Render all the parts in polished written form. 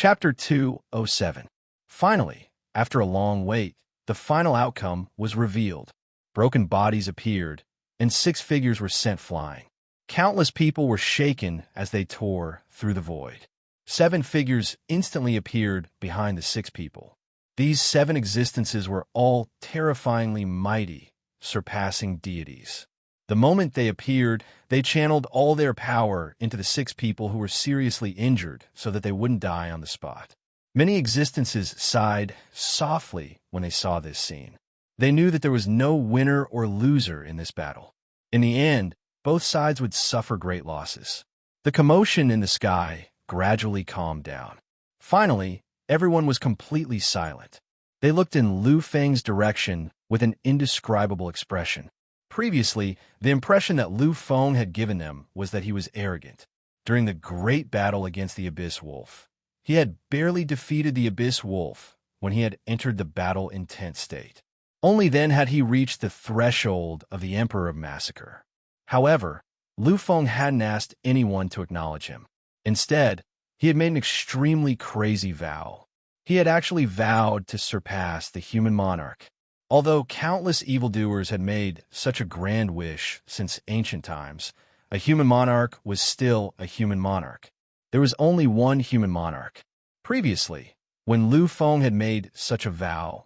Chapter 207. Finally, after a long wait, the final outcome was revealed. Broken bodies appeared, and 6 figures were sent flying. Countless people were shaken as they tore through the void. 7 figures instantly appeared behind the 6 people. These 7 existences were all terrifyingly mighty, surpassing deities. The moment they appeared, they channeled all their power into the 6 people who were seriously injured so that they wouldn't die on the spot. Many existences sighed softly when they saw this scene. They knew that there was no winner or loser in this battle. In the end, both sides would suffer great losses. The commotion in the sky gradually calmed down. Finally, everyone was completely silent. They looked in Lu Feng's direction with an indescribable expression. Previously, the impression that Lu Feng had given them was that he was arrogant. During the great battle against the Abyss Wolf, he had barely defeated the Abyss Wolf when he had entered the battle-intent state. Only then had he reached the threshold of the Emperor of Massacre. However, Lu Feng hadn't asked anyone to acknowledge him. Instead, he had made an extremely crazy vow. He had actually vowed to surpass the human monarch. Although countless evildoers had made such a grand wish since ancient times, a human monarch was still a human monarch. There was only one human monarch. Previously, when Lu Feng had made such a vow,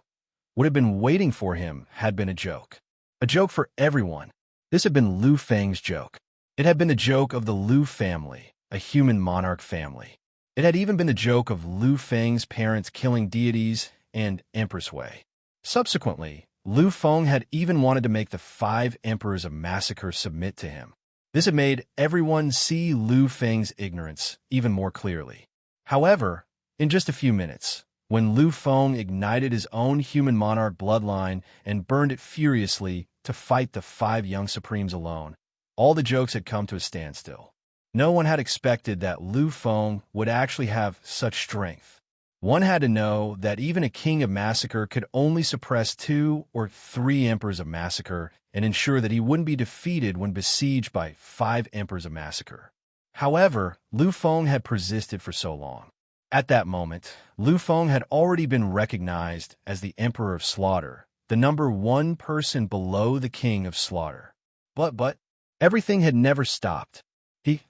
what had been waiting for him had been a joke. A joke for everyone. This had been Lu Feng's joke. It had been the joke of the Lu family, a human monarch family. It had even been the joke of Lu Feng's parents killing deities and Empress Wei. Subsequently, Lu Feng had even wanted to make the 5 emperors of Massacre submit to him. This had made everyone see Lu Feng's ignorance even more clearly. However, in just a few minutes, when Lu Feng ignited his own human monarch bloodline and burned it furiously to fight the 5 young supremes alone, all the jokes had come to a standstill. No one had expected that Lu Feng would actually have such strength. One had to know that even a king of Massacre could only suppress 2 or 3 emperors of Massacre and ensure that he wouldn't be defeated when besieged by 5 emperors of Massacre. However, Lu Feng had persisted for so long. At that moment, Lu Feng had already been recognized as the Emperor of Slaughter, the number 1 person below the King of Slaughter. But everything had never stopped.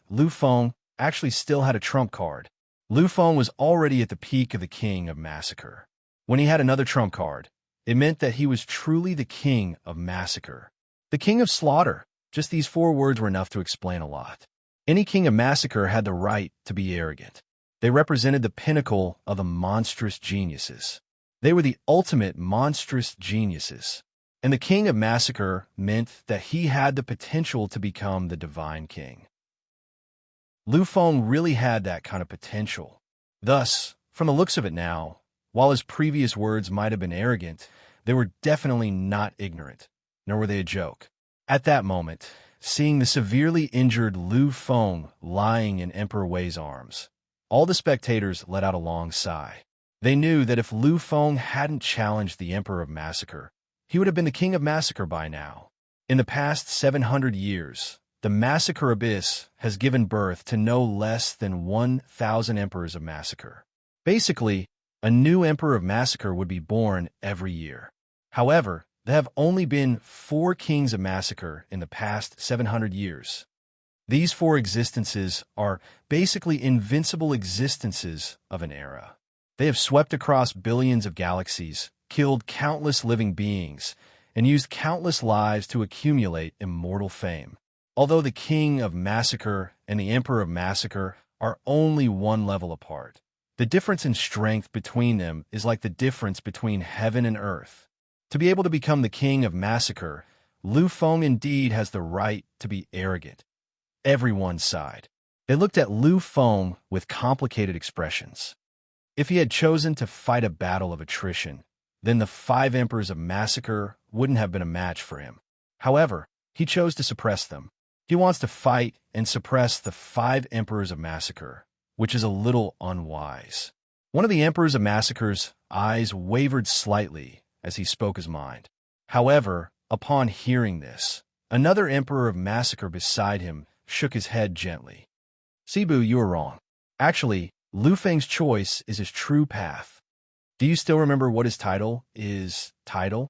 Lu Feng, actually still had a trump card. Lu Feng was already at the peak of the King of Massacre. When he had another trump card, it meant that he was truly the King of Massacre. The King of Slaughter. Just these 4 words were enough to explain a lot. Any King of Massacre had the right to be arrogant. They represented the pinnacle of the monstrous geniuses. They were the ultimate monstrous geniuses. And the King of Massacre meant that he had the potential to become the Divine King. Lu Feng really had that kind of potential. Thus, from the looks of it now, while his previous words might have been arrogant, they were definitely not ignorant, nor were they a joke. At that moment, seeing the severely injured Lu Feng lying in Emperor Wei's arms, all the spectators let out a long sigh. They knew that if Lu Feng hadn't challenged the Emperor of Massacre, he would have been the King of Massacre by now. In the past 700 years, the Massacre Abyss has given birth to no less than 1,000 Emperors of Massacre. Basically, a new Emperor of Massacre would be born every year. However, there have only been 4 Kings of Massacre in the past 700 years. These 4 existences are basically invincible existences of an era. They have swept across billions of galaxies, killed countless living beings, and used countless lives to accumulate immortal fame. Although the King of Massacre and the Emperor of Massacre are only 1 level apart, the difference in strength between them is like the difference between heaven and earth. To be able to become the King of Massacre, Lu Feng indeed has the right to be arrogant. Everyone sighed. They looked at Lu Feng with complicated expressions. If he had chosen to fight a battle of attrition, then the 5 Emperors of Massacre wouldn't have been a match for him. However, he chose to suppress them. He wants to fight and suppress the 5 Emperors of Massacre, which is a little unwise. One of the Emperors of Massacre's eyes wavered slightly as he spoke his mind. However, upon hearing this, another Emperor of Massacre beside him shook his head gently. "Sibu, you are wrong. Actually, Lu Feng's choice is his true path. Do you still remember what his title is? Siba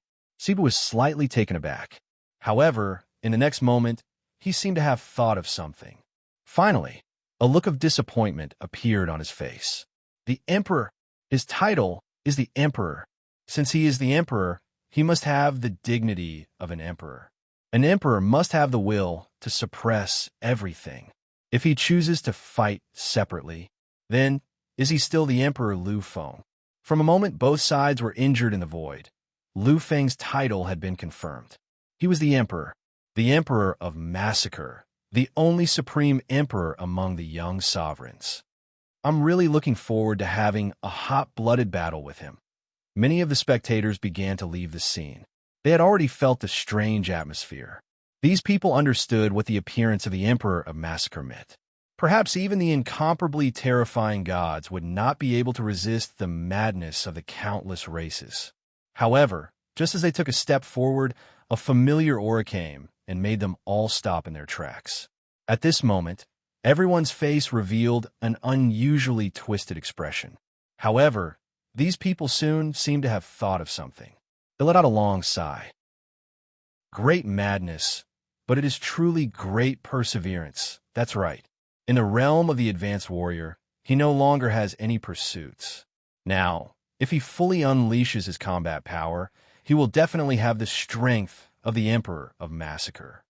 was slightly taken aback. However, in the next moment, he seemed to have thought of something. Finally, a look of disappointment appeared on his face. The Emperor. His title is the Emperor. Since he is the Emperor, he must have the dignity of an emperor. An emperor must have the will to suppress everything. If he chooses to fight separately, then is he still the Emperor Lu Feng? From a moment both sides were injured in the void, Lu Feng's title had been confirmed. He was the Emperor of Massacre, the only supreme emperor among the young sovereigns. I'm really looking forward to having a hot-blooded battle with him. Many of the spectators began to leave the scene. They had already felt the strange atmosphere. These people understood what the appearance of the Emperor of Massacre meant. Perhaps even the incomparably terrifying gods would not be able to resist the madness of the countless races. However, just as they took a step forward, a familiar aura came and made them all stop in their tracks. At this moment, everyone's face revealed an unusually twisted expression. However, these people soon seemed to have thought of something. They let out a long sigh. Great madness, but it is truly great perseverance. That's right. In the realm of the advanced warrior, he no longer has any pursuits. Now, if he fully unleashes his combat power, he will definitely have the strength of the Emperor of Massacre.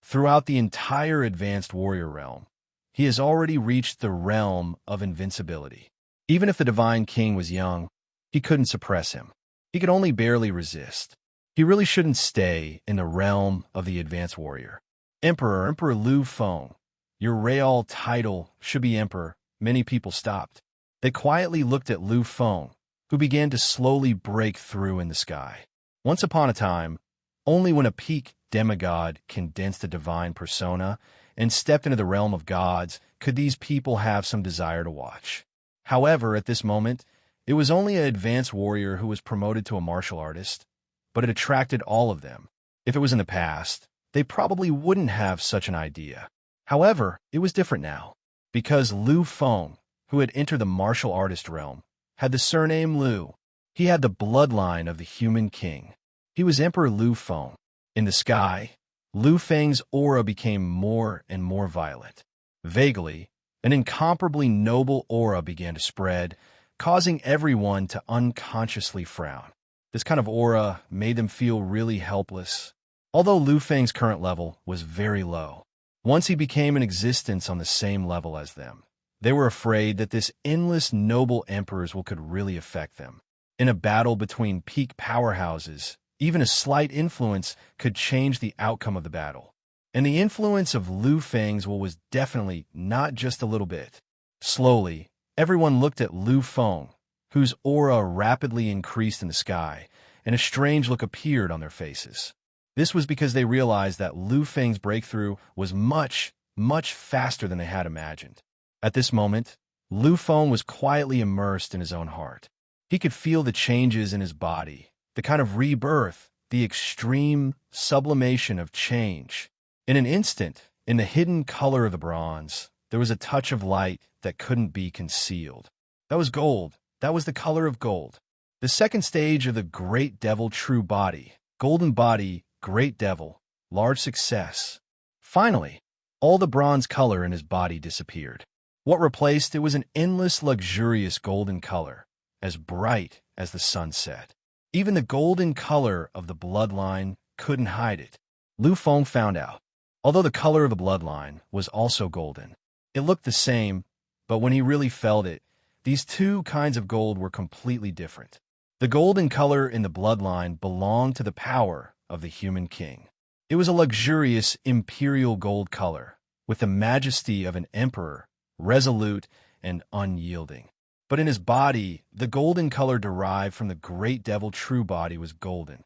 Throughout the entire advanced warrior realm, he has already reached the realm of invincibility. Even if the Divine King was young, he couldn't suppress him. He could only barely resist. He really shouldn't stay in the realm of the advanced warrior. Emperor Lu Feng, your real title should be Emperor. Many people stopped. They quietly looked at Lu Feng, who began to slowly break through in the sky. Once upon a time, only when a peak demigod condensed a divine persona and stepped into the realm of gods could these people have some desire to watch. However, at this moment, it was only an advanced warrior who was promoted to a martial artist, but it attracted all of them. If it was in the past, they probably wouldn't have such an idea. However, it was different now, because Lu Feng, who had entered the martial artist realm, had the surname Lu. He had the bloodline of the human king. He was Emperor Lu Feng. In the sky, Lu Feng's aura became more and more violent. Vaguely, an incomparably noble aura began to spread, causing everyone to unconsciously frown. This kind of aura made them feel really helpless. Although Lu Feng's current level was very low, once he became in existence on the same level as them, they were afraid that this endless noble emperor's will could really affect them. In a battle between peak powerhouses, even a slight influence could change the outcome of the battle. And the influence of Lu Feng's will was definitely not just a little bit. Slowly, everyone looked at Lu Feng, whose aura rapidly increased in the sky, and a strange look appeared on their faces. This was because they realized that Lu Feng's breakthrough was much, much faster than they had imagined. At this moment, Lu Feng was quietly immersed in his own heart. He could feel the changes in his body, the kind of rebirth, the extreme sublimation of change. In an instant, in the hidden color of the bronze, there was a touch of light that couldn't be concealed. That was gold. That was the color of gold. The second stage of the Great Devil True Body. Golden body, Great Devil, large success. Finally, all the bronze color in his body disappeared. What replaced it was an endless, luxurious golden color, as bright as the sunset. Even the golden color of the bloodline couldn't hide it. Lu Feng found out. Although the color of the bloodline was also golden, it looked the same, but when he really felt it, these two kinds of gold were completely different. The golden color in the bloodline belonged to the power of the human king. It was a luxurious imperial gold color, with the majesty of an emperor, resolute and unyielding. But in his body, the golden color derived from the great devil true body was golden.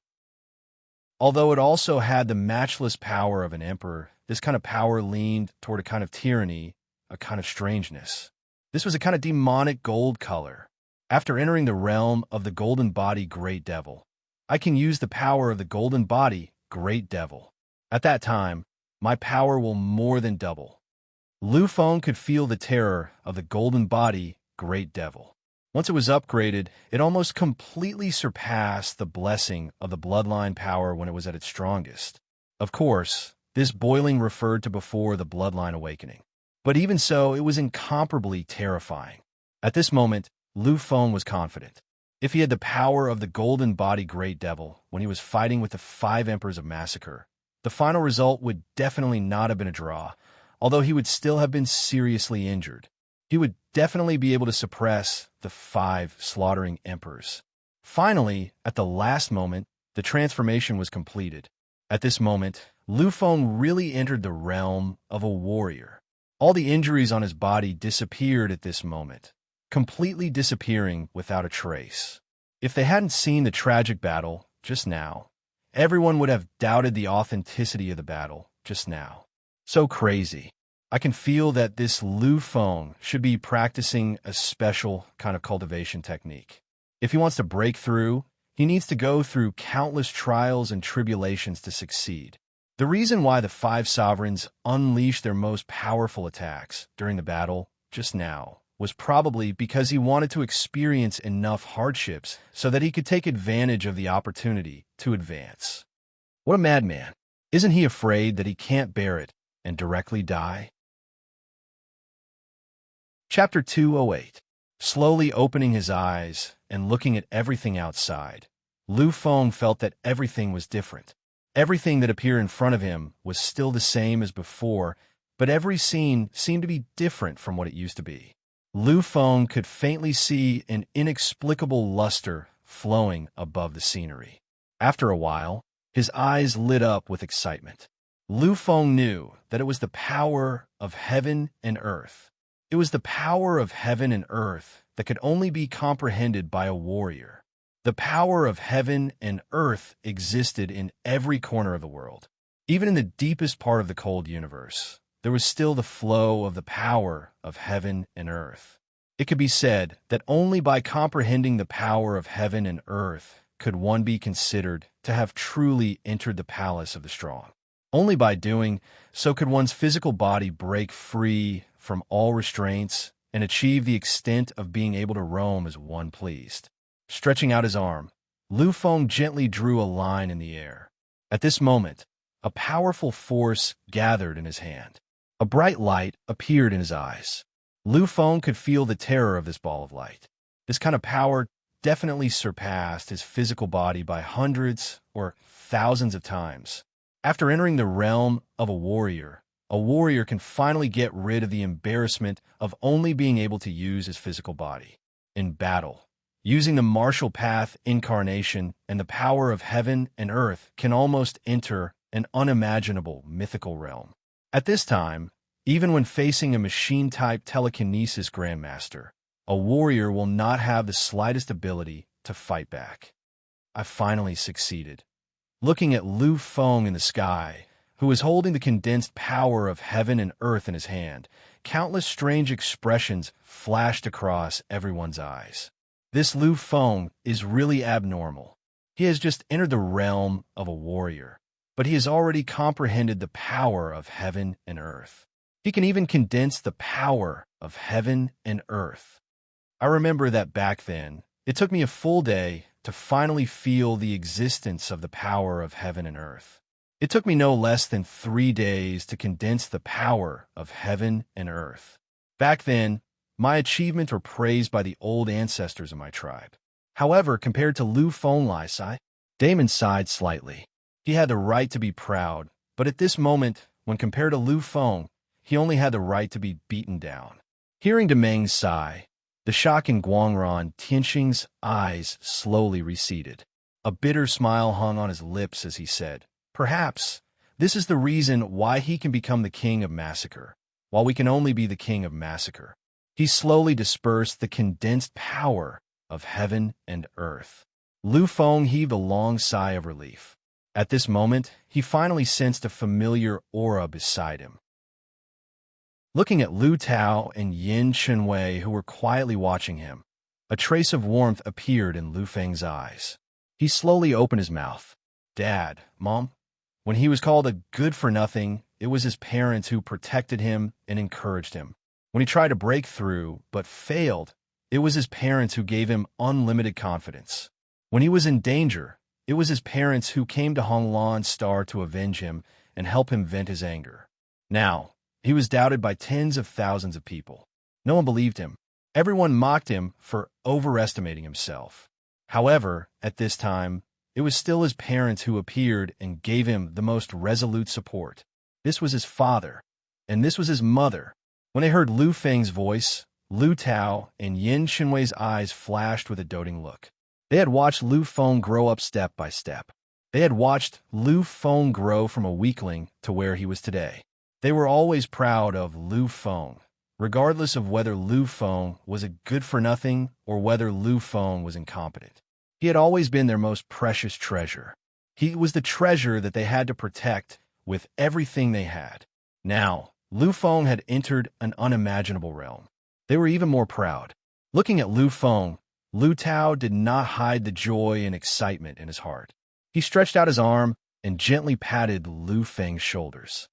Although it also had the matchless power of an emperor, this kind of power leaned toward a kind of tyranny, a kind of strangeness. This was a kind of demonic gold color. After entering the realm of the golden body Great Devil, I can use the power of the golden body Great Devil. At that time, my power will more than double. Lu Feng could feel the terror of the golden body Great Devil. Once it was upgraded, it almost completely surpassed the blessing of the bloodline power when it was at its strongest. Of course, this boiling referred to before the bloodline awakening. But even so, it was incomparably terrifying. At this moment, Lu Feng was confident. If he had the power of the golden body Great Devil when he was fighting with the 5 Emperors of Massacre, the final result would definitely not have been a draw, although he would still have been seriously injured. He would definitely be able to suppress the 5 slaughtering emperors. Finally, at the last moment, the transformation was completed. At this moment, Lu Feng really entered the realm of a warrior. All the injuries on his body disappeared at this moment, completely disappearing without a trace. If they hadn't seen the tragic battle just now, everyone would have doubted the authenticity of the battle just now. So crazy. I can feel that this Lu Feng should be practicing a special kind of cultivation technique. If he wants to break through, he needs to go through countless trials and tribulations to succeed. The reason why the 5 sovereigns unleashed their most powerful attacks during the battle just now was probably because he wanted to experience enough hardships so that he could take advantage of the opportunity to advance. What a madman. Isn't he afraid that he can't bear it and directly die? Chapter 208. Slowly opening his eyes and looking at everything outside, Lu Feng felt that everything was different. Everything that appeared in front of him was still the same as before, but every scene seemed to be different from what it used to be. Lu Feng could faintly see an inexplicable luster flowing above the scenery. After a while, his eyes lit up with excitement. Lu Feng knew that it was the power of heaven and earth. It was the power of heaven and earth that could only be comprehended by a warrior. The power of heaven and earth existed in every corner of the world. Even in the deepest part of the cold universe, there was still the flow of the power of heaven and earth. It could be said that only by comprehending the power of heaven and earth could one be considered to have truly entered the palace of the strong. Only by doing so could one's physical body break free from all restraints and achieve the extent of being able to roam as one pleased. Stretching out his arm, Lu Feng gently drew a line in the air. At this moment, a powerful force gathered in his hand. A bright light appeared in his eyes. Lu Feng could feel the terror of this ball of light. This kind of power definitely surpassed his physical body by hundreds or thousands of times. After entering the realm of a warrior can finally get rid of the embarrassment of only being able to use his physical body. In battle, using the martial path incarnation and the power of heaven and earth can almost enter an unimaginable mythical realm. At this time, even when facing a machine-type telekinesis grandmaster, a warrior will not have the slightest ability to fight back. I finally succeeded. Looking at Lu Feng in the sky, who was holding the condensed power of heaven and earth in his hand, countless strange expressions flashed across everyone's eyes. This Lu Feng is really abnormal. He has just entered the realm of a warrior, but he has already comprehended the power of heaven and earth. He can even condense the power of heaven and earth. I remember that back then, it took me a full day to finally feel the existence of the power of heaven and earth. It took me no less than 3 days to condense the power of heaven and earth. Back then, my achievements were praised by the old ancestors of my tribe. However, compared to Lu Feng Lisai, Damon sighed slightly. He had the right to be proud, but at this moment, when compared to Lu Feng, he only had the right to be beaten down. Hearing Demeng's sigh, the shock in Guangran Tianxing's eyes slowly receded. A bitter smile hung on his lips as he said, "Perhaps this is the reason why he can become the king of massacre, while we can only be the king of massacre." He slowly dispersed the condensed power of heaven and earth. Lu Feng heaved a long sigh of relief. At this moment, he finally sensed a familiar aura beside him. Looking at Lu Tao and Yin Chenwei, who were quietly watching him, a trace of warmth appeared in Lu Feng's eyes. He slowly opened his mouth. "Dad, Mom?" When he was called a good-for-nothing, it was his parents who protected him and encouraged him. When he tried to break through, but failed, it was his parents who gave him unlimited confidence. When he was in danger, it was his parents who came to Honglan Star to avenge him and help him vent his anger. Now, he was doubted by tens of thousands of people. No one believed him. Everyone mocked him for overestimating himself. However, at this time, it was still his parents who appeared and gave him the most resolute support. This was his father, and this was his mother. When they heard Lu Feng's voice, Lu Tao and Yin Xinwei's eyes flashed with a doting look. They had watched Lu Feng grow up step by step. They had watched Lu Feng grow from a weakling to where he was today. They were always proud of Lu Feng, regardless of whether Lu Feng was a good-for-nothing or whether Lu Feng was incompetent. He had always been their most precious treasure. He was the treasure that they had to protect with everything they had. Now, Lu Feng had entered an unimaginable realm. They were even more proud. Looking at Lu Feng, Lu Tao did not hide the joy and excitement in his heart. He stretched out his arm and gently patted Lu Feng's shoulders.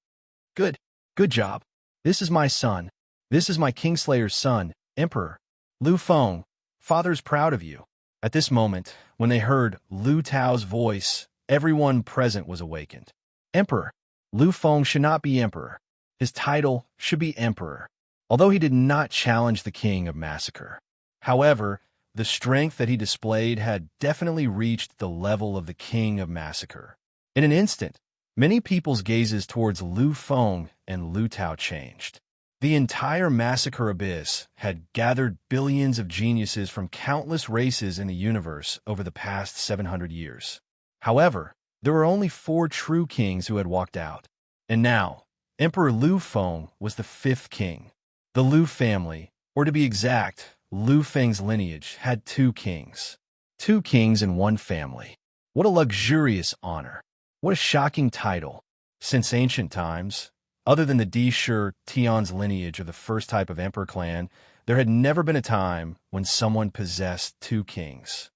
Good job. This is my son. This is my Kingslayer's son, Emperor. Lu Feng, father's proud of you. At this moment, when they heard Lu Tao's voice, everyone present was awakened. Emperor. Lu Feng should not be emperor. His title should be emperor, although he did not challenge the king of massacre. However, the strength that he displayed had definitely reached the level of the king of massacre. In an instant, many people's gazes towards Lu Feng and Lu Tao changed. The entire massacre abyss had gathered billions of geniuses from countless races in the universe over the past 700 years. However, there were only 4 true kings who had walked out. And now, Emperor Lu Feng was the 5th king. The Lu family, or to be exact, Lu Feng's lineage, had 2 kings. 2 kings in one family. What a luxurious honor. What a shocking title. Since ancient times, other than the Di Shi Tian's lineage of the first type of emperor clan, there had never been a time when someone possessed 2 kings.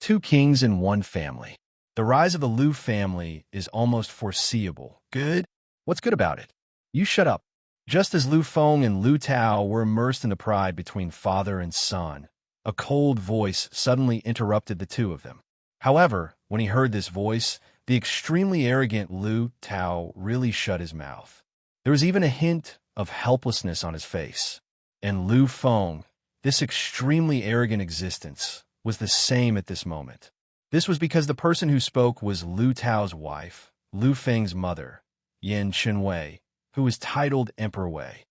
2 kings in one family. The rise of the Lu family is almost foreseeable. Good? What's good about it? You shut up. Just as Lu Feng and Lu Tao were immersed in the pride between father and son, a cold voice suddenly interrupted the two of them. However, when he heard this voice, the extremely arrogant Lu Tao really shut his mouth. There was even a hint of helplessness on his face. And Lu Feng, this extremely arrogant existence, was the same at this moment. This was because the person who spoke was Lu Tao's wife, Lu Feng's mother, Yin Xinwei, who was titled Emperor Wei.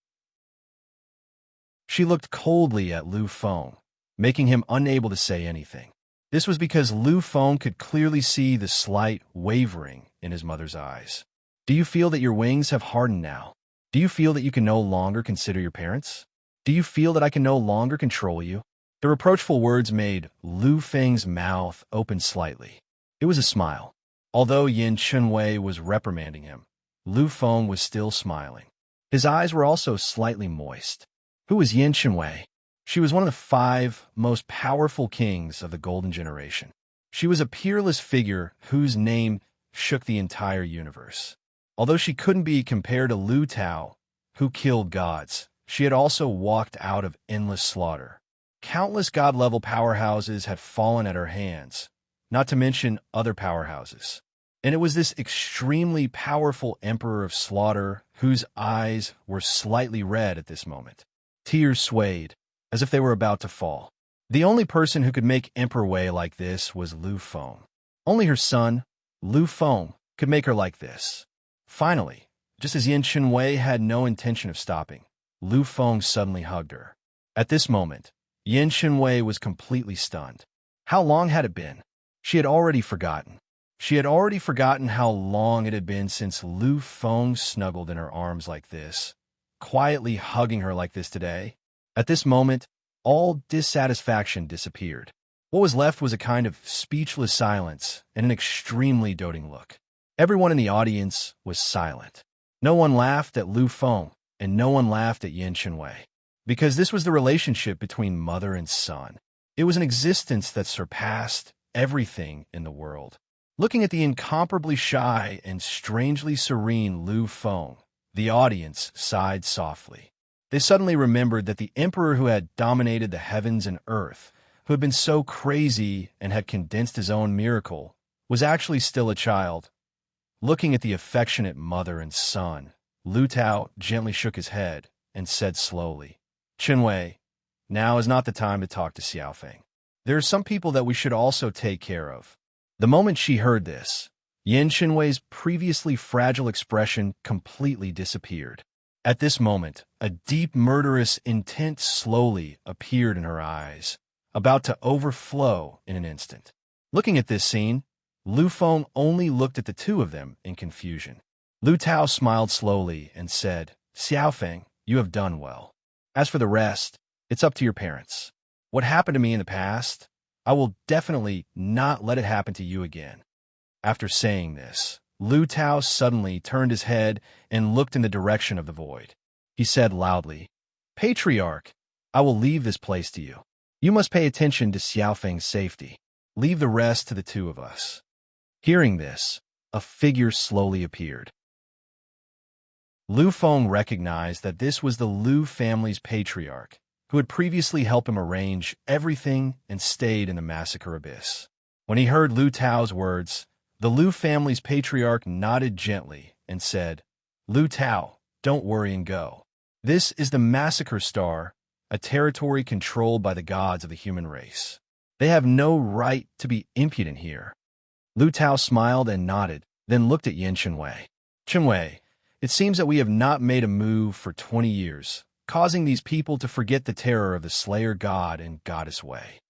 She looked coldly at Lu Feng, making him unable to say anything. This was because Lu Feng could clearly see the slight wavering in his mother's eyes. Do you feel that your wings have hardened now? Do you feel that you can no longer consider your parents? Do you feel that I can no longer control you? The reproachful words made Lu Feng's mouth open slightly. It was a smile. Although Yin Xinwei was reprimanding him, Lu Feng was still smiling. His eyes were also slightly moist. Who was Yin Xinwei? She was one of the 5 most powerful kings of the Golden Generation. She was a peerless figure whose name shook the entire universe. Although she couldn't be compared to Lu Tao, who killed gods, she had also walked out of endless slaughter. Countless god-level powerhouses had fallen at her hands, not to mention other powerhouses. And it was this extremely powerful Emperor of Slaughter whose eyes were slightly red at this moment. Tears swayed, as if they were about to fall. The only person who could make Emperor Wei like this was Lu Feng. Only her son, Lu Feng, could make her like this. Finally, just as Yin Xinwei had no intention of stopping, Lu Feng suddenly hugged her. At this moment, Yin Xinwei was completely stunned. How long had it been? She had already forgotten. She had already forgotten how long it had been since Lu Feng snuggled in her arms like this, quietly hugging her like this today. At this moment, all dissatisfaction disappeared. What was left was a kind of speechless silence and an extremely doting look. Everyone in the audience was silent. No one laughed at Lu Feng, and no one laughed at Yin Xinwei, because this was the relationship between mother and son. It was an existence that surpassed everything in the world. Looking at the incomparably shy and strangely serene Lu Feng, the audience sighed softly. They suddenly remembered that the emperor who had dominated the heavens and earth, who had been so crazy and had condensed his own miracle, was actually still a child. Looking at the affectionate mother and son, Lu Tao gently shook his head and said slowly, "Qinwei, now is not the time to talk to Xiaofeng. There are some people that we should also take care of." The moment she heard this, Yin Qinwei's previously fragile expression completely disappeared. At this moment, a deep murderous intent slowly appeared in her eyes, about to overflow in an instant. Looking at this scene, Lu Feng only looked at the two of them in confusion. Lu Tao smiled slowly and said, "Xiaofeng, you have done well. As for the rest, it's up to your parents. What happened to me in the past, I will definitely not let it happen to you again." After saying this, Lu Tao suddenly turned his head and looked in the direction of the void. He said loudly, "Patriarch, I will leave this place to you. You must pay attention to Xiaofeng's safety. Leave the rest to the two of us." Hearing this, a figure slowly appeared. Lu Feng recognized that this was the Lu family's patriarch, who had previously helped him arrange everything and stayed in the massacre abyss. When he heard Lu Tao's words, the Lu family's patriarch nodded gently and said, "Lu Tao, don't worry and go. This is the Massacre Star, a territory controlled by the gods of the human race. They have no right to be impudent here." Lu Tao smiled and nodded, then looked at Yin Qinwei. "Qinwei, it seems that we have not made a move for 20 years, causing these people to forget the terror of the Slayer God and Goddess Wei."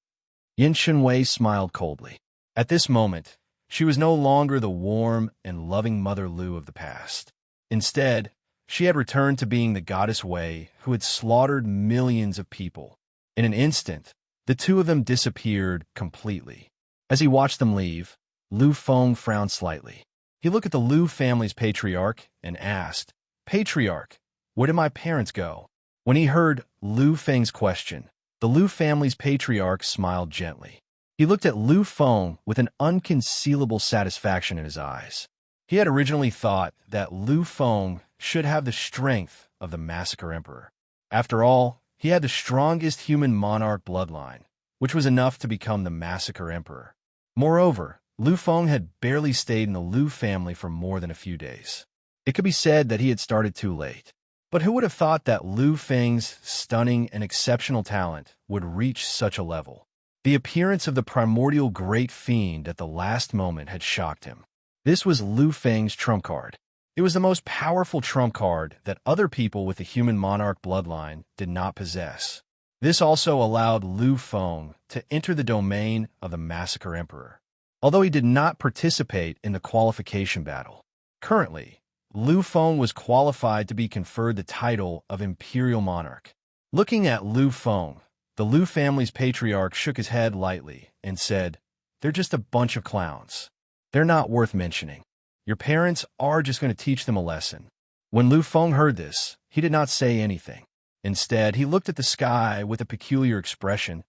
Yin Qinwei smiled coldly. At this moment, she was no longer the warm and loving Mother Lu of the past. Instead, she had returned to being the Goddess Wei who had slaughtered millions of people. In an instant, the two of them disappeared completely. As he watched them leave, Lu Feng frowned slightly. He looked at the Lu family's patriarch and asked, "Patriarch, where did my parents go?" When he heard Lu Feng's question, the Lu family's patriarch smiled gently. He looked at Lu Feng with an unconcealable satisfaction in his eyes. He had originally thought that Lu Feng should have the strength of the Massacre Emperor. After all, he had the strongest human monarch bloodline, which was enough to become the Massacre Emperor. Moreover, Lu Feng had barely stayed in the Lu family for more than a few days. It could be said that he had started too late. But who would have thought that Lu Feng's stunning and exceptional talent would reach such a level? The appearance of the primordial great fiend at the last moment had shocked him. This was Lu Feng's trump card. It was the most powerful trump card that other people with the human monarch bloodline did not possess. This also allowed Lu Feng to enter the domain of the Massacre Emperor, although he did not participate in the qualification battle. Currently, Lu Feng was qualified to be conferred the title of Imperial Monarch. Looking at Lu Feng, the Lu family's patriarch shook his head lightly and said, "They're just a bunch of clowns. They're not worth mentioning. Your parents are just going to teach them a lesson." When Lu Feng heard this, he did not say anything. Instead, he looked at the sky with a peculiar expression.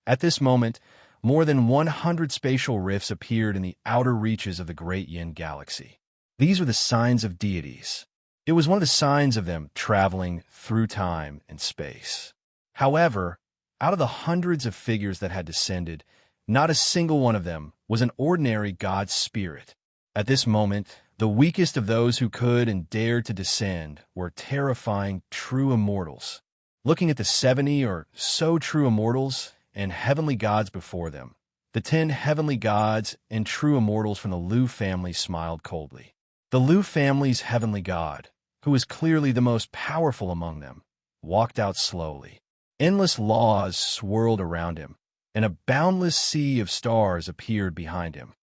At this moment, more than 100 spatial rifts appeared in the outer reaches of the Great Yin Galaxy. These were the signs of deities. It was one of the signs of them traveling through time and space. However, out of the hundreds of figures that had descended, not a single one of them was an ordinary god spirit. At this moment, the weakest of those who could and dared to descend were terrifying true immortals. Looking at the 70 or so true immortals and heavenly gods before them, the 10 heavenly gods and true immortals from the Lu family smiled coldly. The Lu family's heavenly god, who was clearly the most powerful among them, walked out slowly. Endless laws swirled around him, and a boundless sea of stars appeared behind him.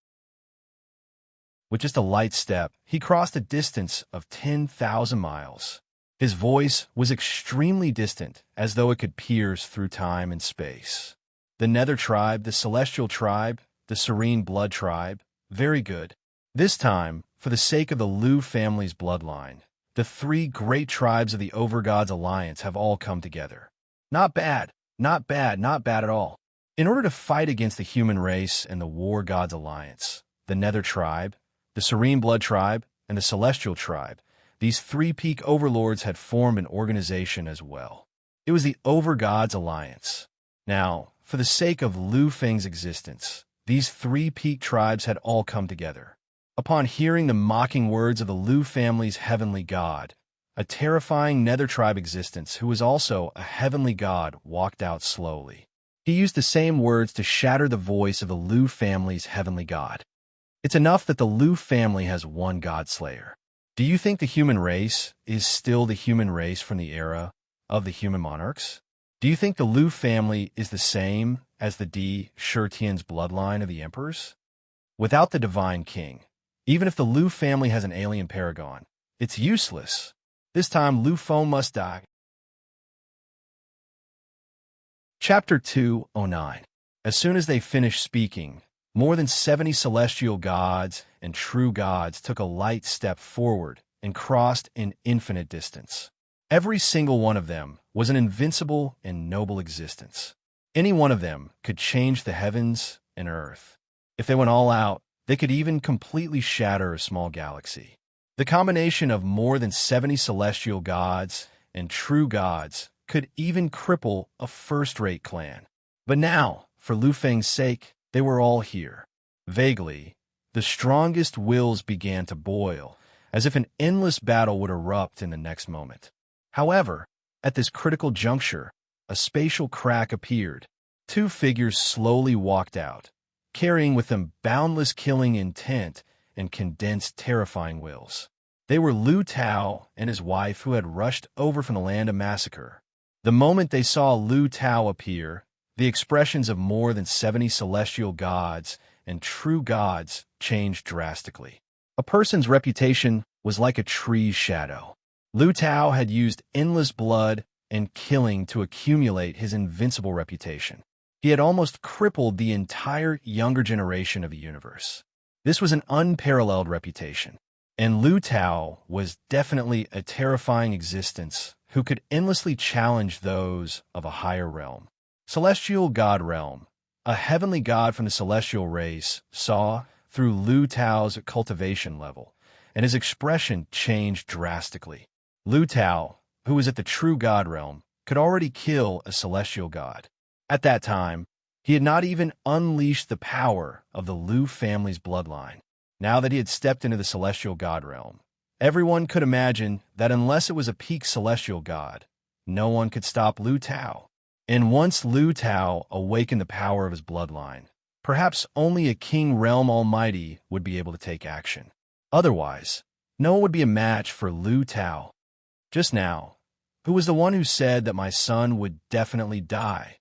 With just a light step, he crossed a distance of 10,000 miles. His voice was extremely distant, as though it could pierce through time and space. The Nether tribe, the Celestial tribe, the Serene blood tribe, very good. This time, for the sake of the Lu family's bloodline, the 3 great tribes of the Overgods Alliance have all come together. Not bad, not bad, not bad at all. In order to fight against the human race and the War Gods Alliance, the Nether tribe, the Serene blood tribe, and the Celestial tribe, these three-peak overlords had formed an organization as well. It was the Overgods Alliance. Now, for the sake of Lu Feng's existence, these three-peak tribes had all come together. Upon hearing the mocking words of the Lu family's heavenly god, a terrifying nether tribe existence who was also a heavenly god walked out slowly. He used the same words to shatter the voice of the Lu family's heavenly god. It's enough that the Lu family has one god slayer. Do you think the human race is still the human race from the era of the human monarchs? Do you think the Lu family is the same as the Di Shutian's bloodline of the emperors? Without the divine king, even if the Lu family has an alien paragon, it's useless. This time, Lu Feng must die. Chapter 209. As soon as they finished speaking, more than 70 celestial gods and true gods took a light step forward and crossed an infinite distance. Every single one of them was an invincible and noble existence. Any one of them could change the heavens and earth. If they went all out, they could even completely shatter a small galaxy. The combination of more than 70 celestial gods and true gods could even cripple a first-rate clan. But now, for Lu Feng's sake, they were all here. Vaguely, the strongest wills began to boil, as if an endless battle would erupt in the next moment. However, at this critical juncture, a spatial crack appeared. Two figures slowly walked out, carrying with them boundless killing intent and condensed terrifying wills. They were Lu Tao and his wife who had rushed over from the land of massacre. The moment they saw Lu Tao appear, the expressions of more than 70 celestial gods and true gods changed drastically. A person's reputation was like a tree's shadow. Lu Tao had used endless blood and killing to accumulate his invincible reputation. He had almost crippled the entire younger generation of the universe. This was an unparalleled reputation, and Lu Tao was definitely a terrifying existence who could endlessly challenge those of a higher realm. Celestial God Realm, a heavenly god from the celestial race, saw through Lu Tao's cultivation level, and his expression changed drastically. Lu Tao, who was at the true God Realm, could already kill a celestial god. At that time, he had not even unleashed the power of the Lu family's bloodline. Now that he had stepped into the celestial God Realm, everyone could imagine that unless it was a peak celestial god, no one could stop Lu Tao. And once Lu Tao awakened the power of his bloodline, perhaps only a King Realm Almighty would be able to take action. Otherwise, no one would be a match for Lu Tao. Just now, who was the one who said that my son would definitely die?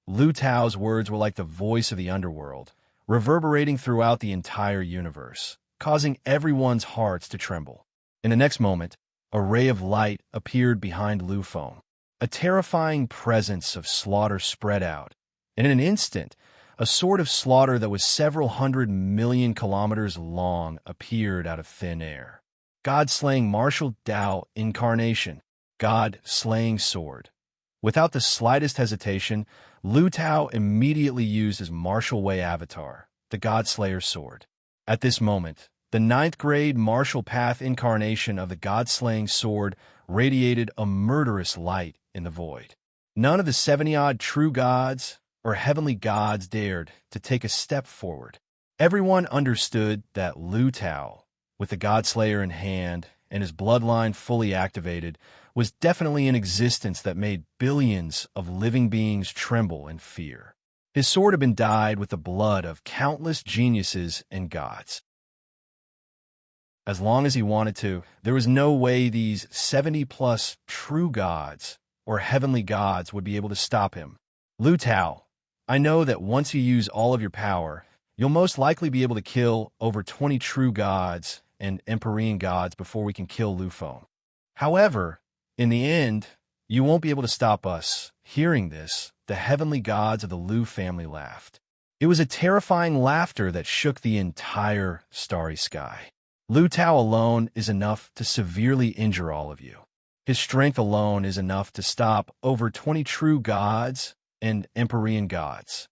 Lu Tao's words were like the voice of the underworld, reverberating throughout the entire universe, causing everyone's hearts to tremble. In the next moment, a ray of light appeared behind Lu Feng. A terrifying presence of slaughter spread out, and in an instant, a sword of slaughter that was several 100 million kilometers long appeared out of thin air. God-slaying martial Dao incarnation, God-slaying sword. Without the slightest hesitation, Lu Tao immediately used his martial way avatar, the God-slayer sword. At this moment, the 9th grade martial path incarnation of the God-slaying sword radiated a murderous light in the void. None of the 70-odd true gods or heavenly gods dared to take a step forward. Everyone understood that Lu Tao, with the Godslayer in hand and his bloodline fully activated, was definitely an existence that made billions of living beings tremble in fear. His sword had been dyed with the blood of countless geniuses and gods. As long as he wanted to, there was no way these 70-plus true gods or heavenly gods would be able to stop him. Lu Tao, I know that once you use all of your power, you'll most likely be able to kill over 20 true gods and Empyrean gods before we can kill Lu Feng. However, in the end, you won't be able to stop us. Hearing this, the heavenly gods of the Lu family laughed. It was a terrifying laughter that shook the entire starry sky. Lu Tao alone is enough to severely injure all of you. His strength alone is enough to stop over 20 true gods and Empyrean gods.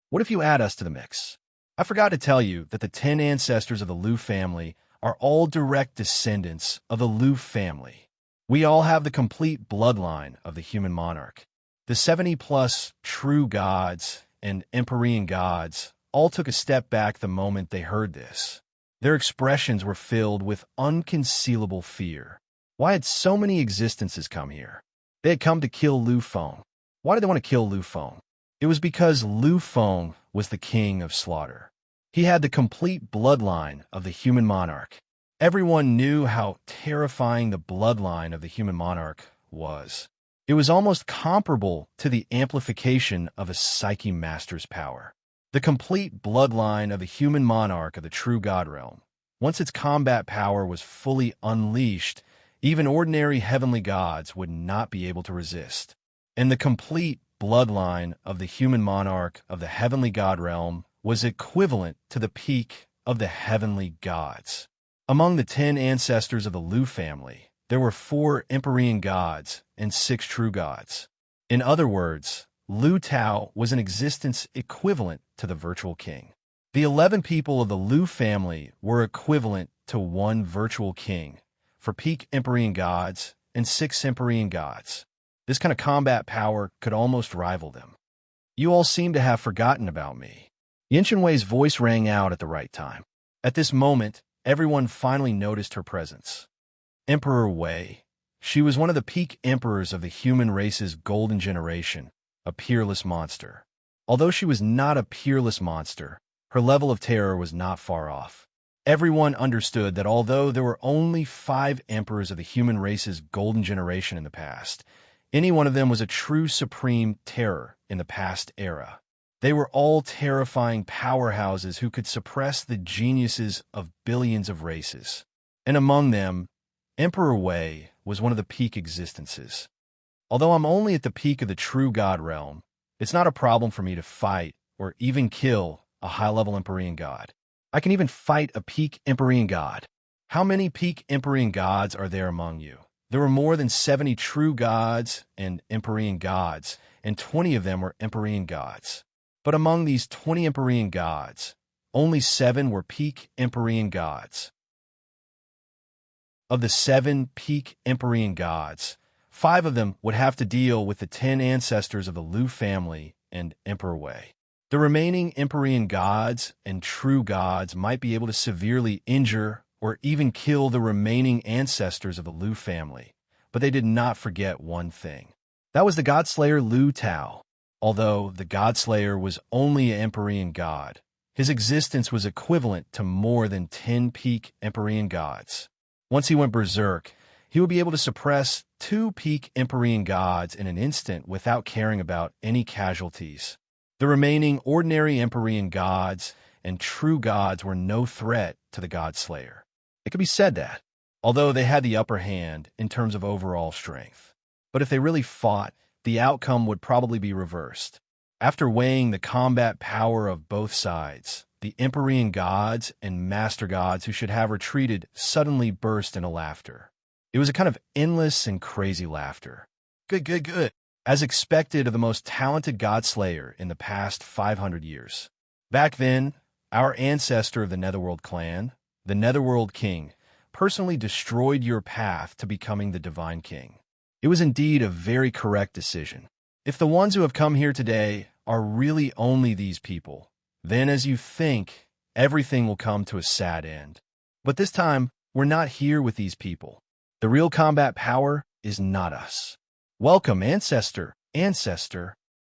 What if you add us to the mix? I forgot to tell you that the 10 ancestors of the Lu family are all direct descendants of the Lu family. We all have the complete bloodline of the human monarch. The 70-plus true gods and Empyrean gods all took a step back the moment they heard this. Their expressions were filled with unconcealable fear. Why had so many existences come here? They had come to kill Lu Feng. Why did they want to kill Lu Feng? It was because Lu Feng was the king of slaughter. He had the complete bloodline of the human monarch. Everyone knew how terrifying the bloodline of the human monarch was. It was almost comparable to the amplification of a psyche master's power. The complete bloodline of the human monarch of the true god realm. Once its combat power was fully unleashed, even ordinary heavenly gods would not be able to resist. And the complete bloodline of the human monarch of the heavenly god realm was equivalent to the peak of the heavenly gods. Among the 10 ancestors of the Lu family, there were 4 Empyrean gods and 6 true gods. In other words, Lu Tao was an existence equivalent to the virtual king. The 11 people of the Lu family were equivalent to 1 virtual king for peak Empyrean gods and 6 Empyrean gods. This kind of combat power could almost rival them. You all seem to have forgotten about me. Yin Shenwei's voice rang out at the right time. At this moment, everyone finally noticed her presence. Emperor Wei. She was one of the peak emperors of the human race's golden generation, a peerless monster. Although she was not a peerless monster, her level of terror was not far off. Everyone understood that although there were only 5 emperors of the human race's golden generation in the past, any one of them was a true supreme terror in the past era. They were all terrifying powerhouses who could suppress the geniuses of billions of races. And among them, Emperor Wei was one of the peak existences. Although I'm only at the peak of the true god realm, it's not a problem for me to fight or even kill a high-level Empyrean god. I can even fight a peak Empyrean god. How many peak Empyrean gods are there among you? There were more than 70 true gods and Empyrean gods, and 20 of them were Empyrean gods. But among these 20 Empyrean gods, only 7 were peak Empyrean gods. Of the 7 peak Empyrean gods, 5 of them would have to deal with the 10 ancestors of the Lu family and Emperor Wei. The remaining Empyrean gods and true gods might be able to severely injure or even kill the remaining ancestors of the Lu family, but they did not forget one thing. That was the godslayer Lu Tao. Although the godslayer was only an Empyrean god, his existence was equivalent to more than 10 peak Empyrean gods. Once he went berserk, he would be able to suppress 2 peak Empyrean gods in an instant without caring about any casualties. The remaining ordinary Empyrean gods and true gods were no threat to the godslayer. It could be said that, although they had the upper hand in terms of overall strength. But if they really fought, the outcome would probably be reversed. After weighing the combat power of both sides, the Empyrean gods and master gods who should have retreated suddenly burst into laughter. It was a kind of endless and crazy laughter. Good. As expected of the most talented godslayer in the past 500 years. Back then, our ancestor of the Netherworld clan, the Netherworld King, personally destroyed your path to becoming the Divine King. It was indeed a very correct decision. If the ones who have come here today are really only these people, then as you think, everything will come to a sad end. But this time, we're not here with these people. The real combat power is not us. Welcome, Ancestor.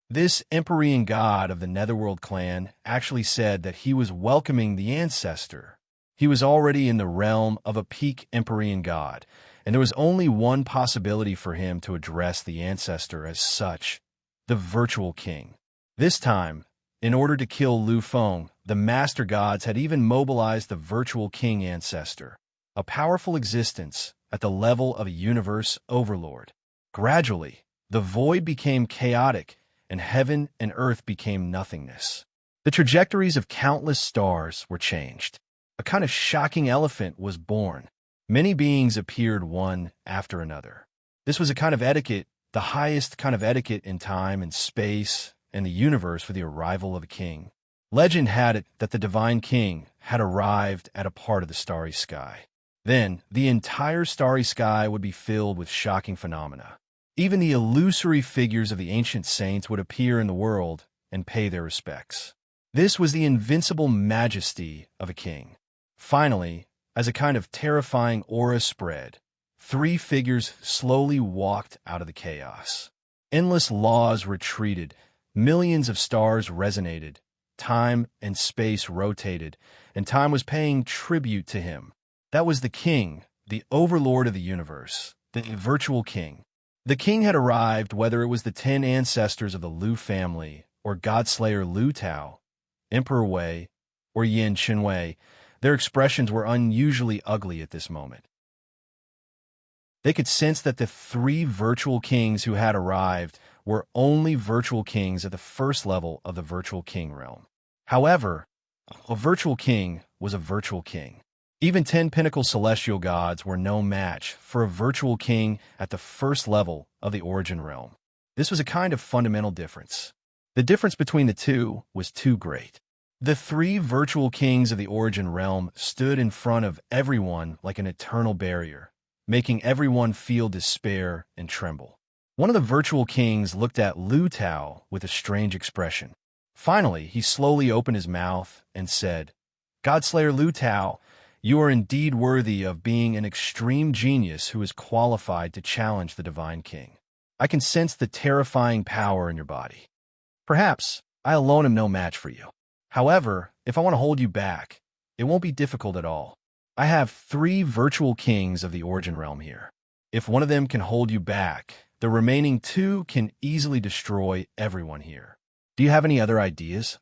This Empyrean god of the Netherworld clan actually said that he was welcoming the Ancestor. He was already in the realm of a peak Empyrean god, and there was only one possibility for him to address the Ancestor as such, the virtual king. This time, in order to kill Lu Feng, the master gods had even mobilized the virtual king Ancestor, a powerful existence at the level of a universe overlord. Gradually, the void became chaotic, and heaven and earth became nothingness. The trajectories of countless stars were changed. A kind of shocking elephant was born. Many beings appeared one after another. This was a kind of etiquette, the highest kind of etiquette in time and space and the universe for the arrival of a king. Legend had it that the Divine King had arrived at a part of the starry sky. Then, the entire starry sky would be filled with shocking phenomena. Even the illusory figures of the ancient saints would appear in the world and pay their respects. This was the invincible majesty of a king. Finally, as a kind of terrifying aura spread, three figures slowly walked out of the chaos. Endless laws retreated, millions of stars resonated, time and space rotated, and time was paying tribute to him. That was the king, the overlord of the universe, the virtual king. The king had arrived, whether it was the 10 ancestors of the Liu family, or Godslayer Liu Tao, Emperor Wei, or Yin Qinwei. Their expressions were unusually ugly at this moment. They could sense that the three virtual kings who had arrived were only virtual kings at the first level of the virtual king realm. However, a virtual king was a virtual king. Even 10 pinnacle celestial gods were no match for a virtual king at the first level of the origin realm. This was a kind of fundamental difference. The difference between the two was too great. The three virtual kings of the origin realm stood in front of everyone like an eternal barrier, making everyone feel despair and tremble. One of the virtual kings looked at Liu Tao with a strange expression. Finally, he slowly opened his mouth and said, "Godslayer Liu Tao, you are indeed worthy of being an extreme genius who is qualified to challenge the Divine King. I can sense the terrifying power in your body. Perhaps I alone am no match for you. However, if I want to hold you back, it won't be difficult at all. I have three virtual kings of the origin realm here. If one of them can hold you back, the remaining two can easily destroy everyone here. Do you have any other ideas?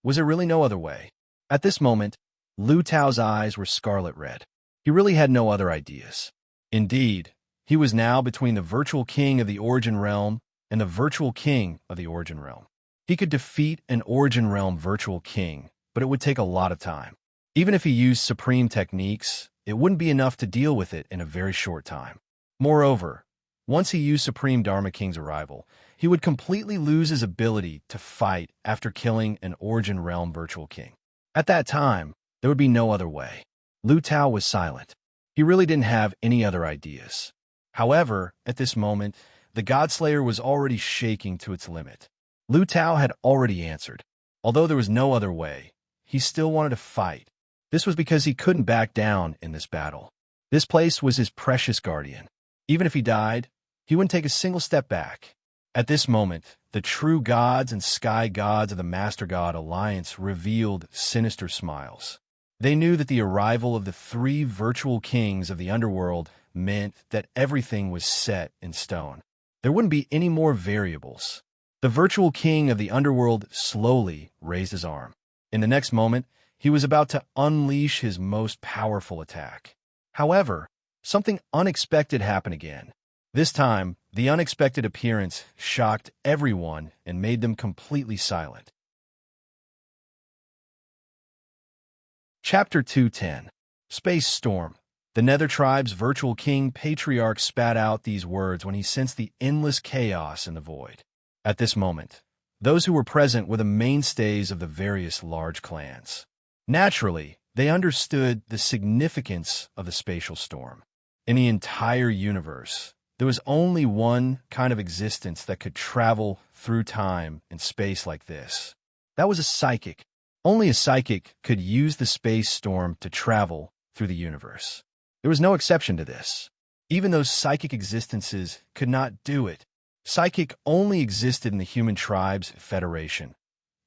Was there really no other way?" At this moment, Liu Tao's eyes were scarlet red. He really had no other ideas. Indeed, he was now between the virtual king of the origin realm and the virtual king of the origin realm. He could defeat an origin realm virtual king, but it would take a lot of time. Even if he used supreme techniques, it wouldn't be enough to deal with it in a very short time. Moreover, once he used Supreme Dharma King's arrival, he would completely lose his ability to fight after killing an origin realm virtual king. At that time, there would be no other way. Liu Tao was silent. He really didn't have any other ideas. However, at this moment, the Godslayer was already shaking to its limit. Liu Tao had already answered. Although there was no other way, he still wanted to fight. This was because he couldn't back down in this battle. This place was his precious guardian. Even if he died, he wouldn't take a single step back. At this moment, the true gods and sky gods of the Master God Alliance revealed sinister smiles. They knew that the arrival of the three virtual kings of the underworld meant that everything was set in stone. There wouldn't be any more variables. The virtual king of the underworld slowly raised his arm. In the next moment, he was about to unleash his most powerful attack. However, something unexpected happened again. This time, the unexpected appearance shocked everyone and made them completely silent. Chapter 210. Space Storm. The Nether Tribe's virtual king patriarch spat out these words when he sensed the endless chaos in the void. At this moment, those who were present were the mainstays of the various large clans. Naturally, they understood the significance of the spatial storm. In the entire universe, there was only one kind of existence that could travel through time and space like this. That was a psychic. Only a psychic could use the space storm to travel through the universe. There was no exception to this. Even those psychic existences could not do it. Psychic only existed in the human tribes federation.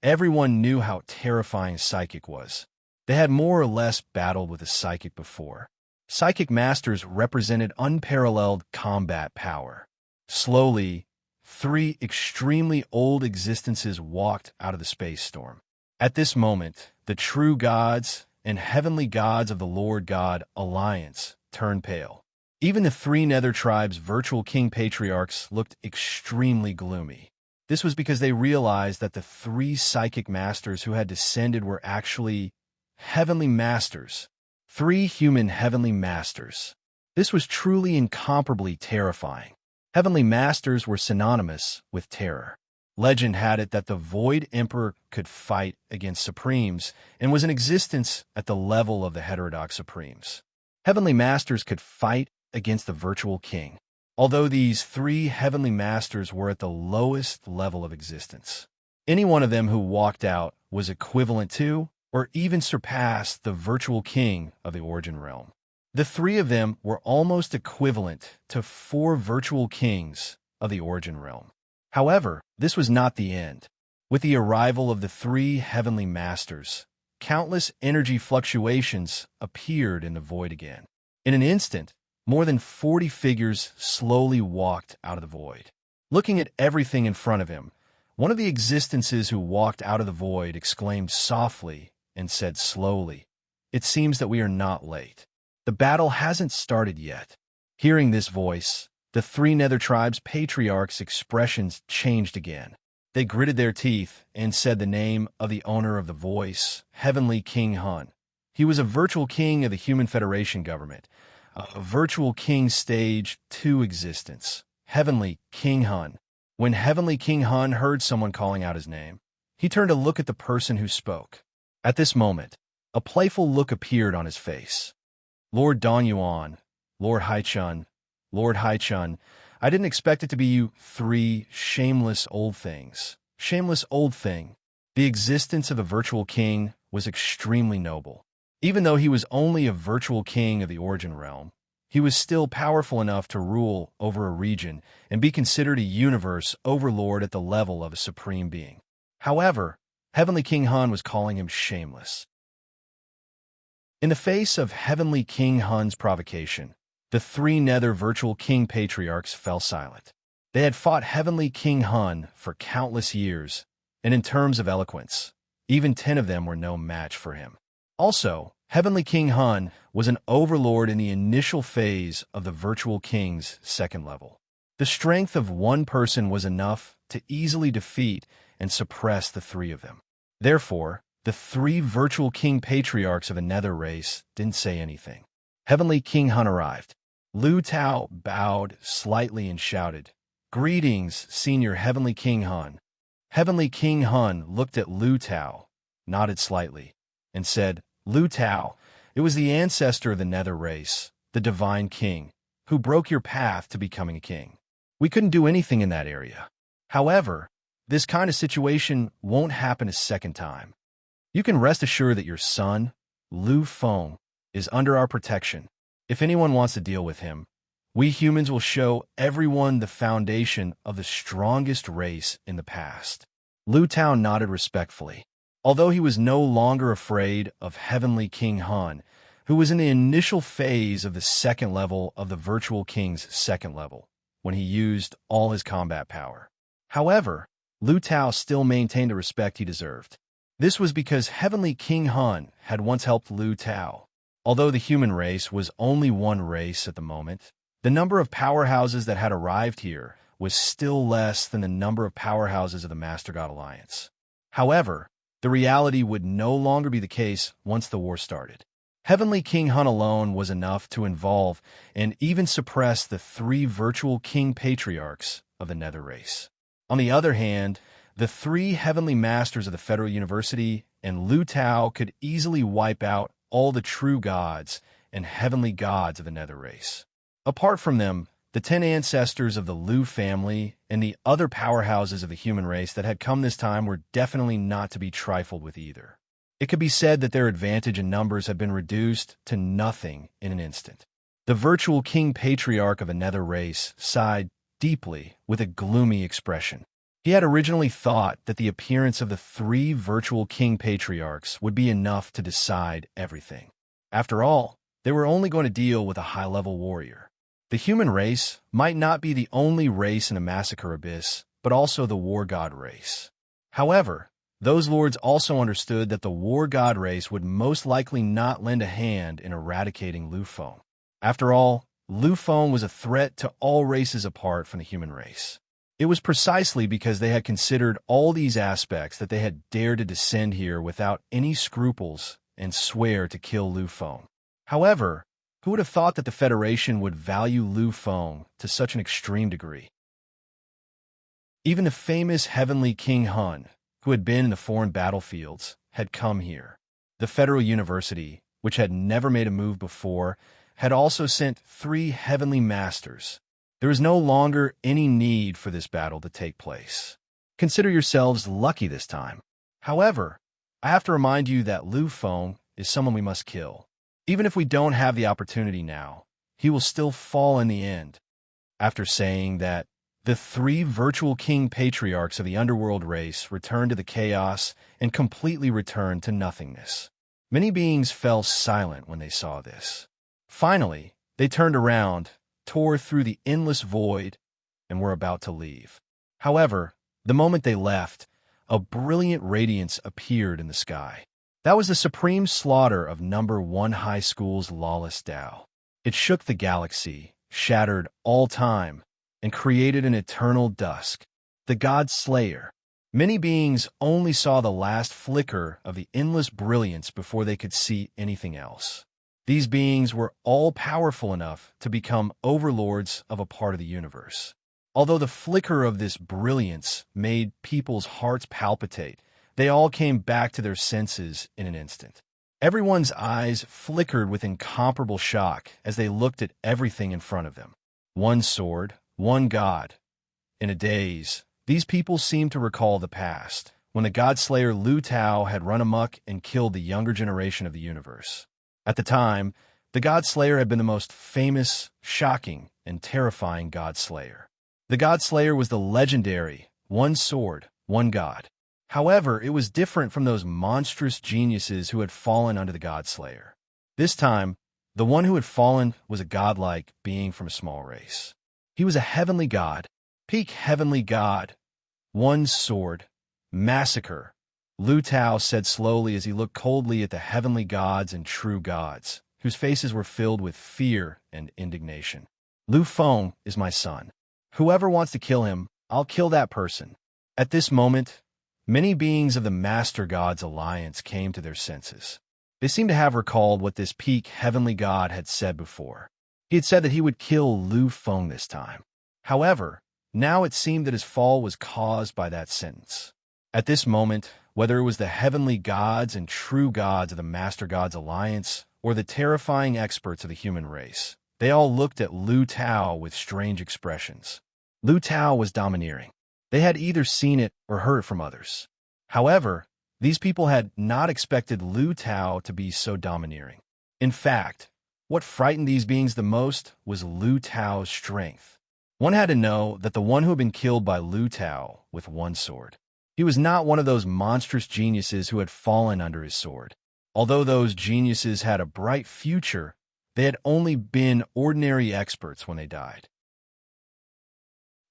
Everyone knew how terrifying psychic was. They had more or less battled with a psychic before. Psychic masters represented unparalleled combat power. Slowly, three extremely old existences walked out of the space storm. At this moment, the true gods and heavenly gods of the Lord God Alliance turned pale. Even the three Nether Tribes' virtual king patriarchs looked extremely gloomy. This was because they realized that the three psychic masters who had descended were actually heavenly masters. Three human heavenly masters. This was truly incomparably terrifying. Heavenly masters were synonymous with terror. Legend had it that the Void Emperor could fight against Supremes and was in existence at the level of the heterodox Supremes. Heavenly Masters could fight against the virtual king, although these three Heavenly Masters were at the lowest level of existence. Any one of them who walked out was equivalent to, or even surpassed, the virtual king of the origin realm. The three of them were almost equivalent to 4 virtual kings of the origin realm. However, this was not the end. With the arrival of the 3 Heavenly Masters, countless energy fluctuations appeared in the void again. In an instant, more than 40 figures slowly walked out of the void. Looking at everything in front of him, one of the existences who walked out of the void exclaimed softly and said slowly, "It seems that we are not late. The battle hasn't started yet." Hearing this voice, the 3 Nether Tribes' patriarchs' expressions changed again. They gritted their teeth and said the name of the owner of the voice, Heavenly King Hun. He was a virtual king of the Human Federation government, a virtual king stage 2 existence, Heavenly King Hun. When Heavenly King Hun heard someone calling out his name, he turned to look at the person who spoke. At this moment, a playful look appeared on his face. "Lord Don Yuan, Lord Haichun, Lord Haichun, I didn't expect it to be you 3 shameless old things. Shameless old thing." The existence of a virtual king was extremely noble. Even though he was only a virtual king of the origin realm, he was still powerful enough to rule over a region and be considered a universe overlord at the level of a supreme being. However, Heavenly King Hun was calling him shameless. In the face of Heavenly King Hun's provocation, the 3 Nether virtual king patriarchs fell silent. They had fought Heavenly King Hun for countless years, and in terms of eloquence, even 10 of them were no match for him. Also, Heavenly King Hun was an overlord in the initial phase of the virtual king's 2nd level. The strength of one person was enough to easily defeat and suppress the 3 of them. Therefore, the 3 virtual king patriarchs of the Nether race didn't say anything. Heavenly King Hun arrived. Lu Tao bowed slightly and shouted, "Greetings, Senior Heavenly King Hun." Heavenly King Hun looked at Lu Tao, nodded slightly, and said, "Lu Tao, it was the ancestor of the Nether race, the Divine King, who broke your path to becoming a king. We couldn't do anything in that area. However, this kind of situation won't happen a second time. You can rest assured that your son, Lu Feng, is under our protection. If anyone wants to deal with him, we humans will show everyone the foundation of the strongest race in the past." Lu Tao nodded respectfully. Although he was no longer afraid of Heavenly King Hun, who was in the initial phase of the 2nd level of the Virtual King's 2nd level, when he used all his combat power. However, Lu Tao still maintained the respect he deserved. This was because Heavenly King Hun had once helped Lu Tao. Although the human race was only one race at the moment, the number of powerhouses that had arrived here was still less than the number of powerhouses of the Master God Alliance. However, the reality would no longer be the case once the war started. Heavenly King Hun alone was enough to involve and even suppress the 3 virtual king patriarchs of the Nether race. On the other hand, the 3 Heavenly Masters of the Federal University and Lu Tao could easily wipe out all the true gods and heavenly gods of the Nether race. Apart from them, the 10 ancestors of the Lu family and the other powerhouses of the human race that had come this time were definitely not to be trifled with either. It could be said that their advantage in numbers had been reduced to nothing in an instant. The virtual king patriarch of the Nether race sighed deeply with a gloomy expression. He had originally thought that the appearance of the 3 virtual king patriarchs would be enough to decide everything. After all, they were only going to deal with a high-level warrior. The human race might not be the only race in the massacre abyss, but also the war god race. However, those lords also understood that the war god race would most likely not lend a hand in eradicating Lu Feng. After all, Lu Feng was a threat to all races apart from the human race. It was precisely because they had considered all these aspects that they had dared to descend here without any scruples and swear to kill Lu Feng. However, who would have thought that the Federation would value Lu Feng to such an extreme degree? Even the famous Heavenly King Hun, who had been in the foreign battlefields, had come here. The Federal University, which had never made a move before, had also sent 3 heavenly masters. There is no longer any need for this battle to take place. Consider yourselves lucky this time. However, I have to remind you that Lu Feng is someone we must kill. Even if we don't have the opportunity now, he will still fall in the end. After saying that, the 3 virtual king patriarchs of the underworld race returned to the chaos and completely returned to nothingness. Many beings fell silent when they saw this. Finally, they turned around, tore through the endless void, and were about to leave. However, the moment they left, a brilliant radiance appeared in the sky. That was the supreme slaughter of number 1 high school's lawless Tao. It shook the galaxy, shattered all time, and created an eternal dusk. The God Slayer. Many beings only saw the last flicker of the endless brilliance before they could see anything else. These beings were all powerful enough to become overlords of a part of the universe. Although the flicker of this brilliance made people's hearts palpitate, they all came back to their senses in an instant. Everyone's eyes flickered with incomparable shock as they looked at everything in front of them. 1 sword, 1 god. In a daze, these people seemed to recall the past, when the God-Slayer Lu Tao had run amok and killed the younger generation of the universe. At the time, the God-Slayer had been the most famous, shocking, and terrifying God-Slayer. The God-Slayer was the legendary 1 sword, 1 god. However, it was different from those monstrous geniuses who had fallen under the God-Slayer. This time, the one who had fallen was a godlike being from a small race. He was a heavenly god, peak heavenly god. 1 sword, massacre, Lu Tao said slowly as he looked coldly at the heavenly gods and true gods, whose faces were filled with fear and indignation. Lu Feng is my son. Whoever wants to kill him, I'll kill that person. At this moment, many beings of the Master God's alliance came to their senses. They seemed to have recalled what this peak heavenly god had said before. He had said that he would kill Lu Feng this time. However, now it seemed that his fall was caused by that sentence. At this moment, whether it was the heavenly gods and true gods of the Master God's alliance, or the terrifying experts of the human race, they all looked at Lu Tao with strange expressions. Lu Tao was domineering. They had either seen it or heard it from others. However, these people had not expected Lu Tao to be so domineering. In fact, what frightened these beings the most was Lu Tao's strength. One had to know that the one who had been killed by Lu Tao with 1 sword. He was not one of those monstrous geniuses who had fallen under his sword. Although those geniuses had a bright future, they had only been ordinary experts when they died.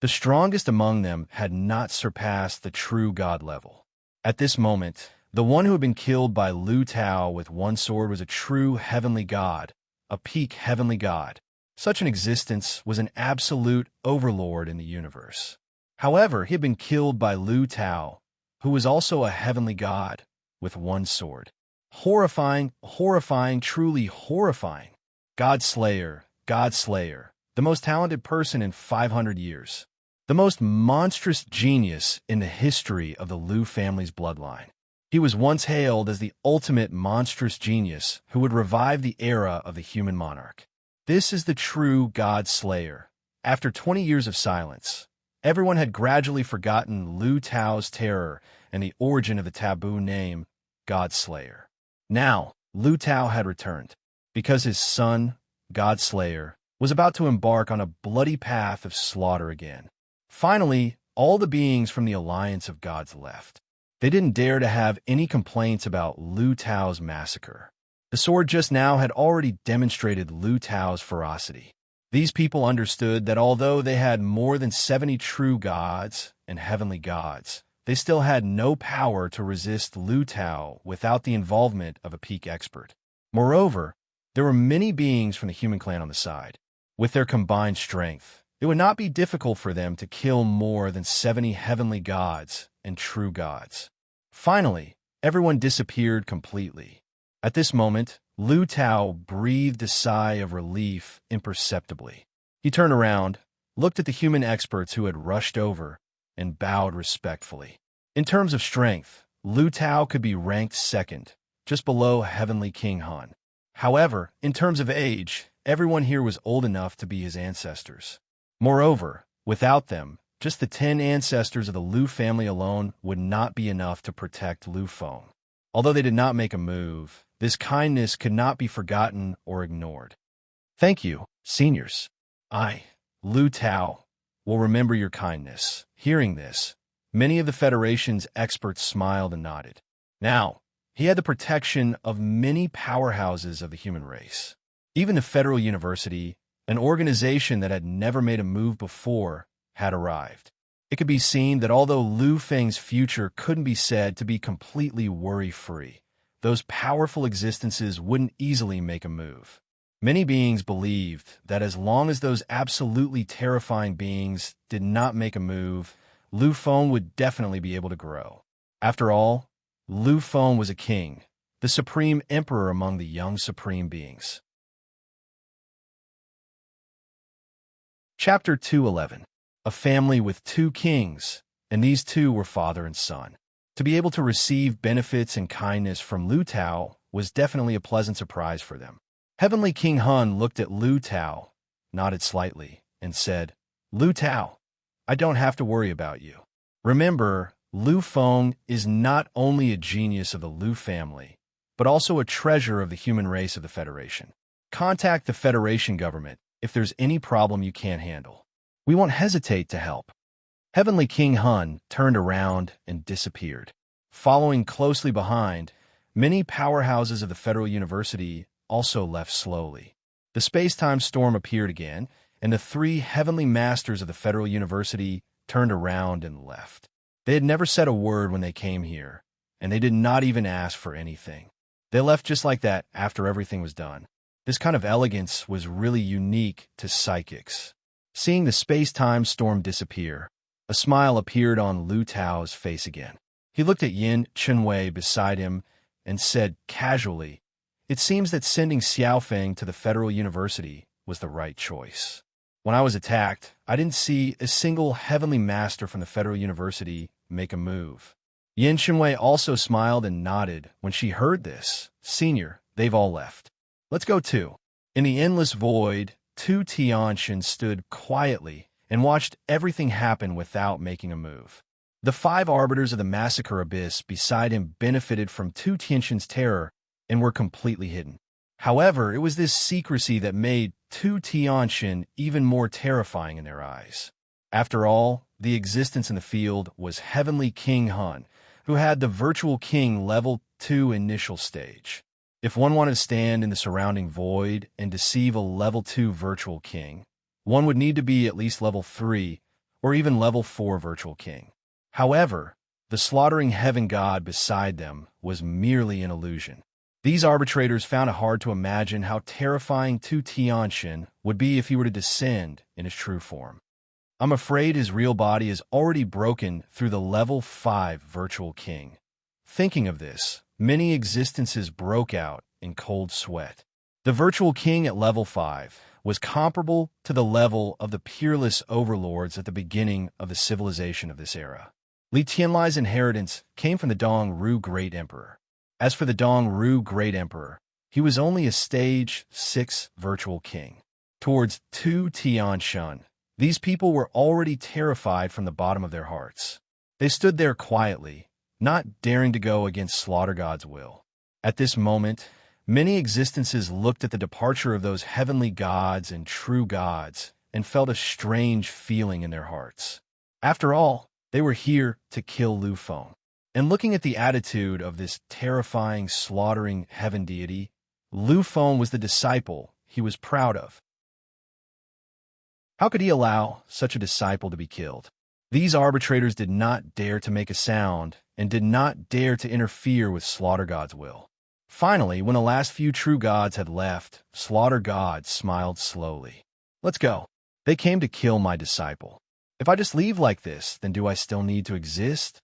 The strongest among them had not surpassed the true god level. At this moment, the one who had been killed by Lu Tao with 1 sword was a true heavenly god, a peak heavenly god. Such an existence was an absolute overlord in the universe. However, he had been killed by Lu Tao, who was also a heavenly god, with 1 sword. Horrifying, horrifying, truly horrifying. God Slayer, the most talented person in 500 years. The most monstrous genius in the history of the Lu family's bloodline. He was once hailed as the ultimate monstrous genius who would revive the era of the human monarch. This is the true God Slayer. After 20 years of silence, everyone had gradually forgotten Lu Tao's terror and the origin of the taboo name, God Slayer. Now, Lu Tao had returned, because his son, God Slayer, was about to embark on a bloody path of slaughter again. Finally, all the beings from the alliance of gods left. They didn't dare to have any complaints about Lu Tao's massacre. The sword just now had already demonstrated Lu Tao's ferocity. These people understood that although they had more than 70 true gods and heavenly gods, they still had no power to resist Lu Tao without the involvement of a peak expert. Moreover, there were many beings from the human clan on the side. With their combined strength, it would not be difficult for them to kill more than 70 heavenly gods and true gods. Finally, everyone disappeared completely. At this moment, Lu Tao breathed a sigh of relief imperceptibly. He turned around, looked at the human experts who had rushed over, and bowed respectfully. In terms of strength, Lu Tao could be ranked second, just below Heavenly King Han. However, in terms of age, everyone here was old enough to be his ancestors. Moreover, without them, just the 10 ancestors of the Lu family alone would not be enough to protect Lu Feng. Although they did not make a move, this kindness could not be forgotten or ignored. Thank you, seniors. I, Lu Tao, will remember your kindness. Hearing this, many of the Federation's experts smiled and nodded. Now, he had the protection of many powerhouses of the human race. Even the Federal University, an organization that had never made a move before, had arrived. It could be seen that although Lu Feng's future couldn't be said to be completely worry-free, those powerful existences wouldn't easily make a move. Many beings believed that as long as those absolutely terrifying beings did not make a move, Lu Feng would definitely be able to grow. After all, Lu Feng was a king, the supreme emperor among the young supreme beings. Chapter 211. A family with 2 kings, and these 2 were father and son. To be able to receive benefits and kindness from Lu Tao was definitely a pleasant surprise for them. Heavenly King Hun looked at Lu Tao, nodded slightly, and said, Lu Tao, I don't have to worry about you. Remember, Lu Feng is not only a genius of the Lu family, but also a treasure of the human race of the Federation. Contact the Federation government if there's any problem you can't handle. We won't hesitate to help. Heavenly King Hun turned around and disappeared. Following closely behind, many powerhouses of the Federal University also left slowly. The space-time storm appeared again, and the 3 heavenly masters of the Federal University turned around and left. They had never said a word when they came here, and they did not even ask for anything. They left just like that after everything was done. This kind of elegance was really unique to psychics. Seeing the space-time storm disappear, a smile appeared on Lu Tao's face again. He looked at Yin Chunwei beside him and said casually, It seems that sending Xiaofeng to the Federal University was the right choice. When I was attacked, I didn't see a single heavenly master from the Federal University make a move. Yin Chunwei also smiled and nodded when she heard this. Senior, they've all left. Let's go too. In the endless void, 2 Tianxin stood quietly and watched everything happen without making a move. The 5 arbiters of the massacre abyss beside him benefited from 2 Tianxin's terror and were completely hidden. However, it was this secrecy that made 2 Tianxin even more terrifying in their eyes. After all, the existence in the field was Heavenly King Hun, who had the Virtual King Level 2 initial stage. If one wanted to stand in the surrounding void and deceive a Level 2 Virtual King, one would need to be at least Level 3 or even Level 4 Virtual King. However, the slaughtering heaven god beside them was merely an illusion. These arbitrators found it hard to imagine how terrifying 2 Tianxin would be if he were to descend in his true form. I'm afraid his real body is already broken through the Level 5 Virtual King. Thinking of this, many existences broke out in cold sweat. The Virtual King at Level 5 was comparable to the level of the peerless overlords at the beginning of the civilization of this era. Li Tianlai's inheritance came from the Dong Ru Great Emperor. As for the Dong Ru Great Emperor, he was only a Stage 6 Virtual King. Towards 2 Tianxin, these people were already terrified from the bottom of their hearts. They stood there quietly, not daring to go against Slaughter God's will. At this moment, many existences looked at the departure of those heavenly gods and true gods and felt a strange feeling in their hearts. After all, they were here to kill Lu Feng. And looking at the attitude of this terrifying, slaughtering heaven deity, Lu Feng was the disciple he was proud of. How could he allow such a disciple to be killed? These arbitrators did not dare to make a sound and did not dare to interfere with Slaughter God's will. Finally, when the last few true gods had left, Slaughter God smiled slowly. Let's go. They came to kill my disciple. If I just leave like this, then do I still need to exist?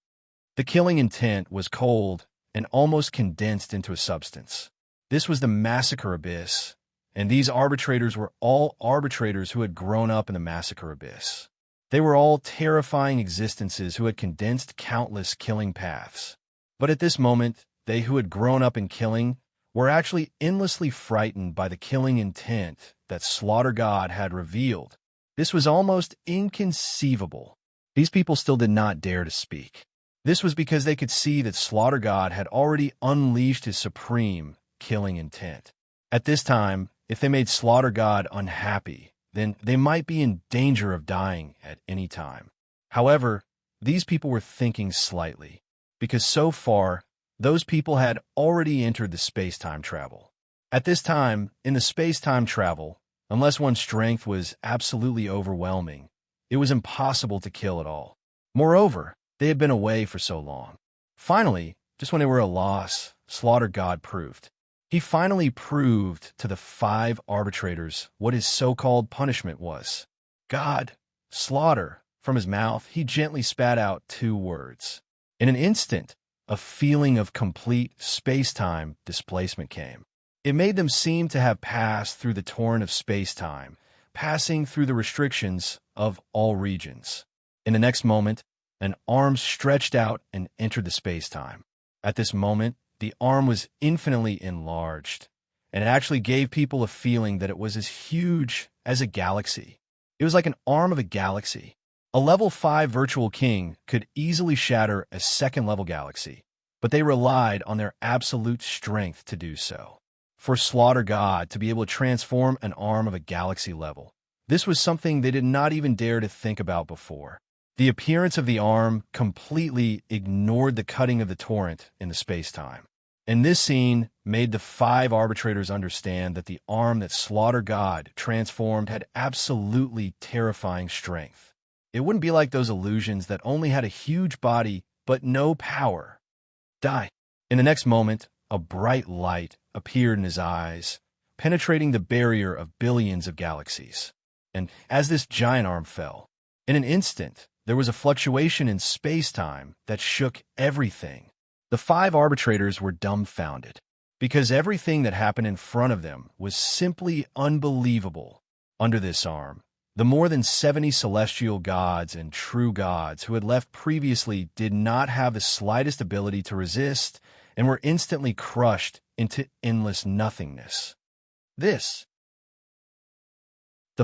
The killing intent was cold and almost condensed into a substance. This was the massacre abyss, and these arbitrators were all arbitrators who had grown up in the massacre abyss. They were all terrifying existences who had condensed countless killing paths. But at this moment, they who had grown up in killing were actually endlessly frightened by the killing intent that Slaughter God had revealed. This was almost inconceivable. These people still did not dare to speak. This was because they could see that Slaughter God had already unleashed his supreme killing intent. At this time, if they made Slaughter God unhappy, then they might be in danger of dying at any time. However, these people were thinking slightly, because so far, those people had already entered the space-time travel. At this time, in the space-time travel, unless one's strength was absolutely overwhelming, it was impossible to kill at all. Moreover, they had been away for so long. Finally, just when they were a loss, Slaughter God proved. He finally proved to the 5 arbitrators what his so-called punishment was. God, Slaughter, from his mouth, he gently spat out 2 words. In an instant, a feeling of complete space-time displacement came. It made them seem to have passed through the torrent of space-time, passing through the restrictions of all regions. In the next moment, an arm stretched out and entered the space-time. At this moment, the arm was infinitely enlarged, and it actually gave people a feeling that it was as huge as a galaxy. It was like an arm of a galaxy. A level 5 virtual king could easily shatter a second-level galaxy, but they relied on their absolute strength to do so. For Slaughter God to be able to transform an arm of a galaxy level, this was something they did not even dare to think about before. The appearance of the arm completely ignored the cutting of the torrent in the space-time. And this scene made the 5 arbitrators understand that the arm that Slaughter God transformed had absolutely terrifying strength. It wouldn't be like those illusions that only had a huge body but no power. Die. In the next moment, a bright light appeared in his eyes, penetrating the barrier of billions of galaxies. And as this giant arm fell, in an instant, there was a fluctuation in space-time that shook everything. The 5 arbitrators were dumbfounded, because everything that happened in front of them was simply unbelievable. Under this arm, the more than 70 celestial gods and true gods who had left previously did not have the slightest ability to resist and were instantly crushed into endless nothingness. The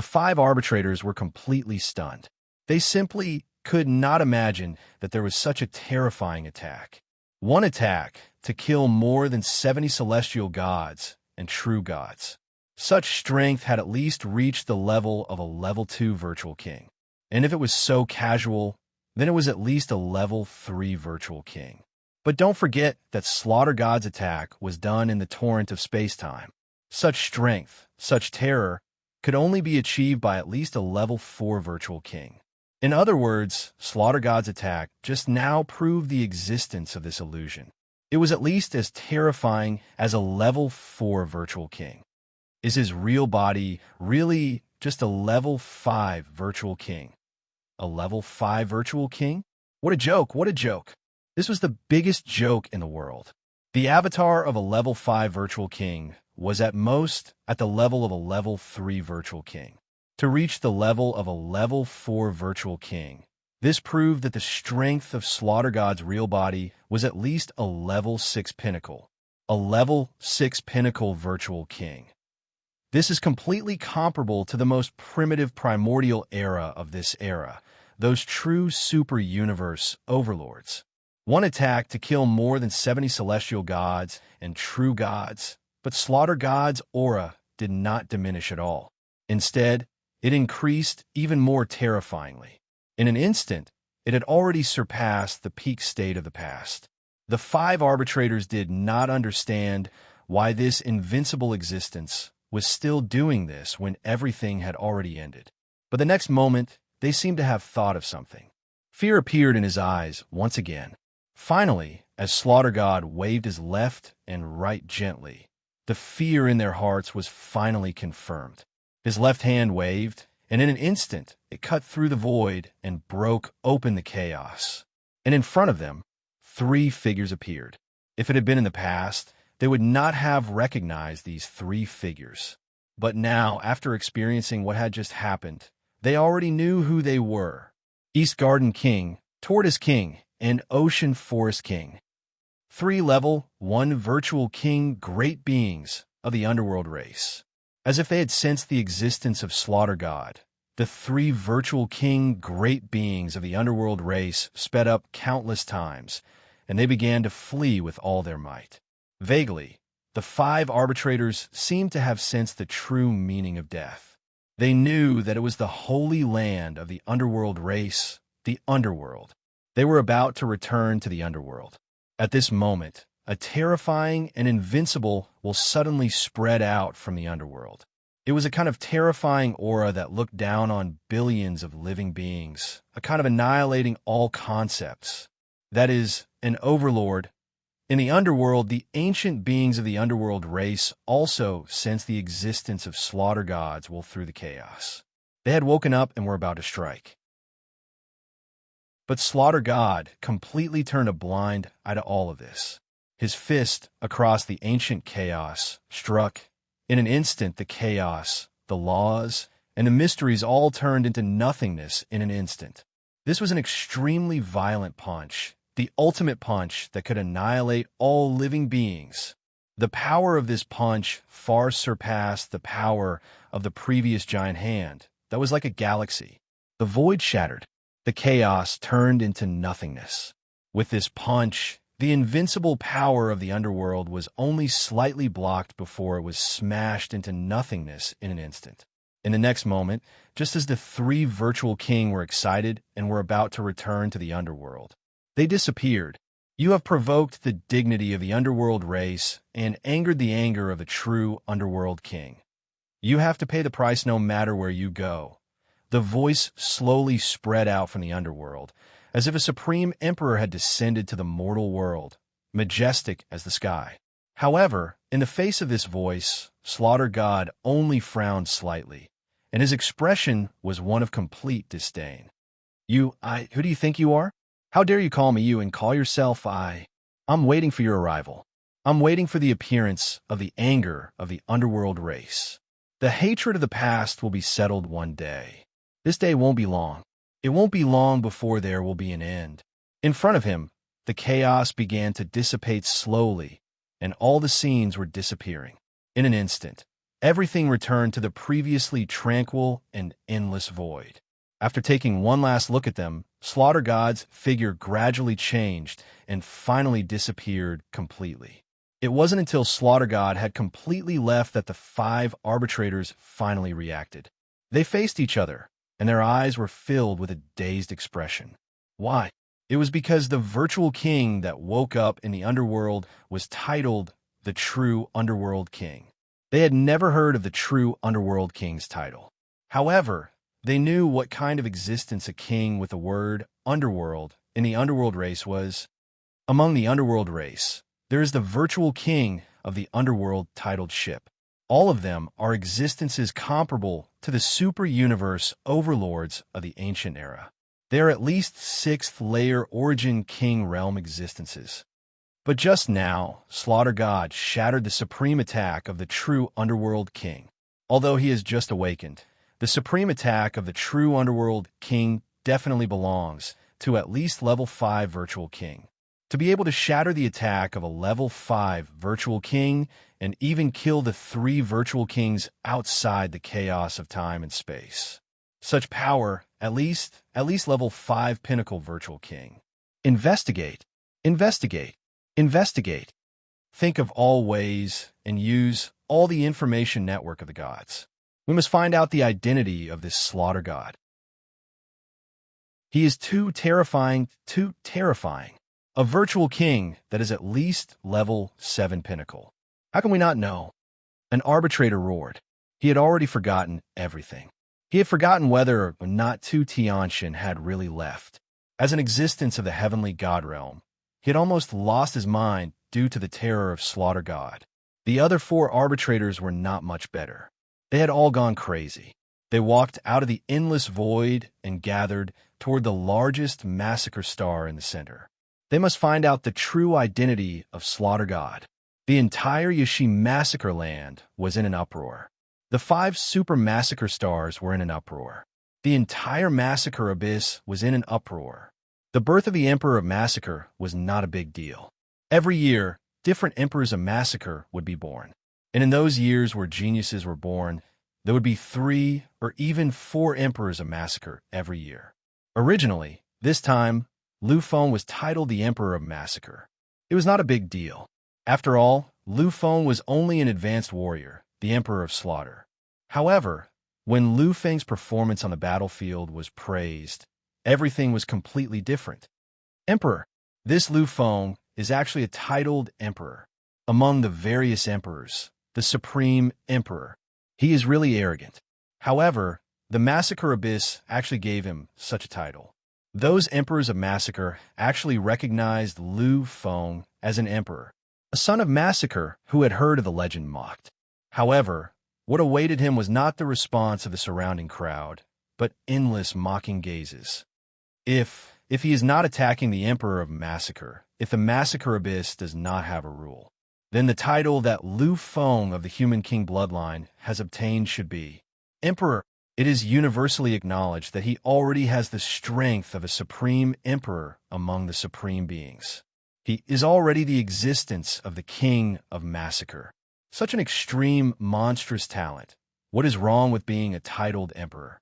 5 arbitrators were completely stunned. They simply could not imagine that there was such a terrifying attack. One attack to kill more than 70 celestial gods and true gods. Such strength had at least reached the level of a level 2 virtual king. And if it was so casual, then it was at least a level 3 virtual king. But don't forget that Slaughter God's attack was done in the torrent of space-time. Such strength, such terror, could only be achieved by at least a level 4 virtual king. In other words, Slaughter God's attack just now proved the existence of this illusion. It was at least as terrifying as a level 4 virtual king. Is his real body really just a level 5 virtual king? A level 5 virtual king? What a joke, what a joke. This was the biggest joke in the world. The avatar of a level 5 virtual king was at most at the level of a level 3 virtual king. To reach the level of a level 4 virtual king, this proved that the strength of Slaughter God's real body was at least a level 6 pinnacle. A level 6 pinnacle virtual king. This is completely comparable to the most primitive primordial era of this era, those true super-universe overlords. One attack to kill more than 70 celestial gods and true gods, but Slaughter God's aura did not diminish at all. Instead, it increased even more terrifyingly. In an instant, it had already surpassed the peak state of the past. The 5 arbitrators did not understand why this invincible existence was still doing this when everything had already ended. But the next moment, they seemed to have thought of something. Fear appeared in his eyes once again. Finally, as Slaughter God waved his left and right gently, the fear in their hearts was finally confirmed. His left hand waved, and in an instant, it cut through the void and broke open the chaos. And in front of them, 3 figures appeared. If it had been in the past, they would not have recognized these 3 figures. But now, after experiencing what had just happened, they already knew who they were. East Garden King, Tortoise King, and Ocean Forest King. 3 level 1 virtual king great beings of the underworld race. As if they had sensed the existence of Slaughter God, the 3 virtual king great beings of the underworld race sped up countless times, and they began to flee with all their might. Vaguely, the 5 arbitrators seemed to have sensed the true meaning of death. They knew that it was the holy land of the underworld race, the underworld. They were about to return to the underworld. At this moment, a terrifying and invincible will suddenly spread out from the underworld. It was a kind of terrifying aura that looked down on billions of living beings, a kind of annihilating all concepts. That is, an overlord. In the underworld, the ancient beings of the underworld race also sensed the existence of slaughter gods will through the chaos. They had woken up and were about to strike. But Slaughter God completely turned a blind eye to all of this. His fist across the ancient chaos struck. In an instant, the chaos, the laws, and the mysteries all turned into nothingness in an instant. This was an extremely violent punch, the ultimate punch that could annihilate all living beings. The power of this punch far surpassed the power of the previous giant hand that was like a galaxy. The void shattered. The chaos turned into nothingness. With this punch, the invincible power of the underworld was only slightly blocked before it was smashed into nothingness in an instant. In the next moment, just as the 3 virtual king were excited and were about to return to the underworld, they disappeared. You have provoked the dignity of the underworld race and angered the anger of the true underworld king. You have to pay the price no matter where you go. The voice slowly spread out from the underworld, as if a supreme emperor had descended to the mortal world, majestic as the sky. However, in the face of this voice, Slaughter God only frowned slightly, and his expression was one of complete disdain. Who do you think you are? How dare you call me you and call yourself I'm waiting for your arrival. I'm waiting for the appearance of the anger of the underworld race. The hatred of the past will be settled one day. This day won't be long. It won't be long before there will be an end. In front of him, the chaos began to dissipate slowly, and all the scenes were disappearing. In an instant, everything returned to the previously tranquil and endless void. After taking one last look at them, Slaughter God's figure gradually changed and finally disappeared completely. It wasn't until Slaughter God had completely left that the 5 arbitrators finally reacted. They faced each other, and their eyes were filled with a dazed expression. Why? It was because the virtual king that woke up in the underworld was titled the True Underworld King. They had never heard of the True Underworld King's title. However, they knew what kind of existence a king with the word underworld in the underworld race was. Among the underworld race, there is the virtual king of the underworld titled ship. All of them are existences comparable to the super-universe overlords of the ancient era. They are at least 6th-layer origin king realm existences. But just now, Slaughter God shattered the supreme attack of the true underworld king. Although he has just awakened, the supreme attack of the true underworld king definitely belongs to at least level 5 virtual king. To be able to shatter the attack of a level 5 virtual king and even kill the 3 virtual kings outside the chaos of time and space. Such power, at least level 5 pinnacle virtual king. Investigate, investigate, investigate. Think of all ways and use all the information network of the gods. We must find out the identity of this Slaughter God. He is too terrifying, too terrifying. A virtual king that is at least level 7 pinnacle. How can we not know? An arbitrator roared. He had already forgotten everything. He had forgotten whether or not Tu Tianshan had really left. As an existence of the heavenly god realm, he had almost lost his mind due to the terror of Slaughter God. The other 4 arbitrators were not much better. They had all gone crazy. They walked out of the endless void and gathered toward the largest massacre star in the center. They must find out the true identity of Slaughter God. The entire Yashi massacre land was in an uproar. The 5 super massacre stars were in an uproar. The entire massacre abyss was in an uproar. The birth of the Emperor of Massacre was not a big deal. Every year, different emperors of massacre would be born. And in those years where geniuses were born, there would be 3 or even 4 emperors of massacre every year. Originally, this time, Lu Feng was titled the Emperor of Massacre. It was not a big deal. After all, Lu Feng was only an advanced warrior, the Emperor of Slaughter. However, when Lu Feng's performance on the battlefield was praised, everything was completely different. Emperor. This Lu Feng is actually a titled emperor. Among the various emperors, the supreme emperor. He is really arrogant. However, the Massacre Abyss actually gave him such a title. Those emperors of massacre actually recognized Lu Feng as an emperor, a son of massacre who had heard of the legend mocked. However, what awaited him was not the response of the surrounding crowd, but endless mocking gazes. If he is not attacking the Emperor of Massacre, if the Massacre Abyss does not have a rule, then the title that Lu Feng of the Human King bloodline has obtained should be Emperor. It is universally acknowledged that he already has the strength of a supreme emperor among the supreme beings. He is already the existence of the King of Massacre. Such an extreme, monstrous talent. What is wrong with being a titled emperor?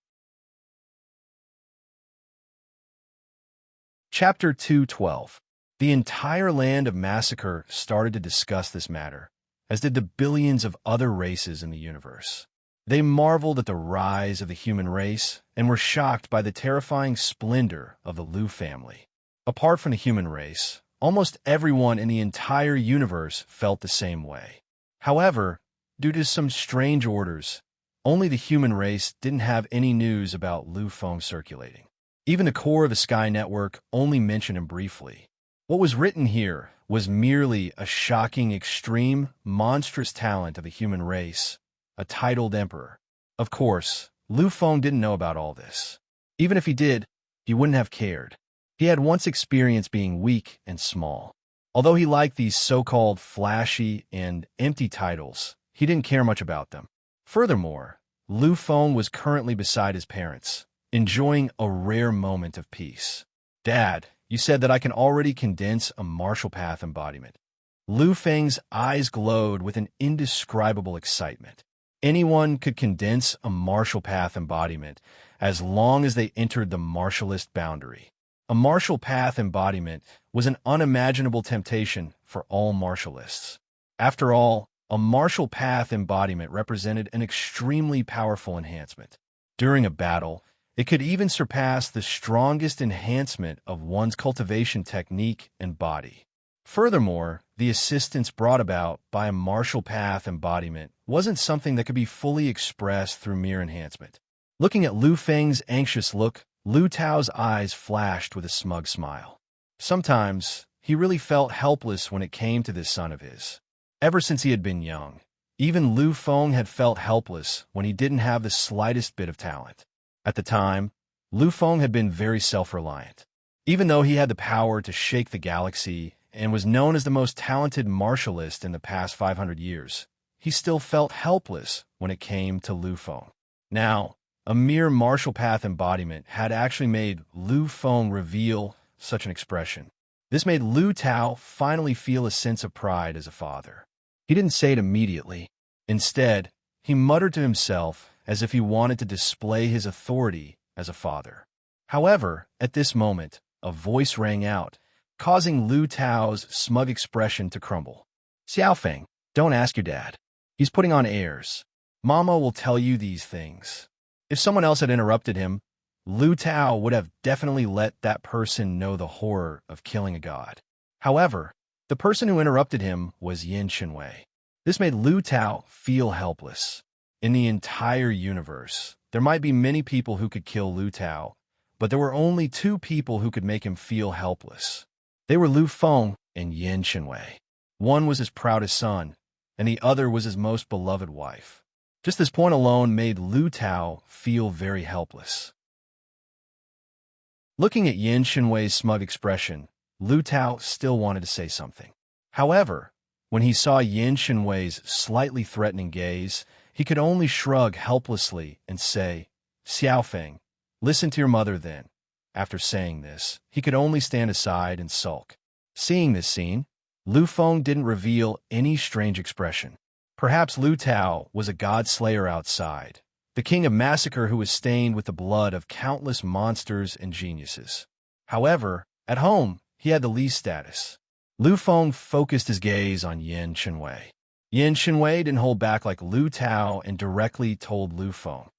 Chapter 2:12. The entire land of Massacre started to discuss this matter, as did the billions of other races in the universe. They marveled at the rise of the human race and were shocked by the terrifying splendor of the Lu family. Apart from the human race, almost everyone in the entire universe felt the same way. However, due to some strange orders, only the human race didn't have any news about Lu Feng circulating. Even the core of the Sky Network only mentioned him briefly. What was written here was merely a shocking, extreme, monstrous talent of the human race, a titled emperor. Of course, Lu Feng didn't know about all this. Even if he did, he wouldn't have cared. He had once experienced being weak and small. Although he liked these so-called flashy and empty titles, he didn't care much about them. Furthermore, Lu Feng was currently beside his parents, enjoying a rare moment of peace. Dad, you said that I can already condense a martial path embodiment. Lu Feng's eyes glowed with an indescribable excitement. Anyone could condense a martial path embodiment as long as they entered the martialist boundary. A martial path embodiment was an unimaginable temptation for all martialists. After all, a martial path embodiment represented an extremely powerful enhancement. During a battle, it could even surpass the strongest enhancement of one's cultivation technique and body. Furthermore, the assistance brought about by a martial path embodiment wasn't something that could be fully expressed through mere enhancement. Looking at Lu Feng's anxious look, Lu Tao's eyes flashed with a smug smile. Sometimes, he really felt helpless when it came to this son of his. Ever since he had been young, even Lu Feng had felt helpless when he didn't have the slightest bit of talent. At the time, Lu Feng had been very self-reliant. Even though he had the power to shake the galaxy and was known as the most talented martialist in the past 500 years, he still felt helpless when it came to Lu Feng. Now, a mere martial path embodiment had actually made Lu Feng reveal such an expression. This made Lu Tao finally feel a sense of pride as a father. He didn't say it immediately. Instead, he muttered to himself as if he wanted to display his authority as a father. However, at this moment, a voice rang out, causing Lu Tao's smug expression to crumble. Xiaofeng, don't ask your dad. He's putting on airs. Mama will tell you these things. If someone else had interrupted him, Lu Tao would have definitely let that person know the horror of killing a god. However, the person who interrupted him was Yin Shenwei. This made Lu Tao feel helpless. In the entire universe, there might be many people who could kill Lu Tao, but there were only 2 people who could make him feel helpless. They were Lu Feng and Yin Shenwei. One was his proudest son, and the other was his most beloved wife. Just this point alone made Lu Tao feel very helpless. Looking at Yin Shenwei's smug expression, Lu Tao still wanted to say something. However, when he saw Yin Shenwei's slightly threatening gaze, he could only shrug helplessly and say, Xiaofeng, listen to your mother then. After saying this, he could only stand aside and sulk. Seeing this scene, Lu Feng didn't reveal any strange expression. Perhaps Lu Tao was a god slayer outside, the king of massacre who was stained with the blood of countless monsters and geniuses. However, at home, he had the least status. Lu Feng focused his gaze on Yin Chenwei. Yin Chenwei didn't hold back like Lu Tao and directly told Lu Feng.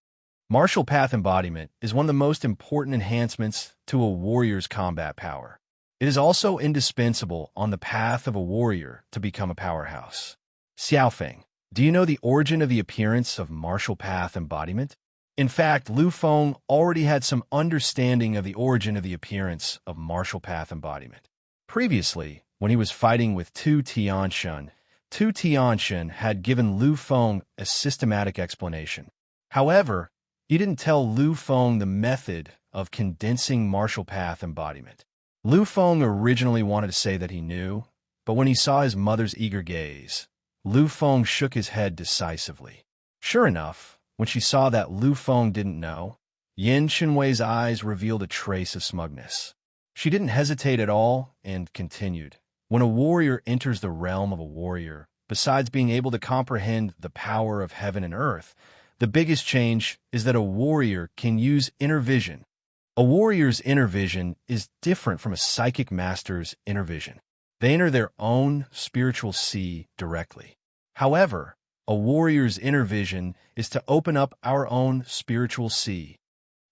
Martial path embodiment is one of the most important enhancements to a warrior's combat power. It is also indispensable on the path of a warrior to become a powerhouse. Xiaofeng, do you know the origin of the appearance of martial path embodiment? In fact, Lu Feng already had some understanding of the origin of the appearance of martial path embodiment. Previously, when he was fighting with Tu Tianshan had given Lu Feng a systematic explanation. However, he didn't tell Lu Feng the method of condensing martial path embodiment. Lu Feng originally wanted to say that he knew, but when he saw his mother's eager gaze, Lu Feng shook his head decisively. Sure enough, when she saw that Lu Feng didn't know, Yin Chenwei's eyes revealed a trace of smugness. She didn't hesitate at all and continued. When a warrior enters the realm of a warrior, besides being able to comprehend the power of heaven and earth, the biggest change is that a warrior can use inner vision. A warrior's inner vision is different from a psychic master's inner vision. They enter their own spiritual sea directly. However, a warrior's inner vision is to open up our own spiritual sea.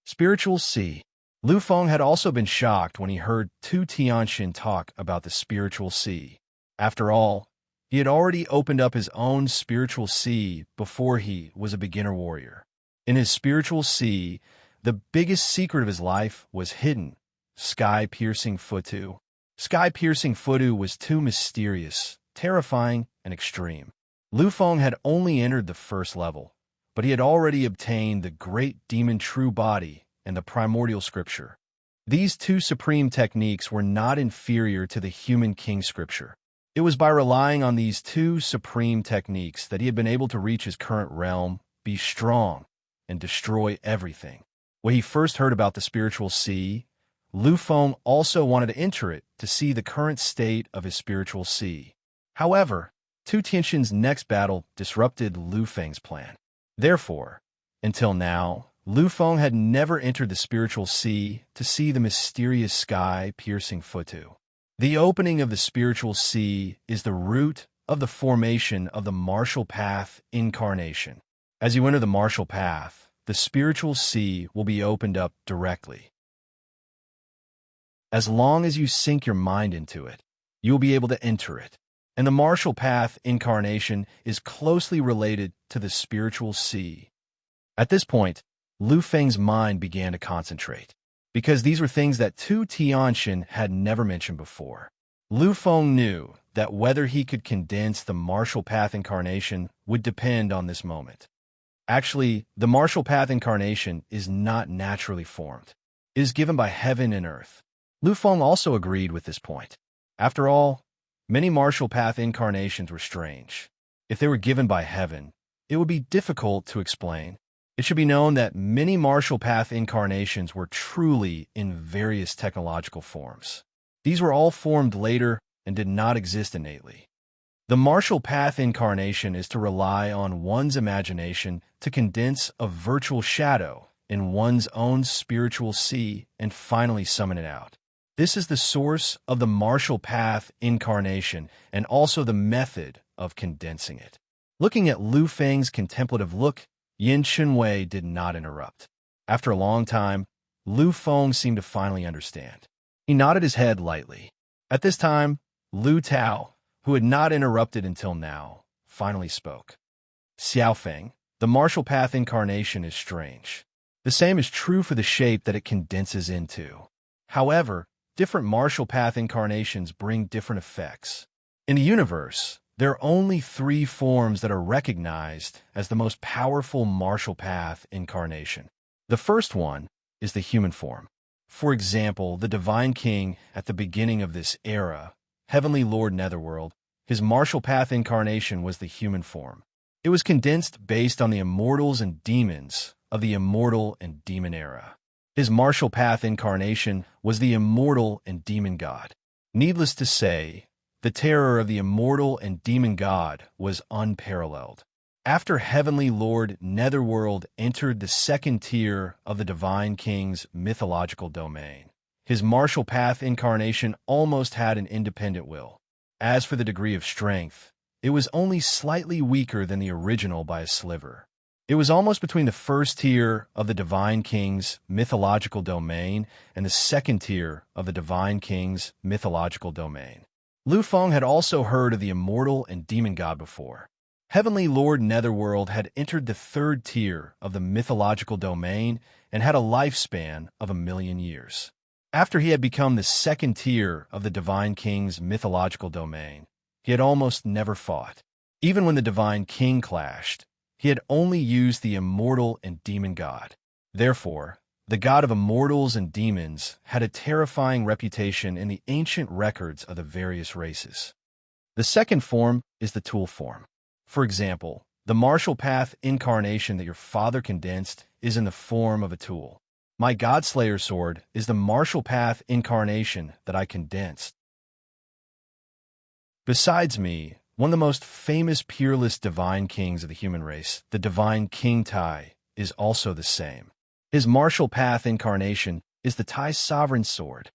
Spiritual sea. Lu Feng had also been shocked when he heard Tu Tianshan talk about the spiritual sea. After all, he had already opened up his own spiritual sea before he was a beginner warrior. In his spiritual sea, the biggest secret of his life was hidden. Sky-piercing Futu. Sky-piercing Futu was too mysterious, terrifying, and extreme. Lu Feng had only entered the first level, but he had already obtained the great demon true body and the primordial scripture. These two supreme techniques were not inferior to the human king scripture. It was by relying on these two supreme techniques that he had been able to reach his current realm, be strong, and destroy everything. When he first heard about the spiritual sea, Lu Feng also wanted to enter it to see the current state of his spiritual sea. However, Tu Tianshan's next battle disrupted Lu Feng's plan. Therefore, until now, Lu Feng had never entered the spiritual sea to see the mysterious sky-piercing Futu. The opening of the spiritual sea is the root of the formation of the martial path incarnation. As you enter the martial path, the spiritual sea will be opened up directly. As long as you sink your mind into it, you will be able to enter it. And the martial path incarnation is closely related to the spiritual sea. At this point, Lu Feng's mind began to concentrate, because these were things that Tu Tianshan had never mentioned before. Lu Feng knew that whether he could condense the martial path incarnation would depend on this moment. Actually, the martial path incarnation is not naturally formed. It is given by heaven and earth. Lu Feng also agreed with this point. After all, many martial path incarnations were strange. If they were given by heaven, it would be difficult to explain. It should be known that many martial path incarnations were truly in various technological forms. These were all formed later and did not exist innately. The martial path incarnation is to rely on one's imagination to condense a virtual shadow in one's own spiritual sea and finally summon it out. This is the source of the martial path incarnation and also the method of condensing it. Looking at Lu Feng's contemplative look, Yin Chenwei did not interrupt. After a long time, Lu Feng seemed to finally understand. He nodded his head lightly. At this time, Lu Tao, who had not interrupted until now, finally spoke. Xiaofeng, the martial path incarnation is strange. The same is true for the shape that it condenses into. However, different martial path incarnations bring different effects. In the universe, there are only 3 forms that are recognized as the most powerful martial path incarnation. The first one is the human form. For example, the Divine King at the beginning of this era, Heavenly Lord Netherworld, his martial path incarnation was the human form. It was condensed based on the immortals and demons of the immortal and demon era. His martial path incarnation was the immortal and demon god. Needless to say, The terror of the immortal and demon god was unparalleled. After Heavenly Lord Netherworld entered the second tier of the Divine King's mythological domain, his martial path incarnation almost had an independent will. As for the degree of strength, it was only slightly weaker than the original by a sliver. It was almost between the first tier of the Divine King's mythological domain and the second tier of the Divine King's mythological domain. Lu Feng had also heard of the immortal and demon god before. Heavenly Lord Netherworld had entered the third tier of the mythological domain and had a lifespan of 1,000,000 years. After he had become the second tier of the Divine King's mythological domain, he had almost never fought. Even when the Divine King clashed, he had only used the immortal and demon god. Therefore, the god of immortals and demons had a terrifying reputation in the ancient records of the various races. The second form is the tool form. For example, the martial path incarnation that your father condensed is in the form of a tool. My Godslayer sword is the martial path incarnation that I condensed. Besides me, one of the most famous peerless divine kings of the human race, the Divine King Tai, is also the same. His martial path incarnation is the Tai Sovereign Sword.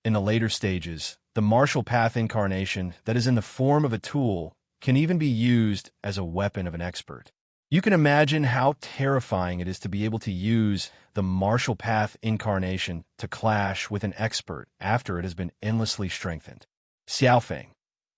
In the later stages, the martial path incarnation that is in the form of a tool can even be used as a weapon of an expert. You can imagine how terrifying it is to be able to use the martial path incarnation to clash with an expert after it has been endlessly strengthened. Xiaofeng,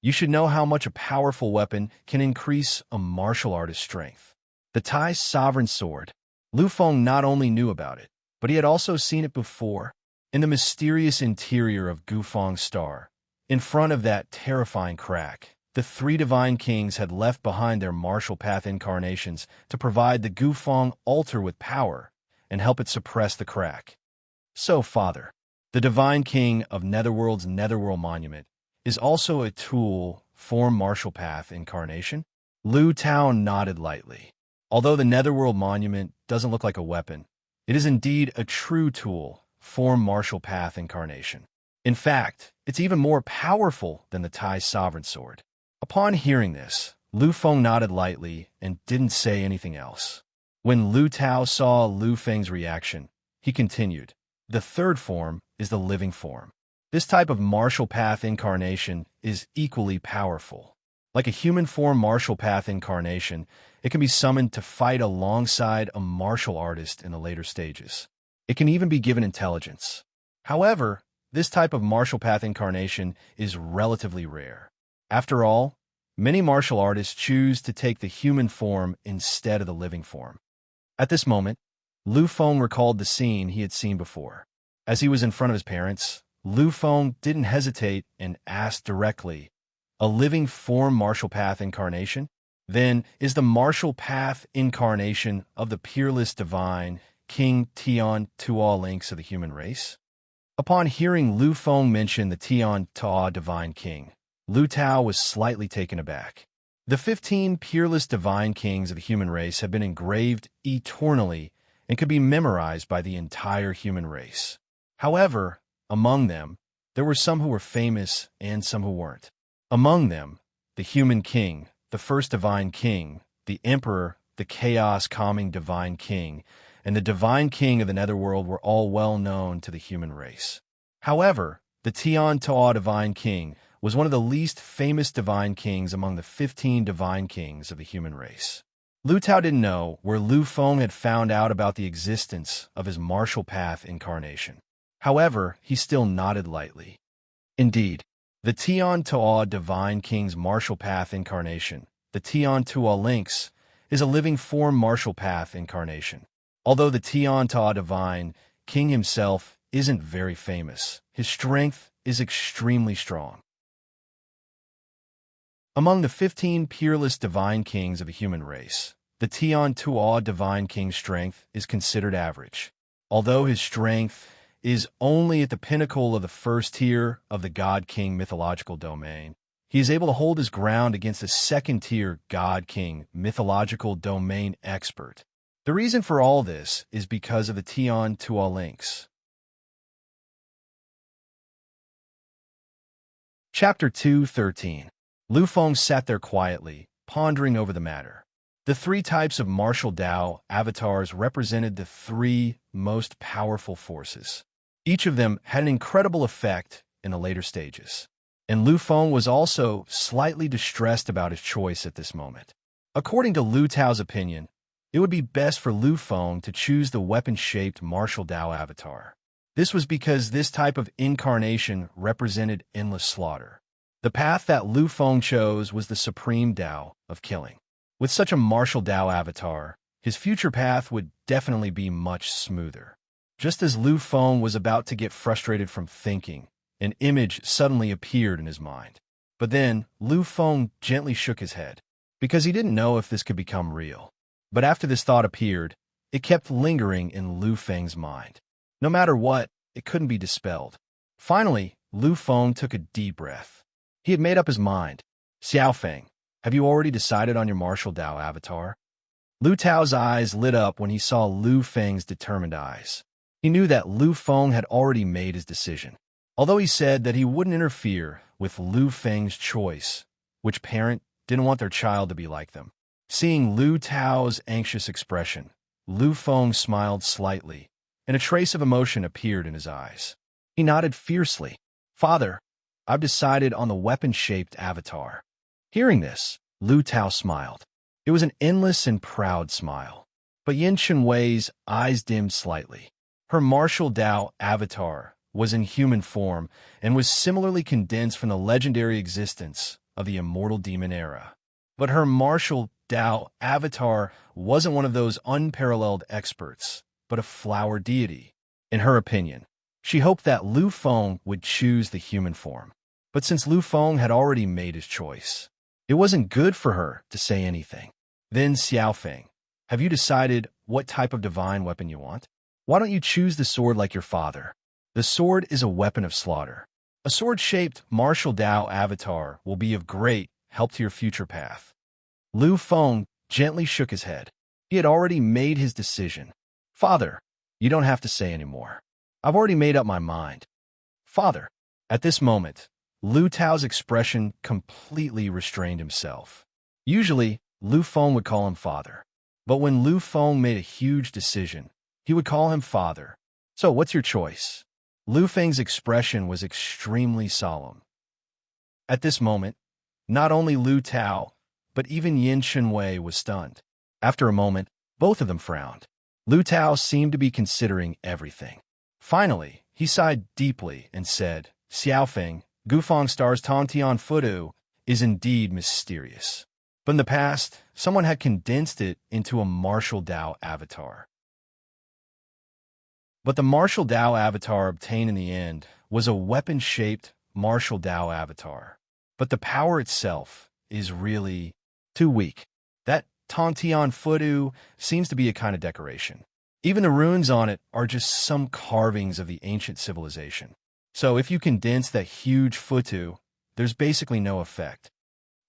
you should know how much a powerful weapon can increase a martial artist's strength. The Tai Sovereign Sword. Lu Feng not only knew about it, but he had also seen it before. In the mysterious interior of Gufang's star, in front of that terrifying crack, the three divine kings had left behind their martial path incarnations to provide the Gufang altar with power and help it suppress the crack. So, Father, the divine king of Netherworld's Netherworld monument is also a tool for martial path incarnation? Lu Tao nodded lightly. Although the Netherworld monument doesn't look like a weapon, it is indeed a true tool for martial path incarnation. In fact, it's even more powerful than the Tai Sovereign Sword. Upon hearing this, Lu Feng nodded lightly and didn't say anything else. When Lu Tao saw Lu Feng's reaction, he continued, "The third form is the living form. This type of martial path incarnation is equally powerful. Like a human form martial path incarnation, it can be summoned to fight alongside a martial artist in the later stages. It can even be given intelligence. However, this type of martial path incarnation is relatively rare. After all, many martial artists choose to take the human form instead of the living form." At this moment, Lu Feng recalled the scene he had seen before. As he was in front of his parents, Lu Feng didn't hesitate and asked directly, "A living form martial path incarnation? Then is the martial path incarnation of the peerless divine King Tian Tuo Links of the human race?" Upon hearing Lu Feng mention the Tian Tuo divine king, Lu Tao was slightly taken aback. The 15 peerless divine kings of the human race have been engraved eternally and could be memorized by the entire human race. However, among them, there were some who were famous and some who weren't. Among them, the human king, the first divine king, the emperor, the chaos-calming divine king, and the divine king of the netherworld were all well known to the human race. However, the Tian Tuo divine king was one of the least famous divine kings among the 15 divine kings of the human race. Lu Tao didn't know where Lu Feng had found out about the existence of his martial path incarnation. However, he still nodded lightly. Indeed, the Tian Tuo divine king's martial path incarnation, the Tian Tuo Links, is a living form martial path incarnation. Although the Tian Tuo divine king himself isn't very famous, his strength is extremely strong. Among the 15 peerless divine kings of the human race, the Tian Tuo divine king's strength is considered average. Although his strength is only at the pinnacle of the first tier of the God-King mythological domain, he is able to hold his ground against the second-tier God-King mythological domain expert. The reason for all this is because of the Tian Tuo Links. Chapter 2:13. Lu Feng sat there quietly, pondering over the matter. The three types of martial Tao avatars represented the three most powerful forces. Each of them had an incredible effect in the later stages. And Lu Feng was also slightly distressed about his choice at this moment. According to Lu Tao's opinion, it would be best for Lu Feng to choose the weapon-shaped martial Tao avatar. This was because this type of incarnation represented endless slaughter. The path that Lu Feng chose was the supreme Tao of killing. With such a martial Tao avatar, his future path would definitely be much smoother. Just as Lu Feng was about to get frustrated from thinking, an image suddenly appeared in his mind. But then, Lu Feng gently shook his head, because he didn't know if this could become real. But after this thought appeared, it kept lingering in Lu Feng's mind. No matter what, it couldn't be dispelled. Finally, Lu Feng took a deep breath. He had made up his mind. Xiao Feng, have you already decided on your martial Tao avatar? Lu Tao's eyes lit up when he saw Lu Feng's determined eyes. He knew that Lu Feng had already made his decision. Although he said that he wouldn't interfere with Lu Feng's choice, which parent didn't want their child to be like them? Seeing Lu Tao's anxious expression, Lu Feng smiled slightly, and a trace of emotion appeared in his eyes. He nodded fiercely. Father, I've decided on the weapon-shaped avatar. Hearing this, Lu Tao smiled. It was an endless and proud smile. But Yin Chenwei's eyes dimmed slightly. Her martial Tao avatar was in human form and was similarly condensed from the legendary existence of the immortal demon era. But her martial Tao avatar wasn't one of those unparalleled experts, but a flower deity. In her opinion, she hoped that Lu Feng would choose the human form. But since Lu Feng had already made his choice, it wasn't good for her to say anything. Then Xiao Feng, have you decided what type of divine weapon you want? Why don't you choose the sword like your father? The sword is a weapon of slaughter. A sword-shaped martial Tao avatar will be of great help to your future path. Lu Feng gently shook his head. He had already made his decision. Father, you don't have to say anymore. I've already made up my mind. Father. At this moment, Lu Tao's expression completely restrained himself. Usually, Lu Feng would call him father. But when Lu Feng made a huge decision, he would call him father. So what's your choice? Lu Feng's expression was extremely solemn. At this moment, not only Lu Tao, but even Yin Chenwei was stunned. After a moment, both of them frowned. Lu Tao seemed to be considering everything. Finally, he sighed deeply and said, Xiao Feng, Gufang Star's Tongtian Fudu is indeed mysterious. But in the past, someone had condensed it into a martial Tao avatar. But the martial Tao avatar obtained in the end was a weapon-shaped martial Tao avatar. But the power itself is really too weak. That Tongtian Fudu seems to be a kind of decoration. Even the runes on it are just some carvings of the ancient civilization. So if you condense that huge Futu, there's basically no effect.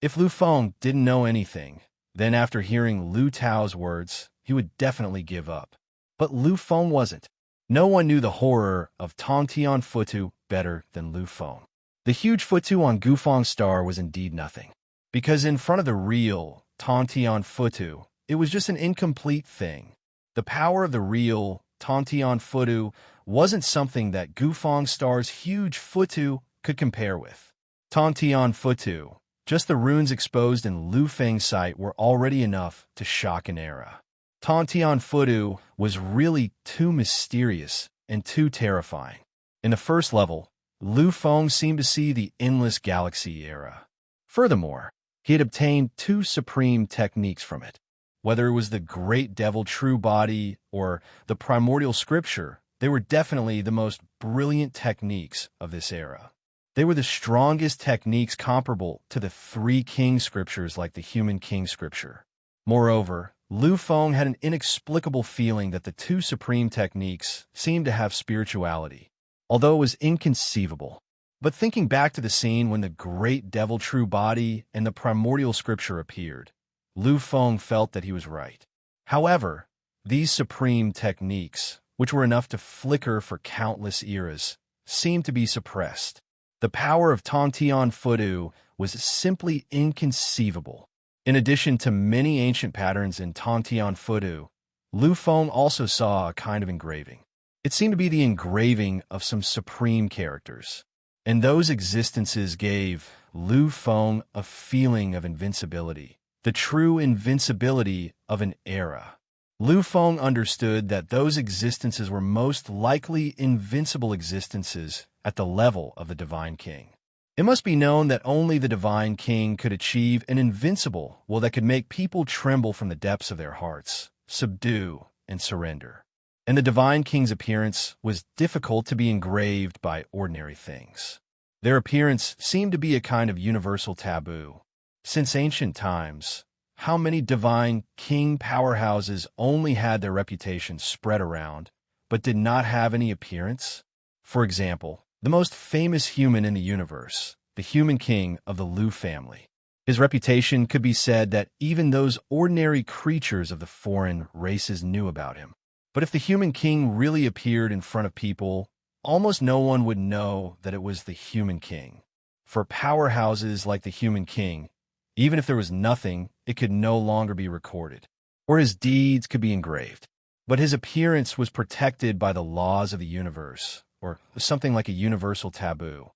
If Lu Feng didn't know anything, then after hearing Lu Tao's words, he would definitely give up. But Lu Feng wasn't. No one knew the horror of Tongtian Futu better than Lu Feng. The huge Futu on Gufang Star was indeed nothing. Because in front of the real Tongtian Futu, it was just an incomplete thing. The power of the real Tongtian Futu wasn't something that Gufang Star's huge Futu could compare with. Tongtian Futu, just the runes exposed in Lu Feng's sight were already enough to shock an era. Tongtian Fudu was really too mysterious and too terrifying. In the first level, Lu Feng seemed to see the endless galaxy era. Furthermore, he had obtained two supreme techniques from it. Whether it was the Great Devil True Body or the Primordial Scripture, they were definitely the most brilliant techniques of this era. They were the strongest techniques comparable to the three king scriptures like the Human King Scripture. Moreover, Lu Feng had an inexplicable feeling that the two supreme techniques seemed to have spirituality, although it was inconceivable. But thinking back to the scene when the Great Devil True Body and the Primordial Scripture appeared, Lu Feng felt that he was right. However, these supreme techniques, which were enough to flicker for countless eras, seemed to be suppressed. The power of Tontian Fudu was simply inconceivable. In addition to many ancient patterns in Tontian Fudu, Lu Feng also saw a kind of engraving. It seemed to be the engraving of some supreme characters, and those existences gave Lu Feng a feeling of invincibility, the true invincibility of an era. Lu Feng understood that those existences were most likely invincible existences at the level of the Divine King. It must be known that only the Divine King could achieve an invincible will that could make people tremble from the depths of their hearts, subdue, and surrender. And the Divine King's appearance was difficult to be engraved by ordinary things. Their appearance seemed to be a kind of universal taboo. Since ancient times, how many Divine King powerhouses only had their reputation spread around, but did not have any appearance? For example, the most famous human in the universe, the human king of the Lu family. His reputation could be said that even those ordinary creatures of the foreign races knew about him. But if the human king really appeared in front of people, almost no one would know that it was the human king. For powerhouses like the human king, even if there was nothing, it could no longer be recorded, or his deeds could be engraved. But his appearance was protected by the laws of the universe, or something like a universal taboo.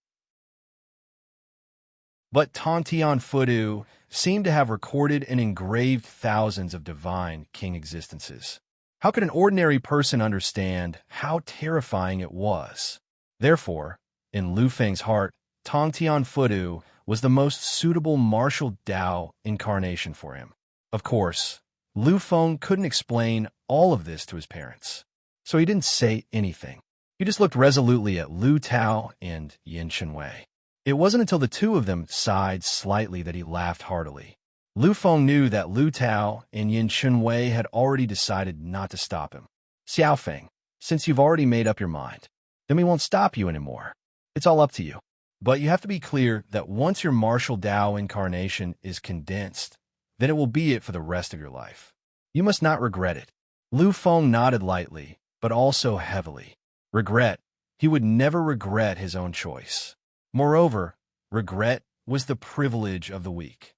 But Tontian Fudu seemed to have recorded and engraved thousands of Divine King existences. How could an ordinary person understand how terrifying it was? Therefore, in Lu Feng's heart, Tontian Fudu was the most suitable martial Dao incarnation for him. Of course, Lu Feng couldn't explain all of this to his parents, so he didn't say anything. He just looked resolutely at Lu Tao and Yin Chenwei. It wasn't until the two of them sighed slightly that he laughed heartily. Lu Feng knew that Lu Tao and Yin Chenwei had already decided not to stop him. Xiaofeng, since you've already made up your mind, then we won't stop you anymore. It's all up to you. But you have to be clear that once your martial Dao incarnation is condensed, then it will be it for the rest of your life. You must not regret it. Lu Feng nodded lightly, but also heavily. Regret? He would never regret his own choice. Moreover, regret was the privilege of the weak.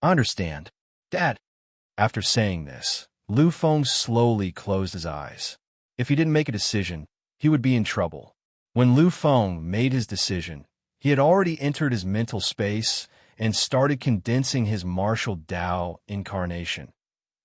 I understand, Dad. After saying this, Lu Feng slowly closed his eyes. If he didn't make a decision, he would be in trouble. When Lu Feng made his decision, he had already entered his mental space and started condensing his martial Dao incarnation.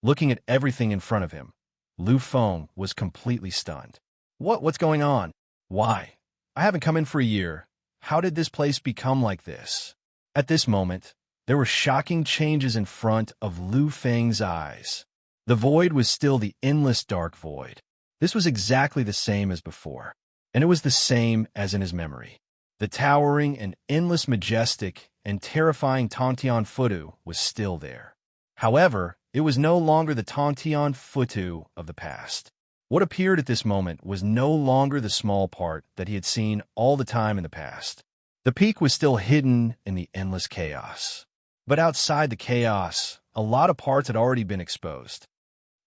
Looking at everything in front of him, Lu Feng was completely stunned. What's going on? Why? I haven't come in for a year. How did this place become like this? At this moment, there were shocking changes in front of Lu Feng's eyes. The void was still the endless dark void. This was exactly the same as before, and it was the same as in his memory. The towering and endless majestic and terrifying Tontian Fudu was still there. However, it was no longer the Tontian Fudu of the past. What appeared at this moment was no longer the small part that he had seen all the time in the past. The peak was still hidden in the endless chaos. But outside the chaos, a lot of parts had already been exposed.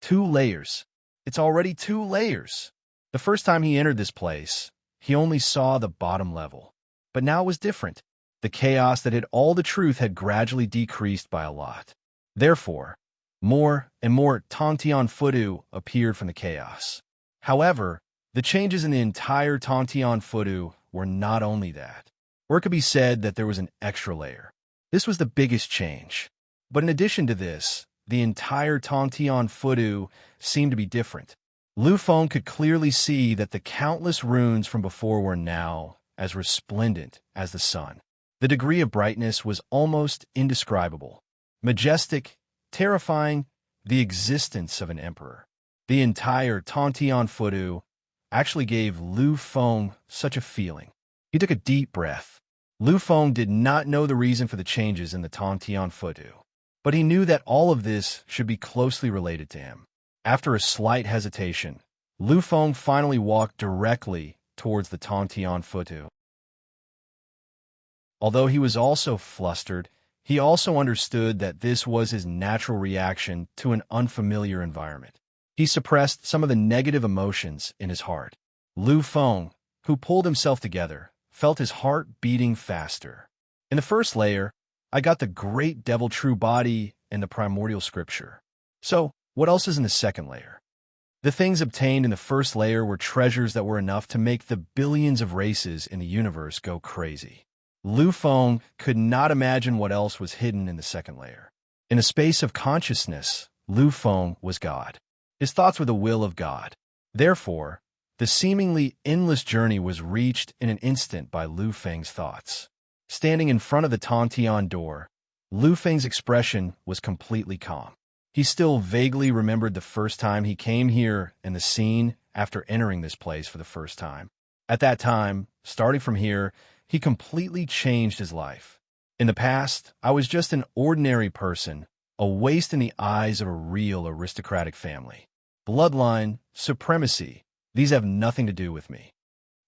2 layers. It's already 2 layers. The first time he entered this place, he only saw the bottom level. But now it was different. The chaos that hid all the truth had gradually decreased by a lot. Therefore, more and more Tontian Fudu appeared from the chaos. However, the changes in the entire Tontian Fudu were not only that. Or it could be said that there was an extra layer. This was the biggest change. But in addition to this, the entire Tontian Fudu seemed to be different. Lu Feng could clearly see that the countless runes from before were now as resplendent as the sun. The degree of brightness was almost indescribable. Majestic, terrifying, the existence of an emperor. The entire Tontian Fudu actually gave Lu Feng such a feeling. He took a deep breath. Lu Feng did not know the reason for the changes in the Tontian Fudu, but he knew that all of this should be closely related to him. After a slight hesitation, Lu Feng finally walked directly towards the Tontian Fudu. Although he was also flustered, he also understood that this was his natural reaction to an unfamiliar environment. He suppressed some of the negative emotions in his heart. Lu Feng, who pulled himself together, felt his heart beating faster. In the first layer, I got the great devil true body and the primordial scripture. So, what else is in the second layer? The things obtained in the first layer were treasures that were enough to make the billions of races in the universe go crazy. Lu Feng could not imagine what else was hidden in the second layer. In a space of consciousness, Lu Feng was God. His thoughts were the will of God. Therefore, the seemingly endless journey was reached in an instant by Lu Feng's thoughts. Standing in front of the Tongtian door, Lu Feng's expression was completely calm. He still vaguely remembered the first time he came here and the scene after entering this place for the first time. At that time, starting from here, he completely changed his life. In the past, I was just an ordinary person, a waste in the eyes of a real aristocratic family. Bloodline, supremacy, these have nothing to do with me.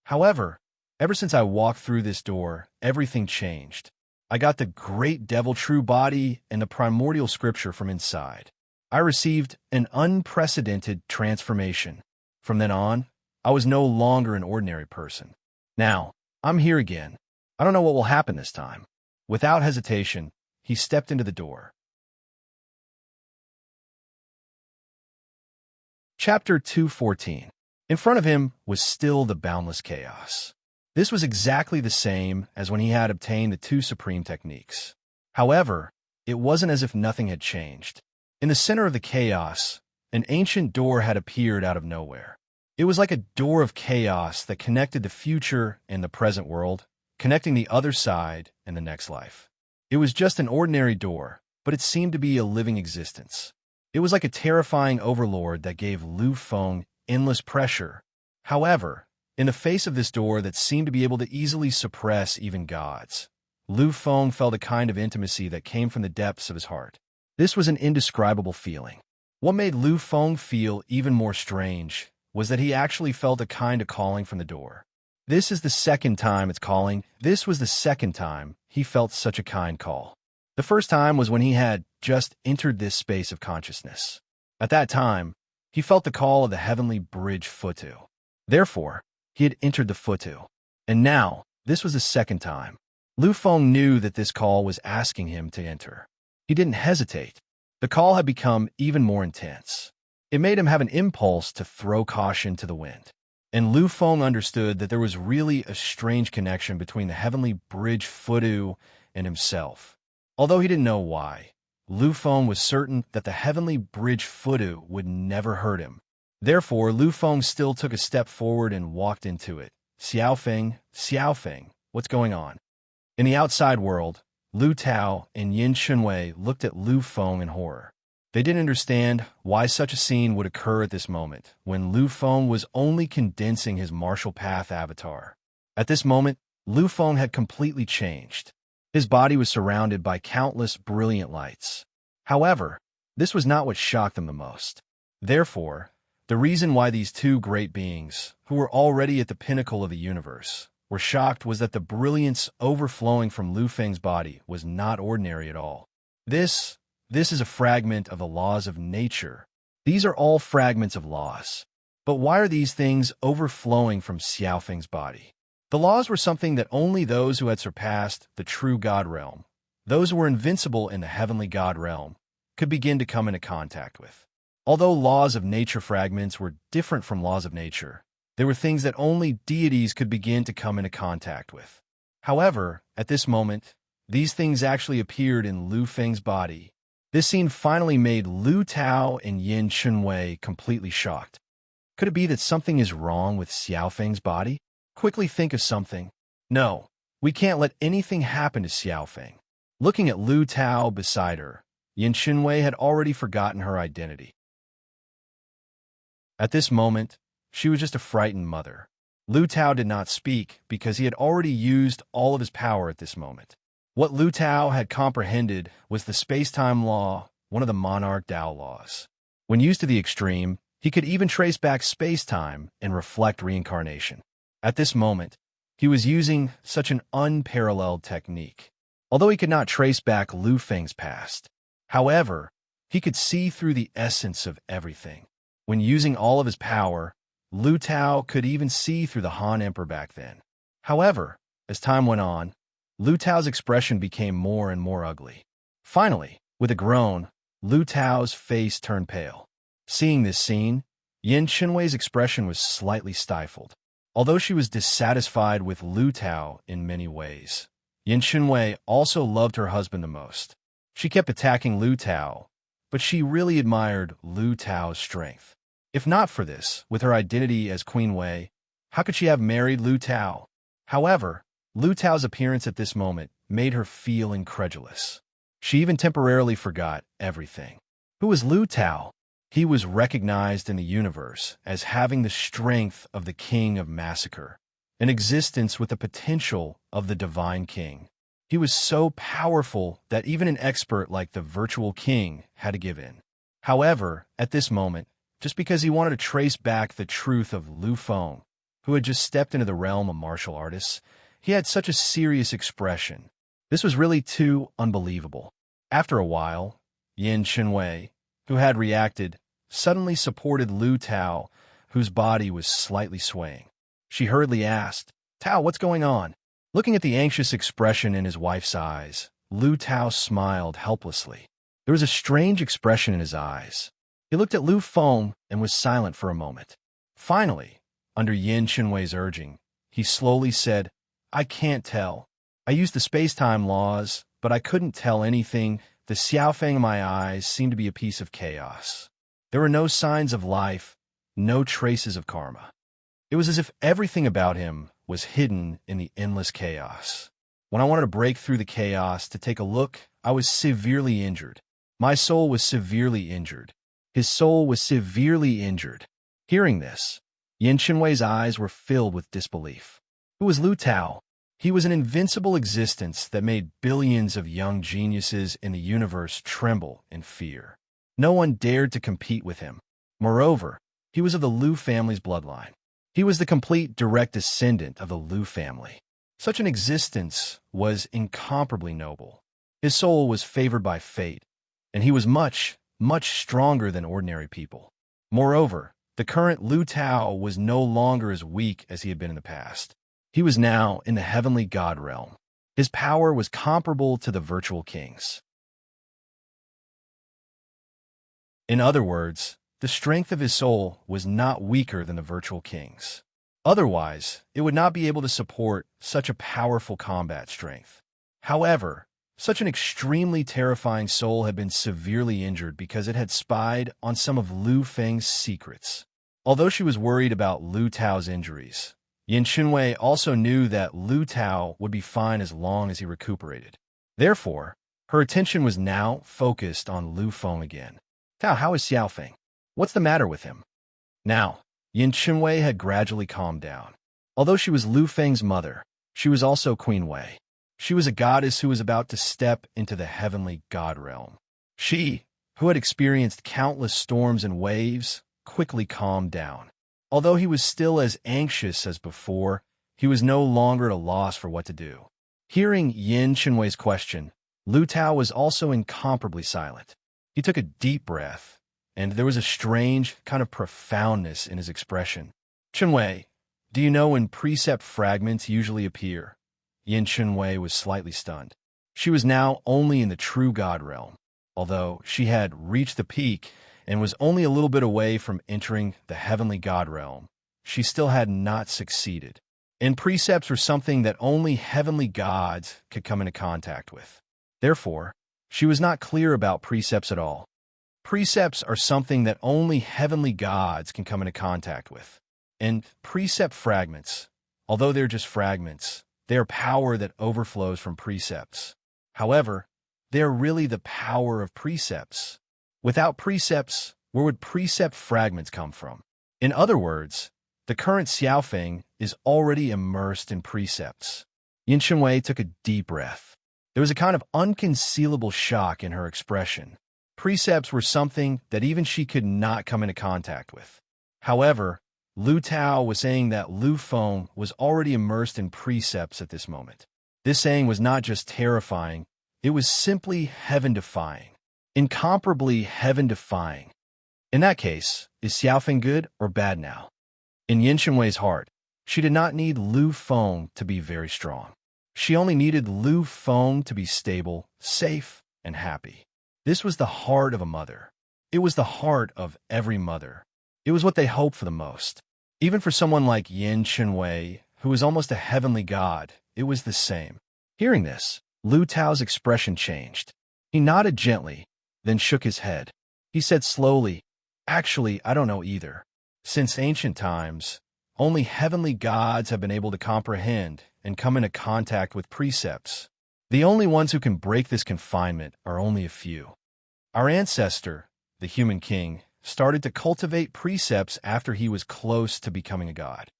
However, ever since I walked through this door, everything changed. I got the great devil true body and the primordial scripture from inside. I received an unprecedented transformation. From then on, I was no longer an ordinary person. Now, I'm here again. I don't know what will happen this time. Without hesitation, he stepped into the door. Chapter 214. In front of him was still the boundless chaos. This was exactly the same as when he had obtained the two supreme techniques. However, it wasn't as if nothing had changed. In the center of the chaos, an ancient door had appeared out of nowhere. It was like a door of chaos that connected the future and the present world, connecting the other side and the next life. It was just an ordinary door, but it seemed to be a living existence. It was like a terrifying overlord that gave Lu Feng endless pressure. However, in the face of this door that seemed to be able to easily suppress even gods, Lu Feng felt a kind of intimacy that came from the depths of his heart. This was an indescribable feeling. What made Lu Feng feel even more strange was that he actually felt a kind of calling from the door. This is the second time it's calling. This was the second time he felt such a kind call. The first time was when he had just entered this space of consciousness. At that time, he felt the call of the heavenly bridge Futu. Therefore, he had entered the Futu. And now, this was the second time. Lu Feng knew that this call was asking him to enter. He didn't hesitate. The call had become even more intense. It made him have an impulse to throw caution to the wind. And Lu Feng understood that there was really a strange connection between the heavenly bridge Futu and himself. Although he didn't know why, Lu Feng was certain that the heavenly bridge Futu would never hurt him. Therefore, Lu Feng still took a step forward and walked into it. Xiaofeng, what's going on? In the outside world, Lu Tao and Yin Chunwei looked at Lu Feng in horror. They didn't understand why such a scene would occur at this moment, when Lu Feng was only condensing his martial path avatar. At this moment, Lu Feng had completely changed. His body was surrounded by countless brilliant lights. However, this was not what shocked them the most. Therefore, the reason why these two great beings, who were already at the pinnacle of the universe, were shocked was that the brilliance overflowing from Lu Feng's body was not ordinary at all. This is a fragment of the laws of nature. These are all fragments of laws. But why are these things overflowing from Xiaofeng's body? The laws were something that only those who had surpassed the true God realm, those who were invincible in the heavenly God realm, could begin to come into contact with. Although laws of nature fragments were different from laws of nature, they were things that only deities could begin to come into contact with. However, at this moment, these things actually appeared in Lu Feng's body. This scene finally made Lu Tao and Yin Chunwei completely shocked. Could it be that something is wrong with Xiaofeng's body? Quickly think of something. No, we can't let anything happen to Xiaofeng. Looking at Lu Tao beside her, Yin Chunwei had already forgotten her identity. At this moment, she was just a frightened mother. Lu Tao did not speak because he had already used all of his power at this moment. What Lu Tao had comprehended was the space-time law, one of the monarch Tao laws. When used to the extreme, he could even trace back space-time and reflect reincarnation. At this moment, he was using such an unparalleled technique. Although he could not trace back Lu Feng's past, however, he could see through the essence of everything. When using all of his power, Lu Tao could even see through the Han Emperor back then. However, As time went on, Lu Tao's expression became more and more ugly. Finally, with a groan, Lu Tao's face turned pale. Seeing this scene, Yin Qinwei's expression was slightly stifled. Although she was dissatisfied with Lu Tao in many ways, Yin Qinwei also loved her husband the most. She kept attacking Lu Tao, but she really admired Lu Tao's strength. If not for this, with her identity as Queen Wei, how could she have married Lu Tao? However, Lu Tao's appearance at this moment made her feel incredulous. She even temporarily forgot everything. Who was Lu Tao? He was recognized in the universe as having the strength of the King of Massacre, an existence with the potential of the Divine King. He was so powerful that even an expert like the Virtual King had to give in. However, at this moment, just because he wanted to trace back the truth of Lu Feng, who had just stepped into the realm of martial artists, he had such a serious expression. This was really too unbelievable. After a while, Yin Qinwei, who had reacted, suddenly supported Lu Tao, whose body was slightly swaying. She hurriedly asked, "Tao, what's going on?" Looking at the anxious expression in his wife's eyes, Lu Tao smiled helplessly. There was a strange expression in his eyes. He looked at Lu Feng and was silent for a moment. Finally, under Yin Qinwei's urging, he slowly said, "I can't tell. I used the space-time laws, but I couldn't tell anything. The xiaofeng in my eyes seemed to be a piece of chaos. There were no signs of life, no traces of karma. It was as if everything about him was hidden in the endless chaos. When I wanted to break through the chaos to take a look, I was severely injured. My soul was severely injured. His soul was severely injured." Hearing this, Yin Qinwei's eyes were filled with disbelief. Who was Lu Tao? He was an invincible existence that made billions of young geniuses in the universe tremble in fear. No one dared to compete with him. Moreover, he was of the Lu family's bloodline. He was the complete direct descendant of the Lu family. Such an existence was incomparably noble. His soul was favored by fate, and he was much, much stronger than ordinary people. Moreover, the current Lu Tao was no longer as weak as he had been in the past. He was now in the heavenly god realm. His power was comparable to the virtual king's. In other words, the strength of his soul was not weaker than the virtual king's. Otherwise, it would not be able to support such a powerful combat strength. However, such an extremely terrifying soul had been severely injured because it had spied on some of Lu Feng's secrets. Although she was worried about Lu Tao's injuries, Yin Qinwei also knew that Lu Tao would be fine as long as he recuperated. Therefore, her attention was now focused on Lu Feng again. "Tao, how is Xiaofeng? What's the matter with him?" Now, Yin Qinwei had gradually calmed down. Although she was Lu Feng's mother, she was also Queen Wei. She was a goddess who was about to step into the heavenly god realm. She, who had experienced countless storms and waves, quickly calmed down. Although he was still as anxious as before, he was no longer at a loss for what to do. Hearing Yin Qinwei's question, Lu Tao was also incomparably silent. He took a deep breath, and there was a strange kind of profoundness in his expression. "Qinwei, do you know when precept fragments usually appear?" Yin Qinwei was slightly stunned. She was now only in the true god realm. Although she had reached the peak and was only a little bit away from entering the heavenly god realm, she still had not succeeded. And precepts were something that only heavenly gods could come into contact with. Therefore, she was not clear about precepts at all. Precepts are something that only heavenly gods can come into contact with. And precept fragments, although they're just fragments, they are power that overflows from precepts. However, they are really the power of precepts. Without precepts, where would precept fragments come from? In other words, the current Xiaofeng is already immersed in precepts. Yin Qinwei took a deep breath. There was a kind of unconcealable shock in her expression. Precepts were something that even she could not come into contact with. However, Lu Tao was saying that Lu Feng was already immersed in precepts at this moment. This saying was not just terrifying, it was simply heaven-defying. Incomparably heaven-defying. In that case, is Xiaofeng good or bad now? In Yin Qinwei's heart, she did not need Lu Feng to be very strong. She only needed Lu Feng to be stable, safe, and happy. This was the heart of a mother. It was the heart of every mother. It was what they hoped for the most. Even for someone like Yin Chenwei, who was almost a heavenly god, it was the same. Hearing this, Lu Tao's expression changed. He nodded gently, then shook his head. He said slowly, "Actually, I don't know either. Since ancient times, only heavenly gods have been able to comprehend and come into contact with precepts. The only ones who can break this confinement are only a few. Our ancestor, the human king, started to cultivate precepts after he was close to becoming a god.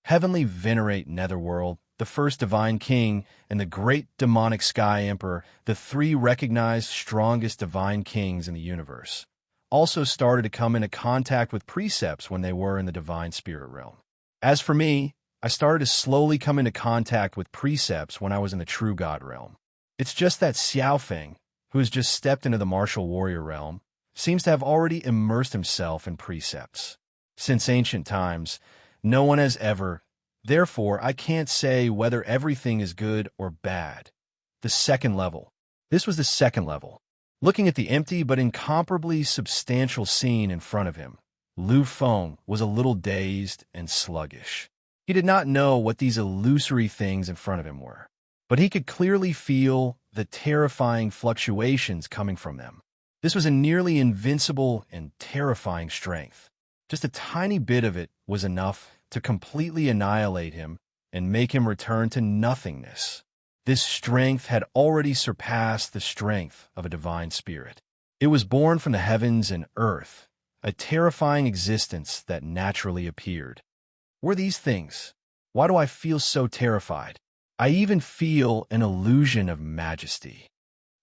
Heavenly venerate Netherworld, the first divine king, and the great demonic sky emperor, the three recognized strongest divine kings in the universe, also started to come into contact with precepts when they were in the divine spirit realm. As for me, I started to slowly come into contact with precepts when I was in the true god realm. It's just that Xiaofeng, who has just stepped into the martial warrior realm, seems to have already immersed himself in precepts. Since ancient times, no one has ever. Therefore, I can't say whether everything is good or bad. The second level. This was the second level. Looking at the empty but incomparably substantial scene in front of him, Lu Feng was a little dazed and sluggish. He did not know what these illusory things in front of him were, but he could clearly feel the terrifying fluctuations coming from them. This was a nearly invincible and terrifying strength. Just a tiny bit of it was enough to completely annihilate him and make him return to nothingness. This strength had already surpassed the strength of a divine spirit. It was born from the heavens and earth, a terrifying existence that naturally appeared. Were these things? Why do I feel so terrified? I even feel an illusion of majesty.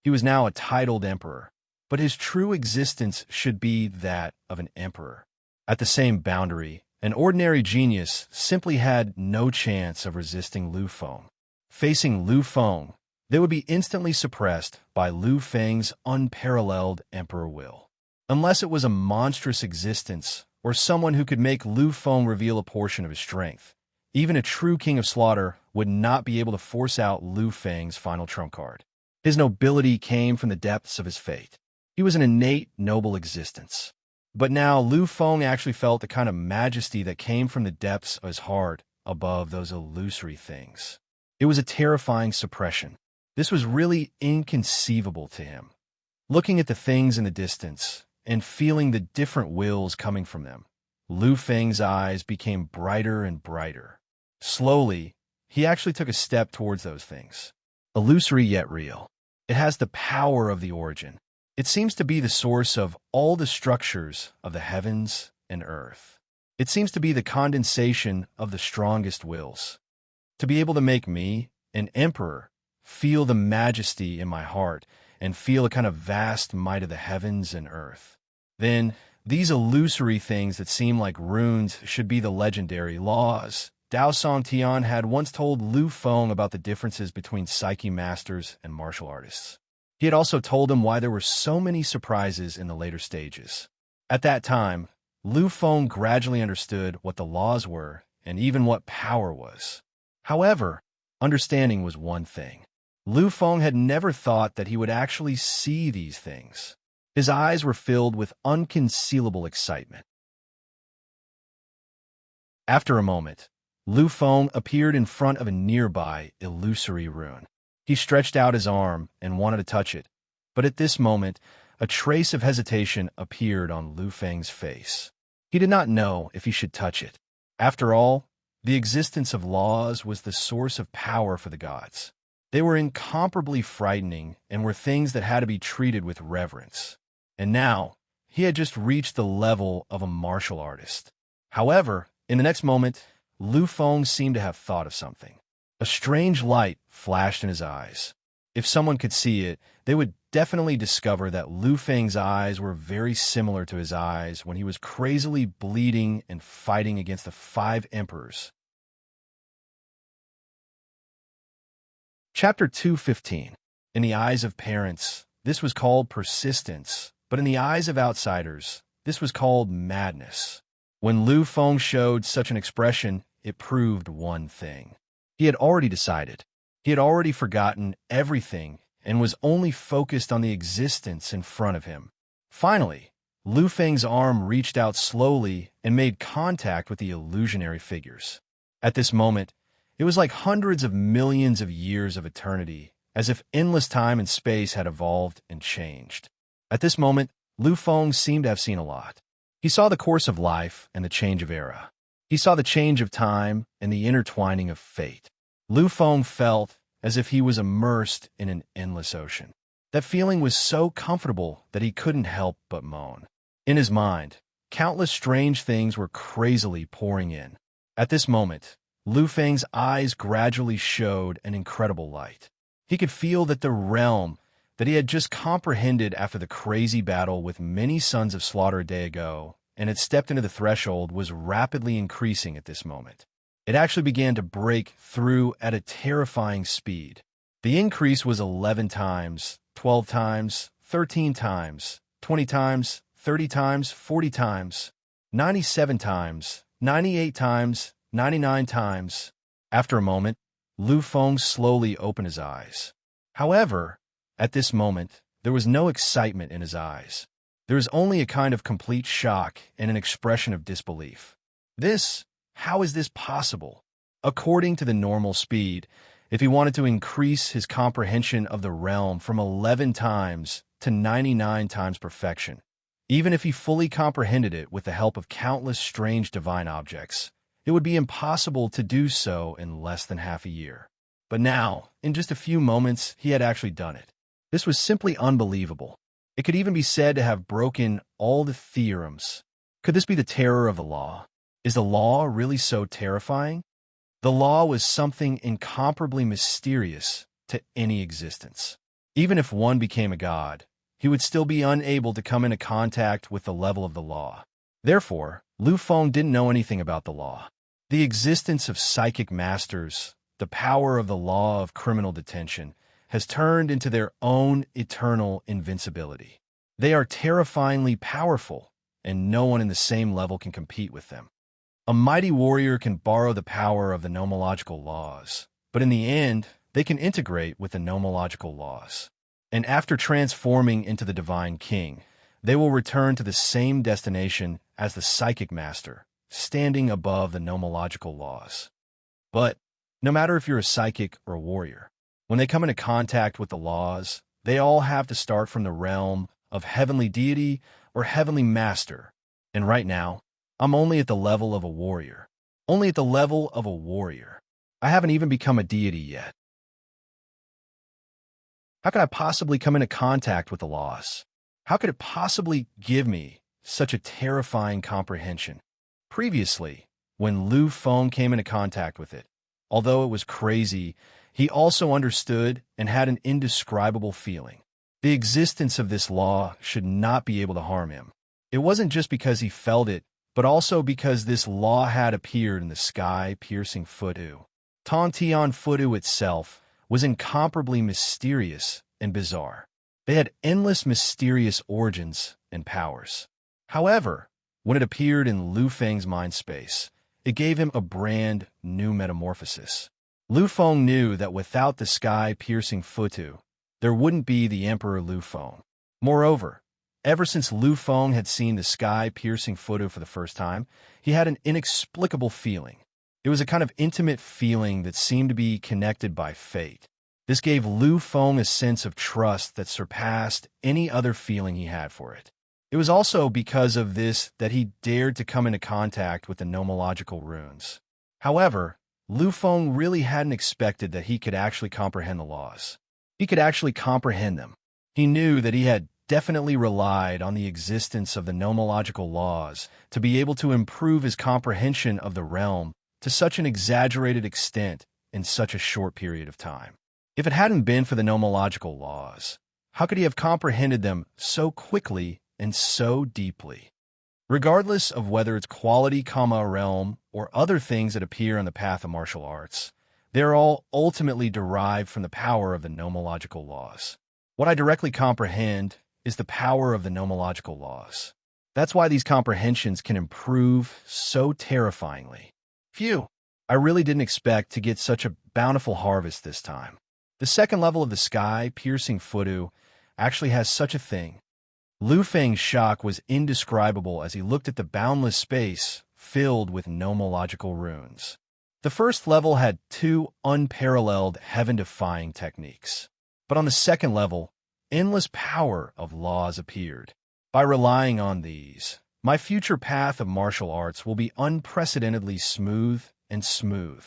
He was now a titled emperor, but his true existence should be that of an emperor. At the same boundary, an ordinary genius simply had no chance of resisting Lu Feng. Facing Lu Feng, they would be instantly suppressed by Lu Feng's unparalleled emperor will. Unless it was a monstrous existence or someone who could make Lu Feng reveal a portion of his strength, even a true king of slaughter would not be able to force out Lu Feng's final trump card. His nobility came from the depths of his fate. He was an innate, noble existence. But now Lu Feng actually felt the kind of majesty that came from the depths of his heart above those illusory things. It was a terrifying suppression. This was really inconceivable to him. Looking at the things in the distance and feeling the different wills coming from them, Lu Feng's eyes became brighter and brighter. Slowly, he actually took a step towards those things. Illusory yet real. It has the power of the origin. It seems to be the source of all the structures of the heavens and earth. It seems to be the condensation of the strongest wills. To be able to make me, an emperor, feel the majesty in my heart and feel a kind of vast might of the heavens and earth. Then, these illusory things that seem like runes should be the legendary laws. Dao Song Tian had once told Lu Feng about the differences between Psyche masters and martial artists. He had also told him why there were so many surprises in the later stages. At that time, Lu Feng gradually understood what the laws were and even what power was. However, understanding was one thing. Lu Feng had never thought that he would actually see these things. His eyes were filled with unconcealable excitement. After a moment, Lu Feng appeared in front of a nearby illusory rune. He stretched out his arm and wanted to touch it, but at this moment, a trace of hesitation appeared on Lu Feng's face. He did not know if he should touch it. After all, the existence of laws was the source of power for the gods. They were incomparably frightening and were things that had to be treated with reverence. And now, he had just reached the level of a martial artist. However, in the next moment, Lu Feng seemed to have thought of something. A strange light flashed in his eyes. If someone could see it, they would definitely discover that Lu Feng's eyes were very similar to his eyes when he was crazily bleeding and fighting against the 5 emperors. Chapter 2:15. In the eyes of parents, this was called persistence, but in the eyes of outsiders, this was called madness. When Lu Feng showed such an expression, it proved one thing. He had already decided. He had already forgotten everything and was only focused on the existence in front of him. Finally, Lu Feng's arm reached out slowly and made contact with the illusionary figures. At this moment, it was like hundreds of millions of years of eternity, as if endless time and space had evolved and changed. At this moment, Lu Feng seemed to have seen a lot. He saw the course of life and the change of era. He saw the change of time and the intertwining of fate. Lu Feng felt as if he was immersed in an endless ocean. That feeling was so comfortable that he couldn't help but moan. In his mind, countless strange things were crazily pouring in. At this moment, Lu Feng's eyes gradually showed an incredible light. He could feel that the realm that he had just comprehended after the crazy battle with many sons of slaughter a day ago and had stepped into the threshold was rapidly increasing at this moment. It actually began to break through at a terrifying speed. The increase was 11 times, 12 times, 13 times, 20 times, 30 times, 40 times, 97 times, 98 times, 99 times. After a moment, Lu Feng slowly opened his eyes. However, at this moment, there was no excitement in his eyes. There was only a kind of complete shock and an expression of disbelief. How is this possible? According to the normal speed, if he wanted to increase his comprehension of the realm from 11 times to 99 times perfection, even if he fully comprehended it with the help of countless strange divine objects, it would be impossible to do so in less than half a year. But now, in just a few moments, he had actually done it. This was simply unbelievable. It could even be said to have broken all the theorems. Could this be the terror of the law? Is the law really so terrifying? The law was something incomparably mysterious to any existence. Even if one became a god, he would still be unable to come into contact with the level of the law. Therefore, Lu Feng didn't know anything about the law. The existence of psychic masters, the power of the law of criminal detention, has turned into their own eternal invincibility. They are terrifyingly powerful, and no one in the same level can compete with them. A mighty warrior can borrow the power of the nomological laws, but in the end, they can integrate with the nomological laws. And after transforming into the divine king, they will return to the same destination as the psychic master, standing above the nomological laws. But no matter if you're a psychic or a warrior, when they come into contact with the laws, they all have to start from the realm of heavenly deity or heavenly master. And right now, I'm only at the level of a warrior. Only at the level of a warrior. I haven't even become a deity yet. How could I possibly come into contact with the laws? How could it possibly give me such a terrifying comprehension? Previously, when Lu Feng came into contact with it, although it was crazy, he also understood and had an indescribable feeling. The existence of this law should not be able to harm him. It wasn't just because he felt it, but also because this law had appeared in the sky-piercing Futu. Tontian Futu itself was incomparably mysterious and bizarre. They had endless mysterious origins and powers. However, when it appeared in Lu Feng's mind space, it gave him a brand new metamorphosis. Lu Feng knew that without the sky-piercing Futu, there wouldn't be the Emperor Lu Feng. Moreover, ever since Lu Feng had seen the sky-piercing Futu for the first time, he had an inexplicable feeling. It was a kind of intimate feeling that seemed to be connected by fate. This gave Lu Feng a sense of trust that surpassed any other feeling he had for it. It was also because of this that he dared to come into contact with the nomological runes. However, Lu Feng really hadn't expected that he could actually comprehend the laws. He could actually comprehend them. He knew that he had definitely relied on the existence of the nomological laws to be able to improve his comprehension of the realm to such an exaggerated extent in such a short period of time. If it hadn't been for the nomological laws, how could he have comprehended them so quickly and so deeply? Regardless of whether it's quality, realm, or other things that appear on the path of martial arts, they're all ultimately derived from the power of the nomological laws. What I directly comprehend is the power of the nomological laws. That's why these comprehensions can improve so terrifyingly. Phew! I really didn't expect to get such a bountiful harvest this time. The second level of the sky, piercing Fudu, actually has such a thing. Lu Feng's shock was indescribable as he looked at the boundless space filled with nomological runes. The first level had two unparalleled heaven-defying techniques. But on the second level, endless power of laws appeared. By relying on these, my future path of martial arts will be unprecedentedly smooth and smooth.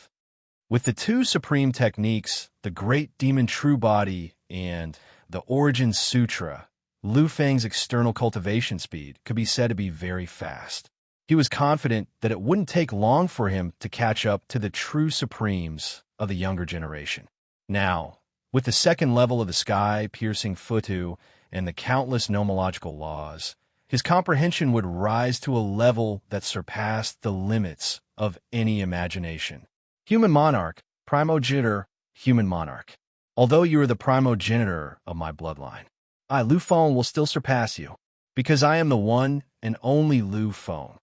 With the two supreme techniques, the Great Demon True Body and the Origin Sutra, Lu Feng's external cultivation speed could be said to be very fast. He was confident that it wouldn't take long for him to catch up to the true supremes of the younger generation. Now, with the second level of the sky piercing Futu and the countless nomological laws, his comprehension would rise to a level that surpassed the limits of any imagination. Human monarch, primogenitor, human monarch. Although you are the primogenitor of my bloodline, I, Lu Feng, will still surpass you, because I am the one and only Lu Feng.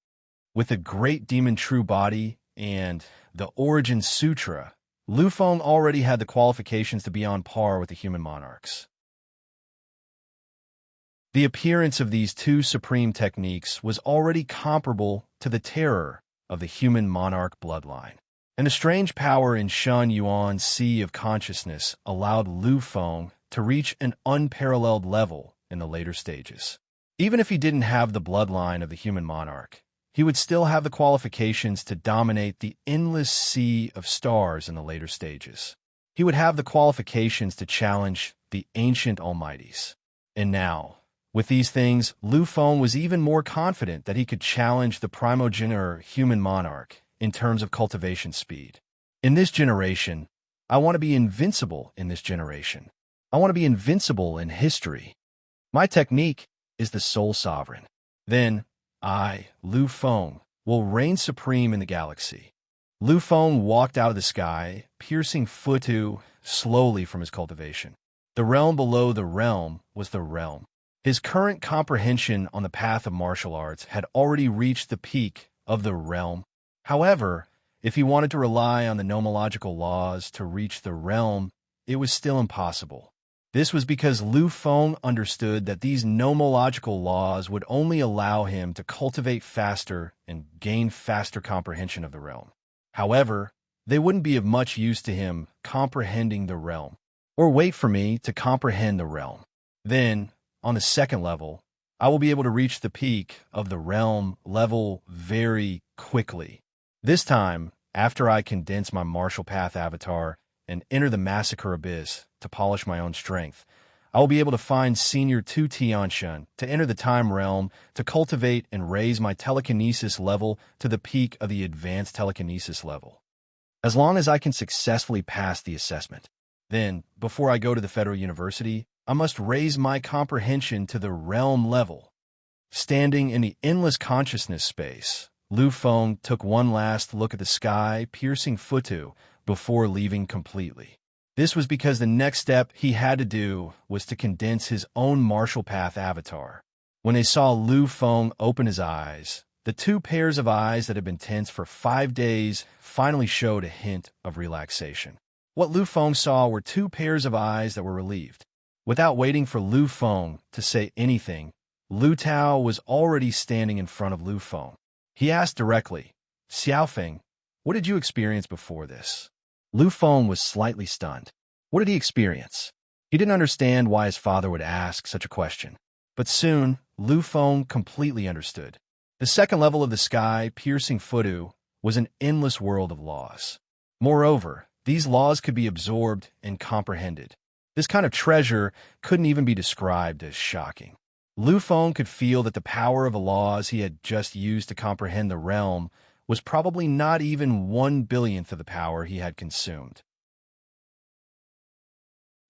With the Great Demon True Body and the Origin Sutra, Lu Feng already had the qualifications to be on par with the human monarchs. The appearance of these two supreme techniques was already comparable to the terror of the human monarch bloodline. And a strange power in Shun Yuan's sea of consciousness allowed Lu Feng to reach an unparalleled level in the later stages. Even if he didn't have the bloodline of the human monarch, he would still have the qualifications to dominate the endless sea of stars in the later stages. He would have the qualifications to challenge the ancient almighties. And now, with these things, Lu Feng was even more confident that he could challenge the primogenitor human monarch in terms of cultivation speed. In this generation, I want to be invincible in this generation. I want to be invincible in history. My technique is the Soul Sovereign. Then, I, Lu Feng, will reign supreme in the galaxy. Lu Feng walked out of the sky, piercing Futu slowly from his cultivation. The realm below the realm was the realm. His current comprehension on the path of martial arts had already reached the peak of the realm. However, if he wanted to rely on the nomological laws to reach the realm, it was still impossible. This was because Lu Feng understood that these nomological laws would only allow him to cultivate faster and gain faster comprehension of the realm. However, they wouldn't be of much use to him comprehending the realm, or wait for me to comprehend the realm. Then, on the second level, I will be able to reach the peak of the realm level very quickly. This time, after I condense my martial path avatar and enter the massacre abyss to polish my own strength, I will be able to find Senior 2 Tianshun to enter the time realm to cultivate and raise my telekinesis level to the peak of the advanced telekinesis level. As long as I can successfully pass the assessment, then, before I go to the Federal University, I must raise my comprehension to the realm level. Standing in the endless consciousness space, Lu Feng took one last look at the sky, piercing Futu, before leaving completely. This was because the next step he had to do was to condense his own martial path avatar. When they saw Lu Feng open his eyes, the two pairs of eyes that had been tense for 5 days finally showed a hint of relaxation. What Lu Feng saw were two pairs of eyes that were relieved. Without waiting for Lu Feng to say anything, Lu Tao was already standing in front of Lu Feng. He asked directly, "Xiaofeng, what did you experience before this?" Lu Feng was slightly stunned. What did he experience? He didn't understand why his father would ask such a question. But soon, Lu Feng completely understood. The second level of the sky, piercing Futu, was an endless world of laws. Moreover, these laws could be absorbed and comprehended. This kind of treasure couldn't even be described as shocking. Lu Feng could feel that the power of the laws he had just used to comprehend the realm was probably not even 1/billionth of the power he had consumed.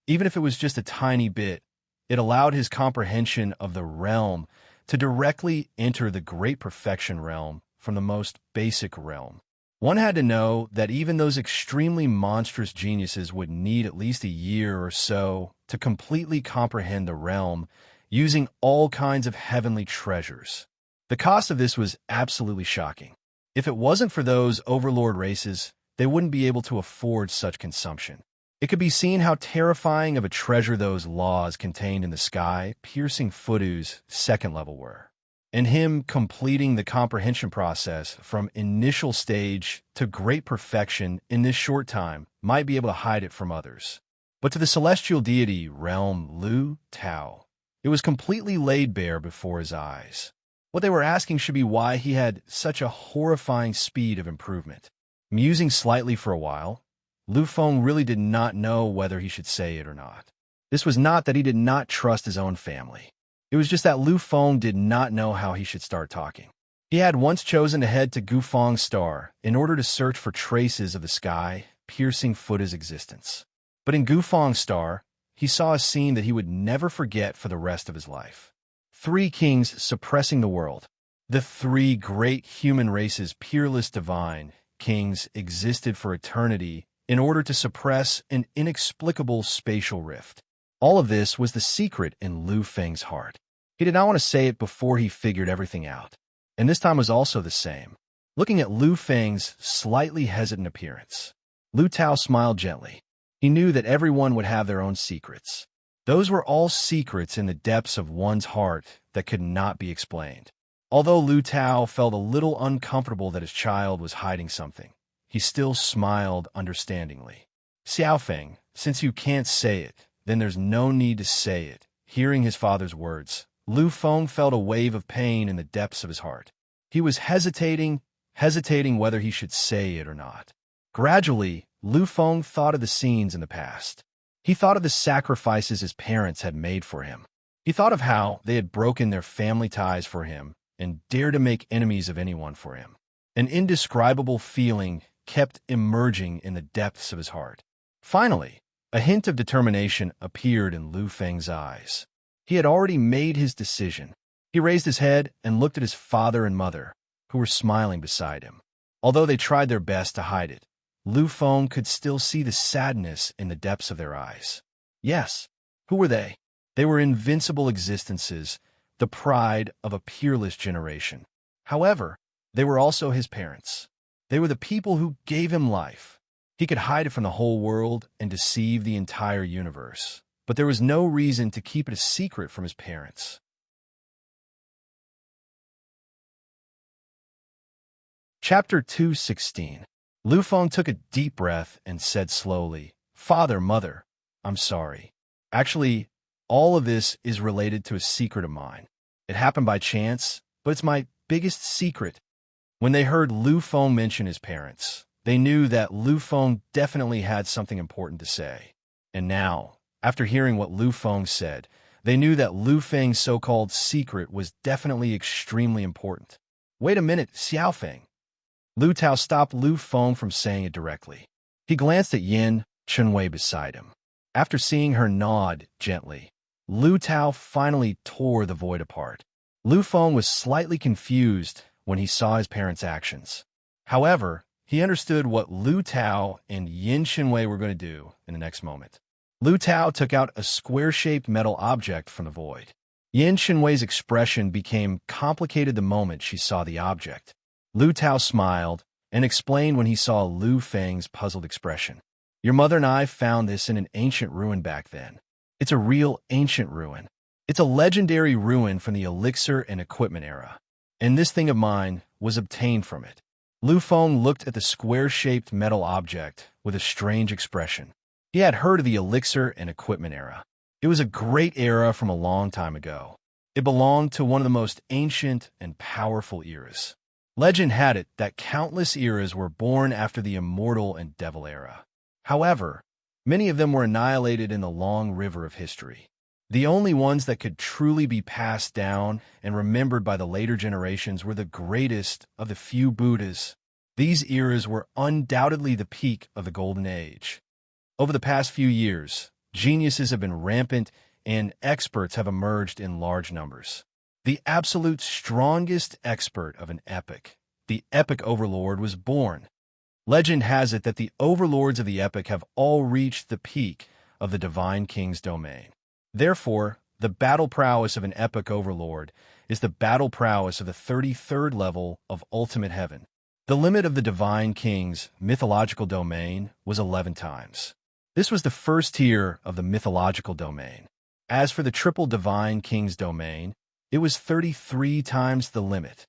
Even if it was just a tiny bit, it allowed his comprehension of the realm to directly enter the great perfection realm from the most basic realm. One had to know that even those extremely monstrous geniuses would need at least a year or so to completely comprehend the realm, using all kinds of heavenly treasures. The cost of this was absolutely shocking. If it wasn't for those overlord races they wouldn't be able to afford such consumption. It could be seen how terrifying of a treasure those laws contained in the sky, piercing Fudu's second level were. And him completing the comprehension process from initial stage to great perfection in this short time might be able to hide it from others. But to the celestial deity realm Lu Tao, it was completely laid bare before his eyes. What they were asking should be why he had such a horrifying speed of improvement. Musing slightly for a while, Lu Feng really did not know whether he should say it or not. This was not that he did not trust his own family. It was just that Lu Feng did not know how he should start talking. He had once chosen to head to Gufang's star in order to search for traces of the sky, piercing Fuda's existence. But in Gufang's star, he saw a scene that he would never forget for the rest of his life. 3 kings suppressing the world. The 3 great human races, peerless divine kings, existed for eternity in order to suppress an inexplicable spatial rift. All of this was the secret in Lu Feng's heart. He did not want to say it before he figured everything out. And this time was also the same. Looking at Lu Feng's slightly hesitant appearance, Lu Tao smiled gently. He knew that everyone would have their own secrets. Those were all secrets in the depths of one's heart that could not be explained. Although Lu Tao felt a little uncomfortable that his child was hiding something, he still smiled understandingly. Xiaofeng, since you can't say it, then there's no need to say it. Hearing his father's words, Lu Feng felt a wave of pain in the depths of his heart. He was hesitating whether he should say it or not. Gradually, Lu Feng thought of the scenes in the past. He thought of the sacrifices his parents had made for him. He thought of how they had broken their family ties for him and dared to make enemies of anyone for him. An indescribable feeling kept emerging in the depths of his heart. Finally, a hint of determination appeared in Lu Feng's eyes. He had already made his decision. He raised his head and looked at his father and mother, who were smiling beside him. Although they tried their best to hide it, Lu Feng could still see the sadness in the depths of their eyes. Yes, who were they? They were invincible existences, the pride of a peerless generation. However, they were also his parents. They were the people who gave him life. He could hide it from the whole world and deceive the entire universe, but there was no reason to keep it a secret from his parents. Chapter 2:16. Lu Feng took a deep breath and said slowly, "Father, Mother, I'm sorry. Actually, all of this is related to a secret of mine. It happened by chance, but it's my biggest secret." When they heard Lu Feng mention his parents, they knew that Lu Feng definitely had something important to say. And now, after hearing what Lu Feng said, they knew that Lu Feng's so-called secret was definitely extremely important. "Wait a minute, Xiaofeng." Lu Tao stopped Lu Feng from saying it directly. He glanced at Yin Chunwei beside him. After seeing her nod gently, Lu Tao finally tore the void apart. Lu Feng was slightly confused when he saw his parents' actions. However, he understood what Lu Tao and Yin Chunwei were going to do in the next moment. Lu Tao took out a square-shaped metal object from the void. Yin Chunwei's expression became complicated the moment she saw the object. Lu Tao smiled and explained when he saw Lu Feng's puzzled expression. "Your mother and I found this in an ancient ruin back then. It's a real ancient ruin. It's a legendary ruin from the elixir and equipment era. And this thing of mine was obtained from it." Lu Feng looked at the square-shaped metal object with a strange expression. He had heard of the elixir and equipment era. It was a great era from a long time ago. It belonged to one of the most ancient and powerful eras. Legend had it that countless eras were born after the immortal and devil era. However, many of them were annihilated in the long river of history. The only ones that could truly be passed down and remembered by the later generations were the greatest of the few Buddhas. These eras were undoubtedly the peak of the Golden Age. Over the past few years, geniuses have been rampant and experts have emerged in large numbers. The absolute strongest expert of an epic, the epic Overlord, was born. Legend has it that the overlords of the epic have all reached the peak of the Divine King's domain. Therefore, the battle prowess of an epic overlord is the battle prowess of the 33rd level of ultimate heaven. The limit of the Divine King's mythological domain was 11 times. This was the first tier of the mythological domain. As for the triple Divine King's domain, it was 33 times the limit.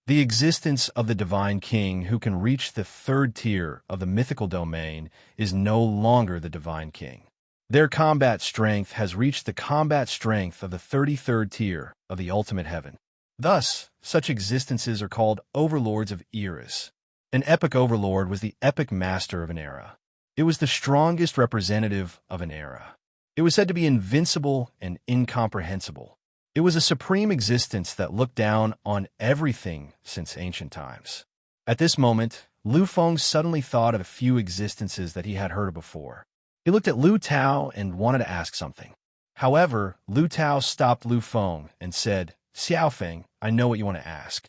The existence of the Divine King who can reach the third tier of the mythical domain is no longer the Divine King. Their combat strength has reached the combat strength of the 33rd tier of the ultimate heaven. Thus, such existences are called Overlords of eras. An epic overlord was the epic master of an era. It was the strongest representative of an era. It was said to be invincible and incomprehensible. It was a supreme existence that looked down on everything since ancient times. At this moment, Lu Feng suddenly thought of a few existences that he had heard of before. He looked at Lu Tao and wanted to ask something. However, Lu Tao stopped Lu Feng and said, "Xiao Feng, I know what you want to ask.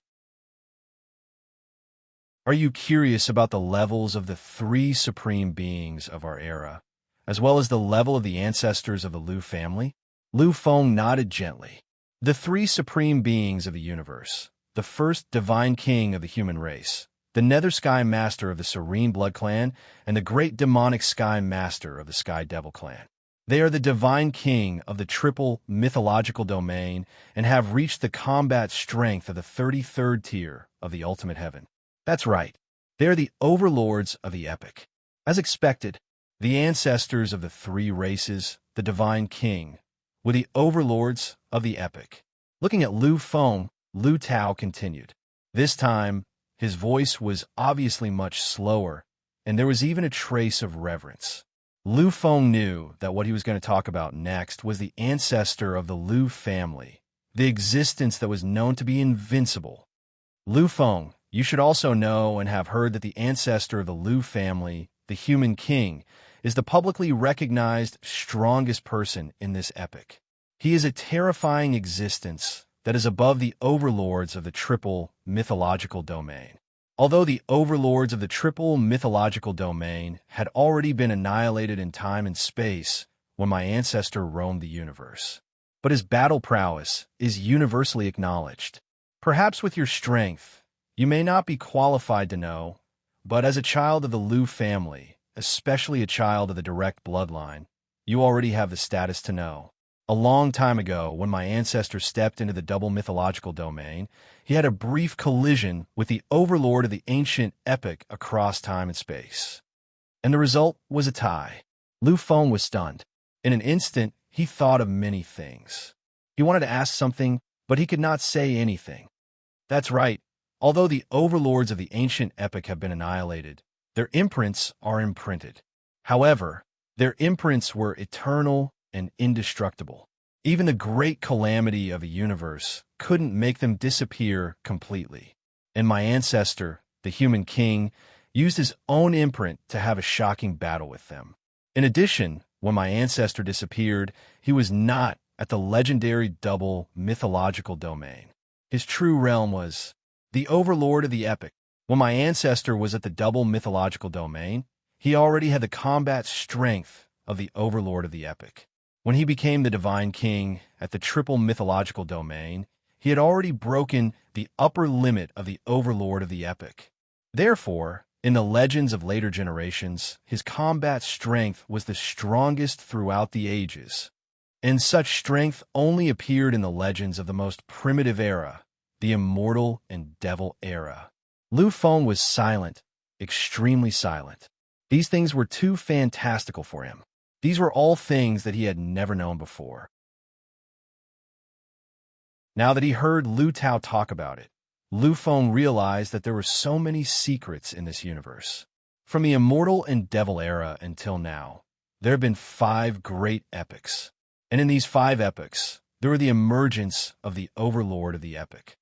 Are you curious about the levels of the three supreme beings of our era, as well as the level of the ancestors of the Lu family?" Lu Feng nodded gently. The three supreme beings of the universe, the first divine king of the human race, the nether sky master of the serene blood clan, and the great demonic sky master of the sky devil clan. They are the divine king of the triple mythological domain and have reached the combat strength of the 33rd tier of the ultimate heaven. That's right. They are the overlords of the epic. As expected, the ancestors of the three races, the divine king, were the overlords of the epic. Looking at Lu Feng, Lu Tao continued. This time, his voice was obviously much slower, and there was even a trace of reverence. Lu Feng knew that what he was going to talk about next was the ancestor of the Lu family, the existence that was known to be invincible. Lu Feng, you should also know and have heard that the ancestor of the Lu family, the human king, is the publicly recognized strongest person in this epic. He is a terrifying existence that is above the overlords of the triple mythological domain. Although the overlords of the triple mythological domain had already been annihilated in time and space when my ancestor roamed the universe. But his battle prowess is universally acknowledged. Perhaps with your strength, you may not be qualified to know, but as a child of the Lu family, especially a child of the direct bloodline, you already have the status to know. A long time ago, when my ancestor stepped into the double mythological domain, he had a brief collision with the overlord of the ancient epic across time and space. And the result was a tie. Lu Feng was stunned. In an instant, he thought of many things. He wanted to ask something, but he could not say anything. That's right. Although the overlords of the ancient epic have been annihilated, their imprints are imprinted. However, their imprints were eternal and indestructible. Even the great calamity of a universe couldn't make them disappear completely. And my ancestor, the human king, used his own imprint to have a shocking battle with them. In addition, when my ancestor disappeared, he was not at the legendary double mythological domain. His true realm was the overlord of the epic. When my ancestor was at the double mythological domain, he already had the combat strength of the overlord of the epic. When he became the divine king at the triple mythological domain, he had already broken the upper limit of the overlord of the epic. Therefore, in the legends of later generations, his combat strength was the strongest throughout the ages. And such strength only appeared in the legends of the most primitive era, the immortal and devil era. Lu Feng was silent, extremely silent. These things were too fantastical for him. These were all things that he had never known before. Now that he heard Lu Tao talk about it, Lu Feng realized that there were so many secrets in this universe. From the immortal and devil era until now, there have been 5 great epics. And in these 5 epics, there were the emergence of the overlord of the epic.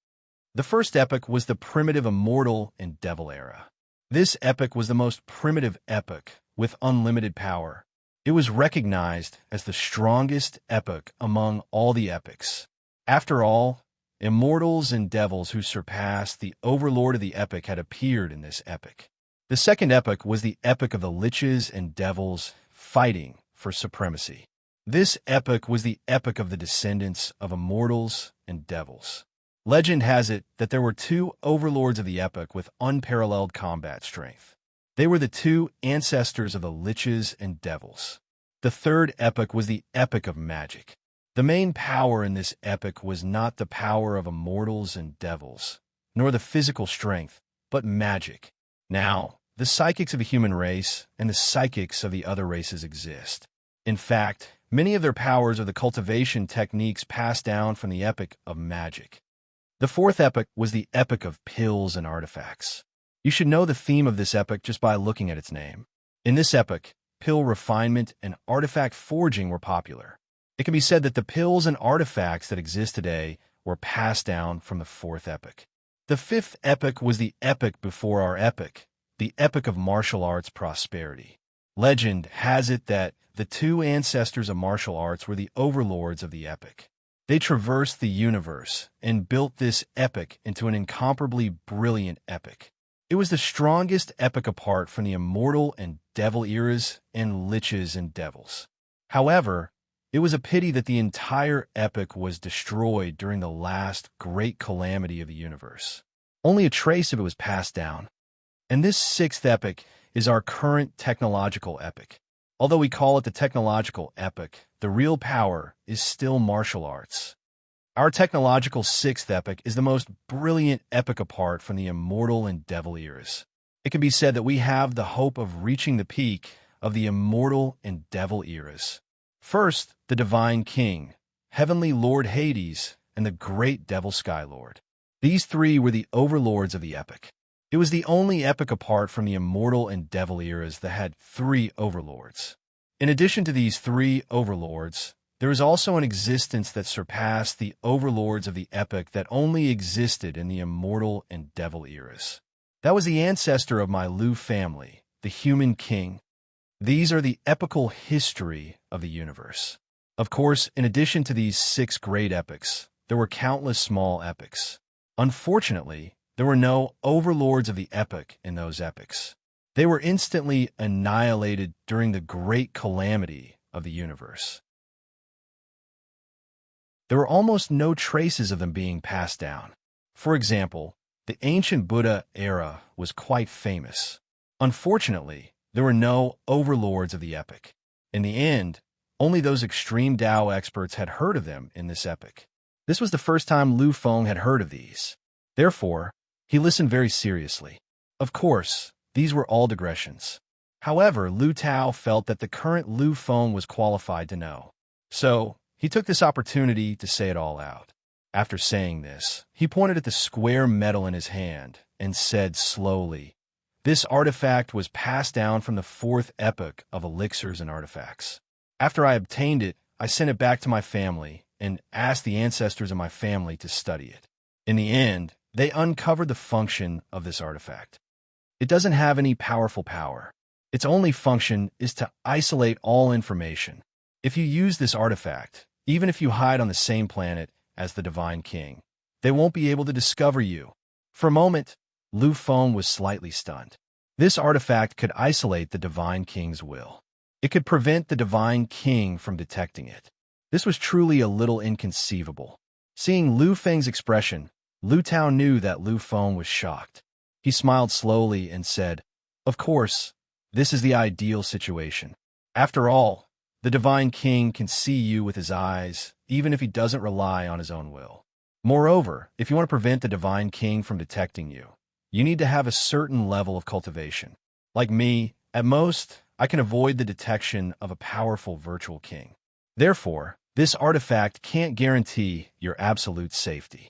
The first epic was the primitive immortal and devil era. This epic was the most primitive epic with unlimited power. It was recognized as the strongest epic among all the epics. After all, immortals and devils who surpassed the overlord of the epic had appeared in this epic. The second epic was the epic of the liches and devils fighting for supremacy. This epic was the epic of the descendants of immortals and devils. Legend has it that there were two overlords of the epic with unparalleled combat strength. They were the two ancestors of the liches and devils. The third epic was the epic of magic. The main power in this epic was not the power of immortals and devils, nor the physical strength, but magic. Now, the psychics of the human race and the psychics of the other races exist. In fact, many of their powers are the cultivation techniques passed down from the epic of magic. The fourth epic was the epic of pills and artifacts. You should know the theme of this epic just by looking at its name. In this epic, pill refinement and artifact forging were popular. It can be said that the pills and artifacts that exist today were passed down from the fourth epic. The fifth epic was the epic before our epic, the epic of martial arts prosperity. Legend has it that the two ancestors of martial arts were the overlords of the epic. They traversed the universe and built this epic into an incomparably brilliant epic. It was the strongest epic apart from the immortal and devil eras and liches and devils. However, it was a pity that the entire epic was destroyed during the last great calamity of the universe. Only a trace of it was passed down. And this sixth epic is our current technological epic. Although we call it the technological epic, the real power is still martial arts. Our technological sixth epic is the most brilliant epic apart from the immortal and devil eras. It can be said that we have the hope of reaching the peak of the immortal and devil eras. First, the Divine King, Heavenly Lord Hades, and the Great Devil Skylord. These three were the overlords of the epic. It was the only epic apart from the immortal and devil eras that had three overlords. In addition to these three overlords, there is also an existence that surpassed the overlords of the epic that only existed in the immortal and devil eras. That was the ancestor of my Lu family, the human king. These are the epical history of the universe. Of course, in addition to these six great epics, there were countless small epics. Unfortunately, there were no overlords of the epic in those epics. They were instantly annihilated during the great calamity of the universe. There were almost no traces of them being passed down. For example, the ancient Buddha era was quite famous. Unfortunately, there were no overlords of the epic. In the end, only those extreme Tao experts had heard of them in this epic. This was the first time Lu Feng had heard of these. Therefore, he listened very seriously. Of course, these were all digressions. However, Lu Tao felt that the current Lu Feng was qualified to know. So, he took this opportunity to say it all out. After saying this, he pointed at the square metal in his hand and said slowly, "This artifact was passed down from the fourth epoch of elixirs and artifacts. After I obtained it, I sent it back to my family and asked the ancestors of my family to study it. In the end, they uncovered the function of this artifact. It doesn't have any powerful power. Its only function is to isolate all information. If you use this artifact, even if you hide on the same planet as the Divine King, they won't be able to discover you." For a moment, Lu Feng was slightly stunned. This artifact could isolate the Divine King's will. It could prevent the Divine King from detecting it. This was truly a little inconceivable. Seeing Lu Feng's expression, Lu Tao knew that Lu Feng was shocked. He smiled slowly and said, "Of course, this is the ideal situation. After all, the Divine King can see you with his eyes, even if he doesn't rely on his own will. Moreover, if you want to prevent the Divine King from detecting you, you need to have a certain level of cultivation. Like me, at most, I can avoid the detection of a powerful virtual king. Therefore, this artifact can't guarantee your absolute safety."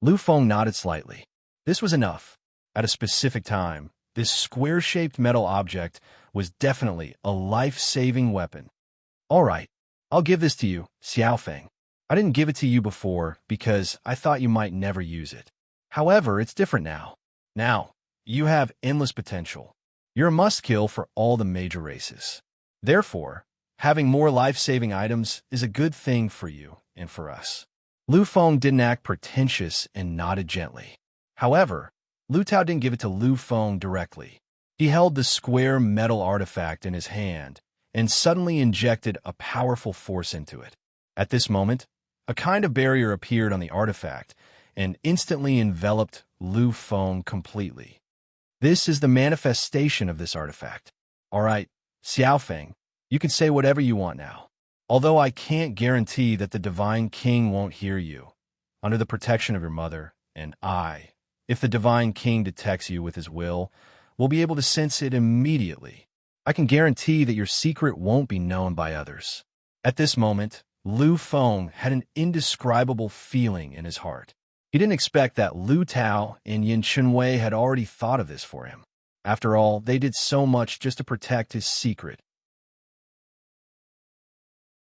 Lu Feng nodded slightly. This was enough. At a specific time, this square-shaped metal object was definitely a life-saving weapon. "All right, I'll give this to you, Xiaofeng. I didn't give it to you before because I thought you might never use it. However, it's different now. Now, you have endless potential. You're a must-kill for all the major races. Therefore, having more life-saving items is a good thing for you and for us." Lu Feng didn't act pretentious and nodded gently. However, Lu Tao didn't give it to Lu Feng directly. He held the square metal artifact in his hand and suddenly injected a powerful force into it. At this moment, a kind of barrier appeared on the artifact, and instantly enveloped Lu Feng completely. This is the manifestation of this artifact. All right, Xiaofeng, you can say whatever you want now. Although I can't guarantee that the Divine King won't hear you, under the protection of your mother, and if the Divine King detects you with his will, will be able to sense it immediately. I can guarantee that your secret won't be known by others. At this moment, Lu Feng had an indescribable feeling in his heart. He didn't expect that Lu Tao and Yin Chunwei had already thought of this for him. After all, they did so much just to protect his secret.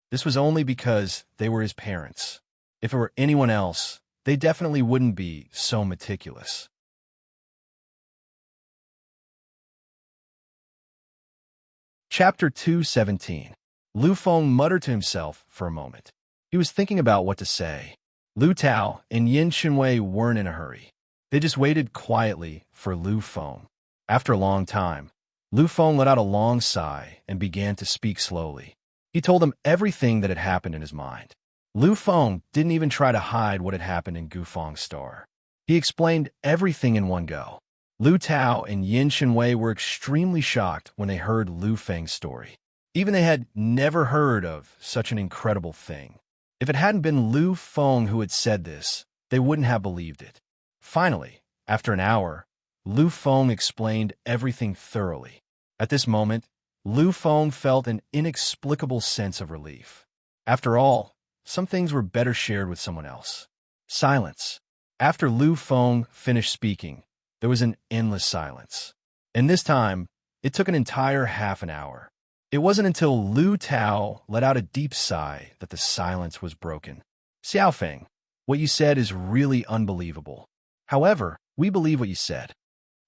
This was only because they were his parents. If it were anyone else, they definitely wouldn't be so meticulous. Chapter 217. Lu Feng muttered to himself for a moment. He was thinking about what to say. Lu Tao and Yin Chunwei weren't in a hurry. They just waited quietly for Lu Feng. After a long time, Lu Feng let out a long sigh and began to speak slowly. He told them everything that had happened in his mind. Lu Feng didn't even try to hide what had happened in Gufang's star. He explained everything in one go. Lu Tao and Yin Chunwei were extremely shocked when they heard Lu Feng's story. Even they had never heard of such an incredible thing. If it hadn't been Lu Feng who had said this, they wouldn't have believed it. Finally, after an hour, Lu Feng explained everything thoroughly. At this moment, Lu Feng felt an inexplicable sense of relief. After all, some things were better shared with someone else. Silence. After Lu Feng finished speaking, there was an endless silence. And this time, it took an entire half an hour. It wasn't until Lu Tao let out a deep sigh that the silence was broken. Xiaofeng, what you said is really unbelievable. However, we believe what you said.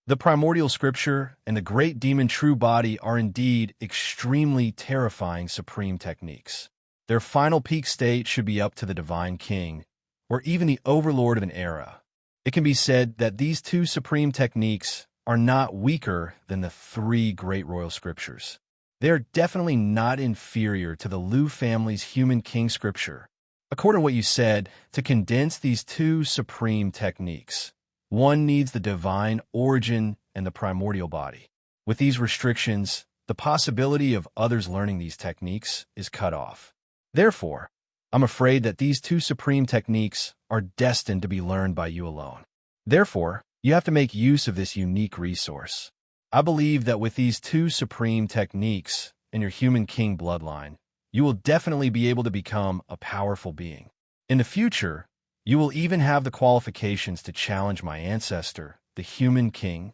The primordial scripture and the great demon true body are indeed extremely terrifying supreme techniques. Their final peak state should be up to the Divine King, or even the Overlord of an era. It can be said that these two supreme techniques are not weaker than the three great royal scriptures. They are definitely not inferior to the Lu family's human king scripture. According to what you said, to condense these two supreme techniques, one needs the divine origin and the primordial body. With these restrictions, the possibility of others learning these techniques is cut off. Therefore, I'm afraid that these two supreme techniques are destined to be learned by you alone. Therefore, you have to make use of this unique resource. I believe that with these two supreme techniques in your human king bloodline, you will definitely be able to become a powerful being. In the future, you will even have the qualifications to challenge my ancestor, the human king.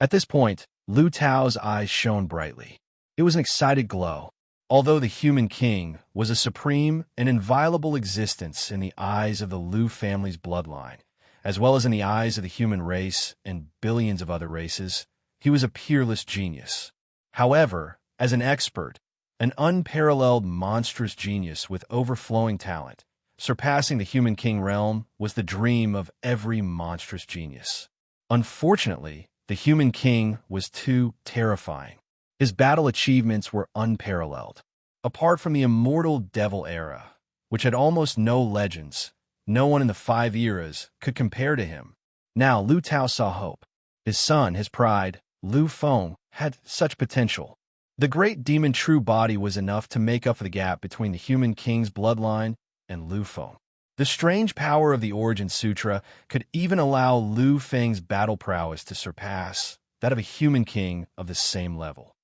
At this point, Lu Tao's eyes shone brightly. It was an excited glow. Although the human king was a supreme and inviolable existence in the eyes of the Lu family's bloodline, as well as in the eyes of the human race and billions of other races, he was a peerless genius. However, as an expert, an unparalleled monstrous genius with overflowing talent, surpassing the human king realm was the dream of every monstrous genius. Unfortunately, the human king was too terrifying. His battle achievements were unparalleled. Apart from the immortal devil era, which had almost no legends, no one in the 5 eras could compare to him. Now Lu Tao saw hope. His son, his pride, Lu Feng, had such potential. The great demon true body was enough to make up for the gap between the human king's bloodline and Lu Feng. The strange power of the Origin Sutra could even allow Lu Feng's battle prowess to surpass that of a human king of the same level.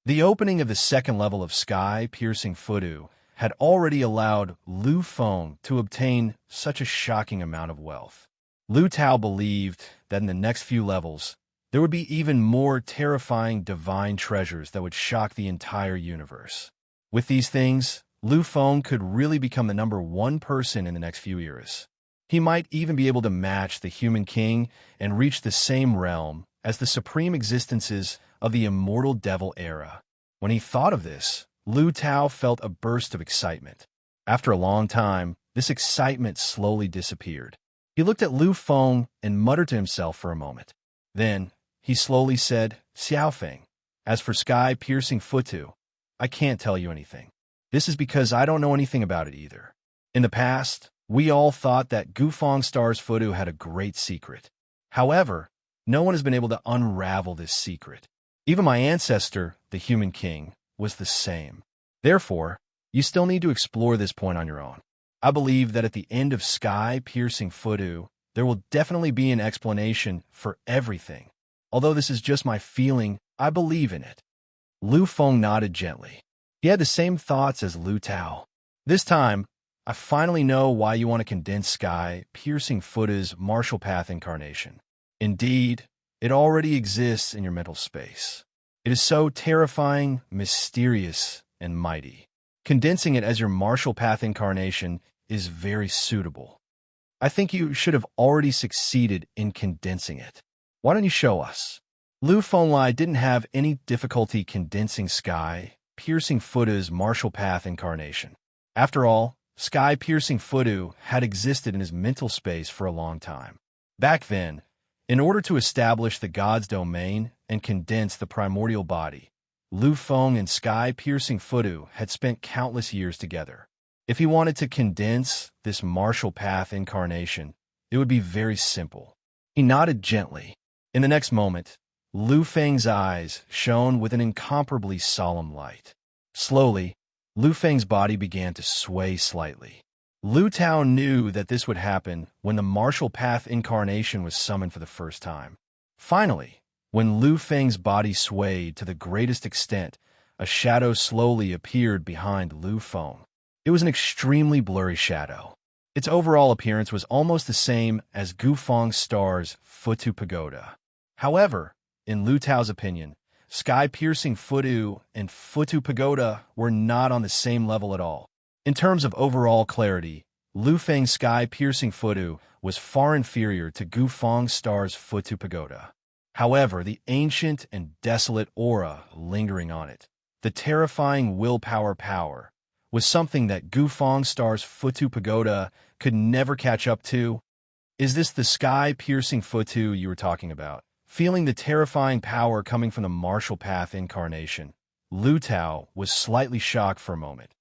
The opening of the second level of sky-piercing Fudu had already allowed Lu Feng to obtain such a shocking amount of wealth. Lu Tao believed that in the next few levels, there would be even more terrifying divine treasures that would shock the entire universe. With these things, Lu Feng could really become the #1 person in the next few eras. He might even be able to match the human king and reach the same realm as the supreme existences of the immortal devil era. When he thought of this, Lu Tao felt a burst of excitement. After a long time, this excitement slowly disappeared. He looked at Lu Feng and muttered to himself for a moment. Then, he slowly said, "Xiaofeng, as for sky-piercing Futu, I can't tell you anything. This is because I don't know anything about it either. In the past, We all thought that Gufang Star's Fudu had a great secret. However, no one has been able to unravel this secret. Even my ancestor, the human king, was the same. Therefore, you still need to explore this point on your own. I believe that at the end of sky-piercing Fudu, there will definitely be an explanation for everything. Although this is just my feeling, I believe in it. Lu Feng nodded gently. He had the same thoughts as Lu Tao. This time, I finally know why you want to condense sky-piercing Fudu's martial path incarnation. Indeed, it already exists in your mental space. It is so terrifying, mysterious, and mighty. Condensing it as your martial path incarnation is very suitable. I think you should have already succeeded in condensing it. Why don't you show us? Lu Fenglai didn't have any difficulty condensing sky-piercing Fudu's martial path incarnation. After all, sky-piercing Fudu had existed in his mental space for a long time. Back then, in order to establish the god's domain and condense the primordial body, Lu Feng and sky-piercing Fudu had spent countless years together. If he wanted to condense this martial path incarnation, it would be very simple. He nodded gently. In the next moment, Lu Feng's eyes shone with an incomparably solemn light. Slowly, Lu Feng's body began to sway slightly. Lu Tao knew that this would happen when the martial path incarnation was summoned for the first time. Finally, when Lu Feng's body swayed to the greatest extent, a shadow slowly appeared behind Lu Feng. It was an extremely blurry shadow. Its overall appearance was almost the same as Gufang Star's Futu Pagoda. However, in Lu Tao's opinion, sky-piercing Fudu and Futu Pagoda were not on the same level at all. In terms of overall clarity, Lu Feng's sky-piercing Fudu was far inferior to Gufang Star's Futu Pagoda. However, the ancient and desolate aura lingering on it, the terrifying willpower power, was something that Gufang Star's Futu Pagoda could never catch up to. Is this the sky-piercing Futu you were talking about? Feeling the terrifying power coming from the martial path incarnation, Lu Tao was slightly shocked for a moment.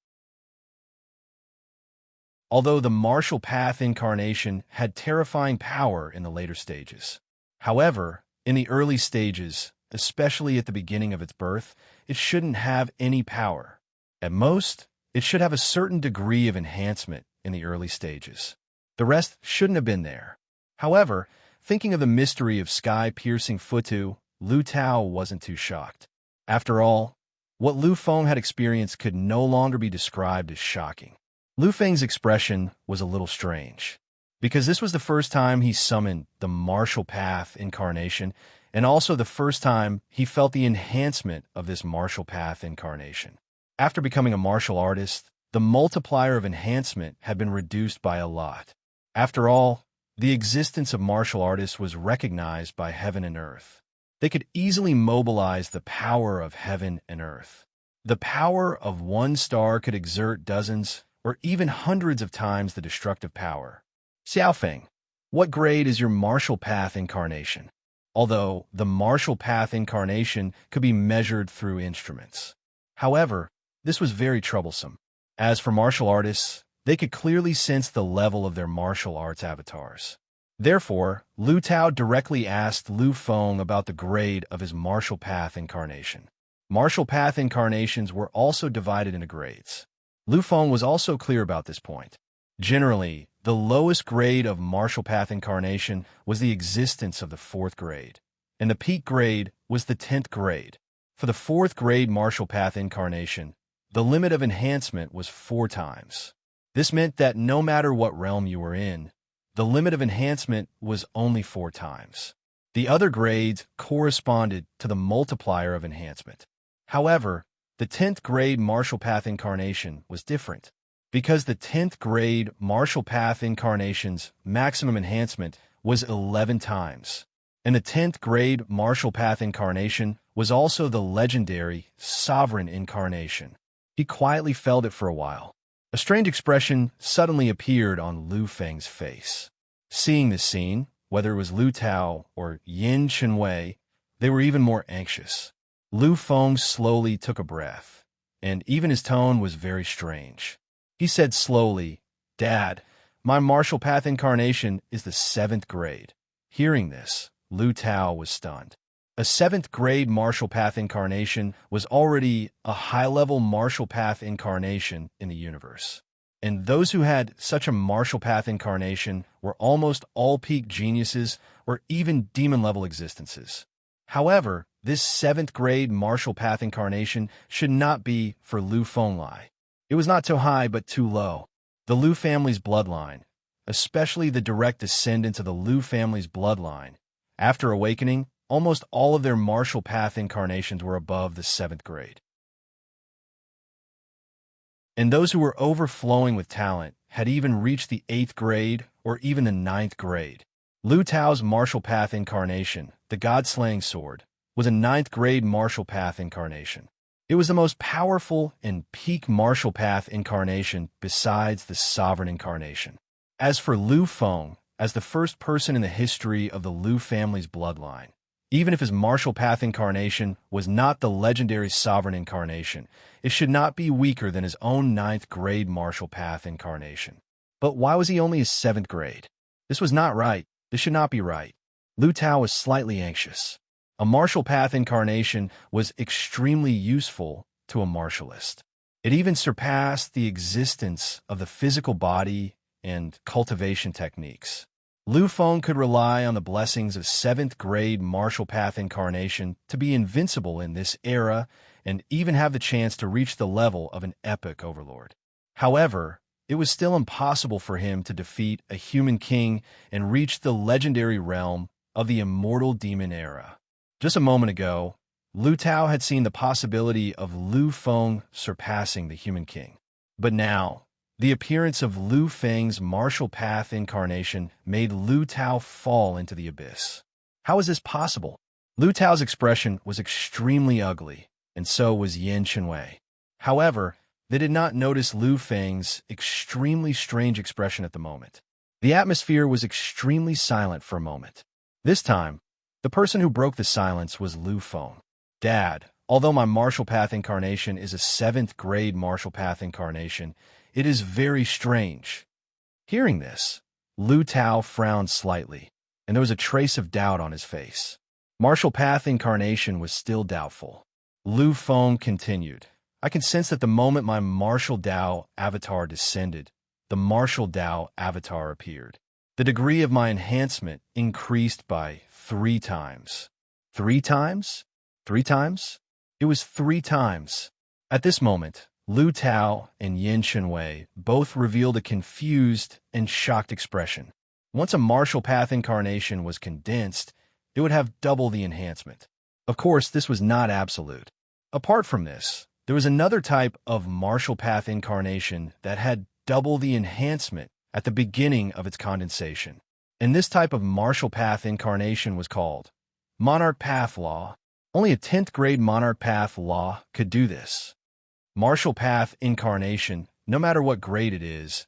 Although the martial path incarnation had terrifying power in the later stages. However, in the early stages, especially at the beginning of its birth, it shouldn't have any power. At most, it should have a certain degree of enhancement in the early stages. The rest shouldn't have been there. However, thinking of the mystery of sky-piercing Futu, Lu Tao wasn't too shocked. After all, what Lu Feng had experienced could no longer be described as shocking. Lu Feng's expression was a little strange, because this was the first time he summoned the martial path incarnation, and also the first time he felt the enhancement of this martial path incarnation. After becoming a martial artist, the multiplier of enhancement had been reduced by a lot. After all, the existence of martial artists was recognized by heaven and earth. They could easily mobilize the power of heaven and earth. The power of one star could exert dozens or even hundreds of times the destructive power. Xiaofeng, what grade is your martial path incarnation? Although the martial path incarnation could be measured through instruments. However, this was very troublesome. As for martial artists, they could clearly sense the level of their martial arts avatars. Therefore, Lu Tao directly asked Lu Feng about the grade of his martial path incarnation. Martial path incarnations were also divided into grades. Lu Feng was also clear about this point. Generally, the lowest grade of martial path incarnation was the existence of the 4th grade, and the peak grade was the 10th grade. For the 4th grade martial path incarnation, the limit of enhancement was 4 times. This meant that no matter what realm you were in, the limit of enhancement was only 4 times. The other grades corresponded to the multiplier of enhancement. However, the 10th grade martial path incarnation was different, because the 10th grade martial path incarnation's maximum enhancement was 11 times, and the 10th grade martial path incarnation was also the legendary sovereign incarnation. He quietly felt it for a while. A strange expression suddenly appeared on Lu Feng's face. Seeing this scene, whether it was Lu Tao or Yin Chenwei, they were even more anxious. Lu Feng slowly took a breath, and even his tone was very strange. He said slowly, "Dad, My martial path incarnation is the 7th grade. Hearing this, Lu Tao was stunned. A 7th grade martial path incarnation was already a high-level martial path incarnation in the universe. And those who had such a martial path incarnation were almost all peak geniuses or even demon-level existences. However, this 7th grade martial path incarnation should not be for Lu Fenglai. It was not too high but too low. The Lu family's bloodline, especially the direct descendants of the Lu family's bloodline, after awakening, almost all of their martial path incarnations were above the 7th grade. And those who were overflowing with talent had even reached the 8th grade or even the 9th grade. Lu Tao's martial path incarnation, the God-slaying sword, was a 9th grade martial path incarnation. It was the most powerful and peak martial path incarnation besides the sovereign incarnation. As for Lu Feng, as the first person in the history of the Lu family's bloodline, even if his martial path incarnation was not the legendary sovereign incarnation, it should not be weaker than his own 9th grade martial path incarnation. But why was he only his 7th grade? This was not right. This should not be right. Lu Tao was slightly anxious. A martial path incarnation was extremely useful to a martialist. It even surpassed the existence of the physical body and cultivation techniques. Lu Feng could rely on the blessings of 7th grade martial path incarnation to be invincible in this era and even have the chance to reach the level of an epic overlord. However, it was still impossible for him to defeat a human king and reach the legendary realm of the immortal demon era. Just a moment ago, Lu Tao had seen the possibility of Lu Feng surpassing the human king. But now, the appearance of Lu Feng's martial path incarnation made Lu Tao fall into the abyss. How is this possible? Lu Tao's expression was extremely ugly, and so was Yin Chenwei. However, they did not notice Lu Feng's extremely strange expression at the moment. The atmosphere was extremely silent for a moment. This time, the person who broke the silence was Lu Feng. Dad, although my martial path incarnation is a 7th grade martial path incarnation, it is very strange. Hearing this, Lu Tao frowned slightly, and there was a trace of doubt on his face. Martial path incarnation was still doubtful. Lu Feng continued, I can sense that the moment my martial Dao avatar descended, the martial Dao avatar appeared. The degree of my enhancement increased by 3 times. 3 times? 3 times? It was 3 times. At this moment, Lu Tao and Yin Chenwei both revealed a confused and shocked expression. Once a martial path incarnation was condensed, it would have double the enhancement. Of course, this was not absolute. Apart from this, there was another type of martial path incarnation that had double the enhancement at the beginning of its condensation. And this type of martial path incarnation was called Monarch Path Law. Only a 10th grade Monarch Path Law could do this. Martial path incarnation, no matter what grade it is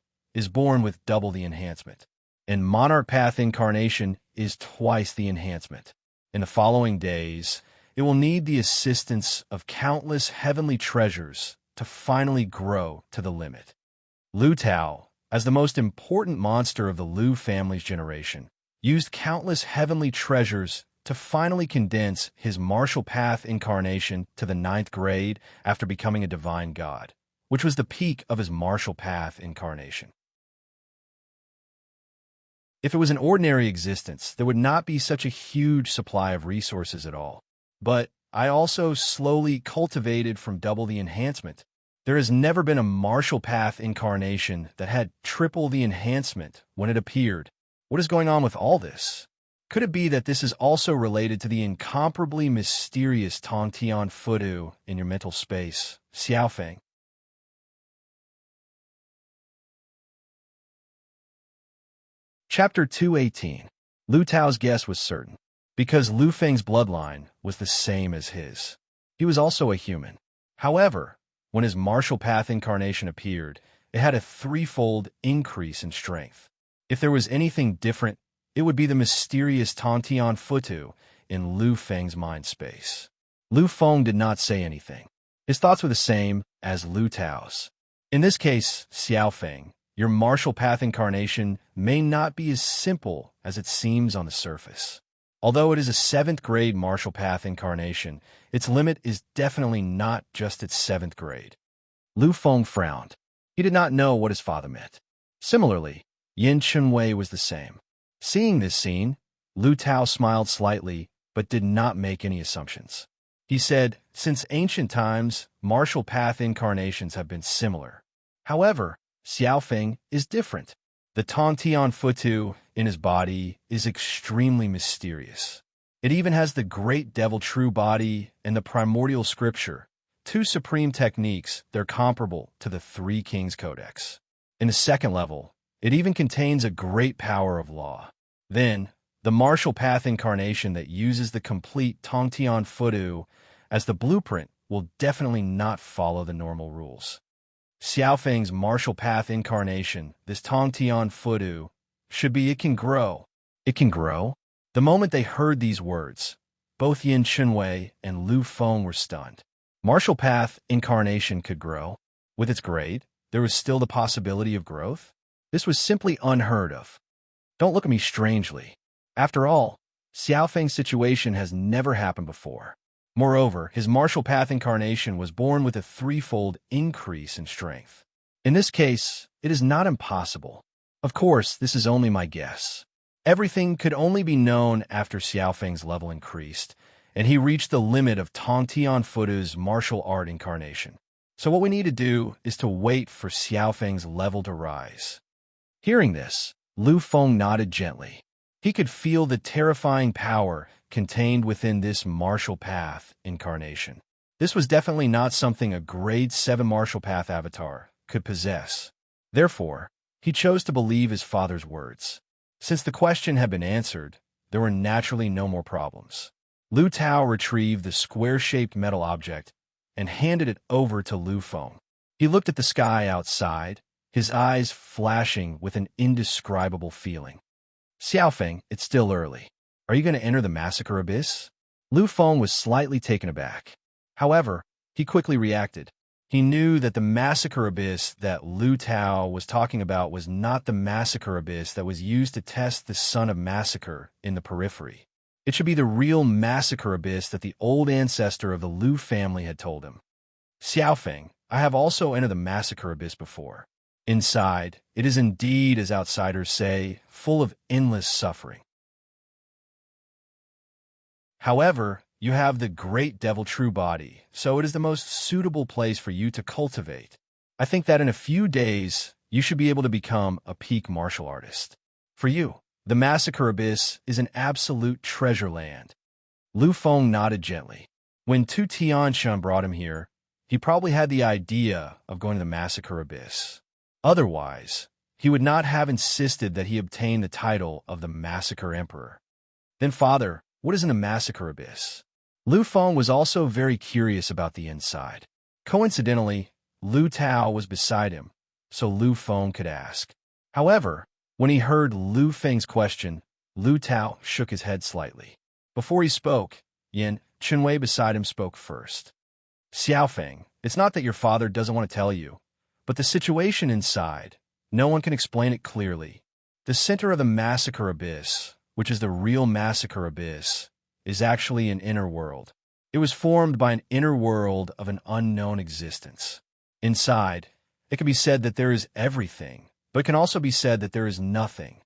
born with double the enhancement. And Monarch path incarnation is twice the enhancement. In the following days, it will need the assistance of countless heavenly treasures to finally grow to the limit. Lu Tao, as the most important monster of the Lu family's generation, used countless heavenly treasures to finally condense his martial path incarnation to the 9th grade after becoming a divine god, which was the peak of his martial path incarnation. If it was an ordinary existence, there would not be such a huge supply of resources at all. But I also slowly cultivated from double the enhancement. There has never been a martial path incarnation that had triple the enhancement when it appeared. What is going on with all this? Could it be that this is also related to the incomparably mysterious Tongtian Fudu in your mental space, Xiaofeng? Chapter 218. Lu Tao's guess was certain, because Lu Feng's bloodline was the same as his. He was also a human. However, when his martial path incarnation appeared, it had a 3-fold increase in strength. If there was anything different, it would be the mysterious Tongtian Futu in Lu Feng's mind space. Lu Feng did not say anything. His thoughts were the same as Lu Tao's. In this case, Xiaofeng, your martial path incarnation may not be as simple as it seems on the surface. Although it is a 7th grade martial path incarnation, its limit is definitely not just its 7th grade. Lu Feng frowned. He did not know what his father meant. Similarly, Yin Chunwei was the same. Seeing this scene, Lu Tao smiled slightly, but did not make any assumptions. He said, since ancient times, martial path incarnations have been similar. However, Xiaofeng is different. The Tongtian Futu in his body is extremely mysterious. It even has the Great Devil True Body and the Primordial Scripture, 2 supreme techniques that are comparable to the Three Kings Codex. In the 2nd level, it even contains a great power of law. Then, the martial path incarnation that uses the complete Tongtian Futu as the blueprint will definitely not follow the normal rules. Xiaofeng's martial path incarnation, this Tongtian Futu, should be it can grow. It can grow? The moment they heard these words, both Yin Chunwei and Lu Feng were stunned. Martial path incarnation could grow. With its grade, there was still the possibility of growth? This was simply unheard of. Don't look at me strangely. After all, Xiaofeng's situation has never happened before. Moreover, his martial path incarnation was born with a 3-fold increase in strength. In this case, it is not impossible. Of course, this is only my guess. Everything could only be known after Xiaofeng's level increased, and he reached the limit of Tongtian Futu's martial art incarnation. So what we need to do is to wait for Xiaofeng's level to rise. Hearing this, Lu Feng nodded gently. He could feel the terrifying power contained within this martial path incarnation. This was definitely not something a grade 7 martial path avatar could possess. Therefore, he chose to believe his father's words. Since the question had been answered, there were naturally no more problems. Lu Tao retrieved the square-shaped metal object and handed it over to Lu Feng. He looked at the sky outside, his eyes flashing with an indescribable feeling. Xiaofeng, it's still early. Are you going to enter the massacre abyss? Lu Feng was slightly taken aback. However, he quickly reacted. He knew that the massacre abyss that Lu Tao was talking about was not the massacre abyss that was used to test the son of massacre in the periphery. It should be the real massacre abyss that the old ancestor of the Lu family had told him. Xiaofeng, I have also entered the massacre abyss before. Inside, it is indeed, as outsiders say, full of endless suffering. However, you have the Great Devil True Body, so it is the most suitable place for you to cultivate. I think that in a few days, you should be able to become a peak martial artist. For you, the Massacre Abyss is an absolute treasure land. Lu Feng nodded gently. When Tu Tianshan brought him here, he probably had the idea of going to the Massacre Abyss. Otherwise, he would not have insisted that he obtain the title of the Massacre Emperor. Then, Father, what is in the Massacre Abyss? Lu Feng was also very curious about the inside. Coincidentally, Lu Tao was beside him, so Lu Feng could ask. However, when he heard Lu Feng's question, Lu Tao shook his head slightly. Before he spoke, Yin Chunwei beside him spoke first. Xiaofeng, it's not that your father doesn't want to tell you, but the situation inside, no one can explain it clearly. The center of the Massacre Abyss, which is the real Massacre Abyss, is actually an inner world. It was formed by an inner world of an unknown existence. Inside, it can be said that there is everything, but it can also be said that there is nothing.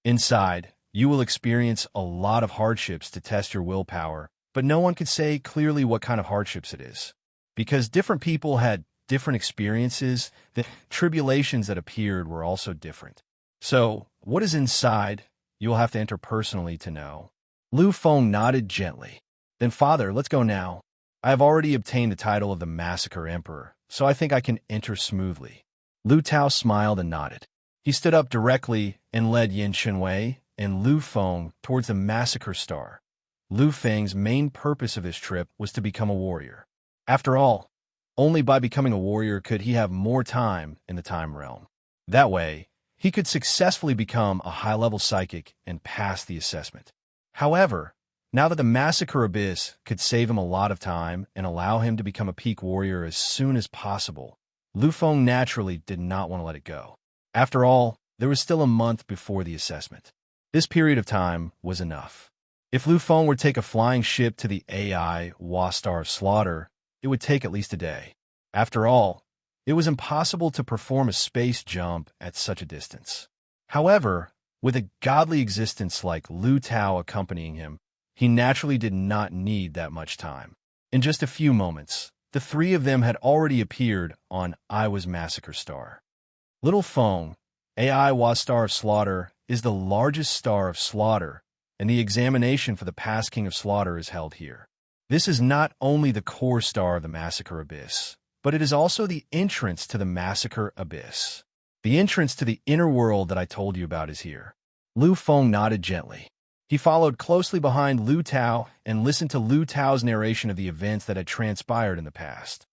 Inside, you will experience a lot of hardships to test your willpower, but no one can say clearly what kind of hardships it is. Because different people had different experiences, the tribulations that appeared were also different. So, what is inside? You will have to enter personally to know. Lu Feng nodded gently. Then, Father, let's go now. I have already obtained the title of the Massacre Emperor, so I think I can enter smoothly. Lu Tao smiled and nodded. He stood up directly and led Yin Chunwei and Lu Feng towards the Massacre Star. Lu Feng's main purpose of his trip was to become a warrior. After all, only by becoming a warrior could he have more time in the time realm. That way, he could successfully become a high-level psychic and pass the assessment. However, now that the Massacre Abyss could save him a lot of time and allow him to become a peak warrior as soon as possible, Lu Feng naturally did not want to let it go. After all, there was still a month before the assessment. This period of time was enough. If Lu Feng were to take a flying ship to the AI Star of Slaughter, it would take at least a day. After all, it was impossible to perform a space jump at such a distance. However, with a godly existence like Lu Tao accompanying him, he naturally did not need that much time. In just a few moments, the three of them had already appeared on Iwa's Massacre Star. Little Feng, AI Star of Slaughter, is the largest star of slaughter, and the examination for the past King of Slaughter is held here. This is not only the core star of the Massacre Abyss, but it is also the entrance to the Massacre Abyss. The entrance to the inner world that I told you about is here. Lu Feng nodded gently. He followed closely behind Lu Tao and listened to Lu Tao's narration of the events that had transpired in the past.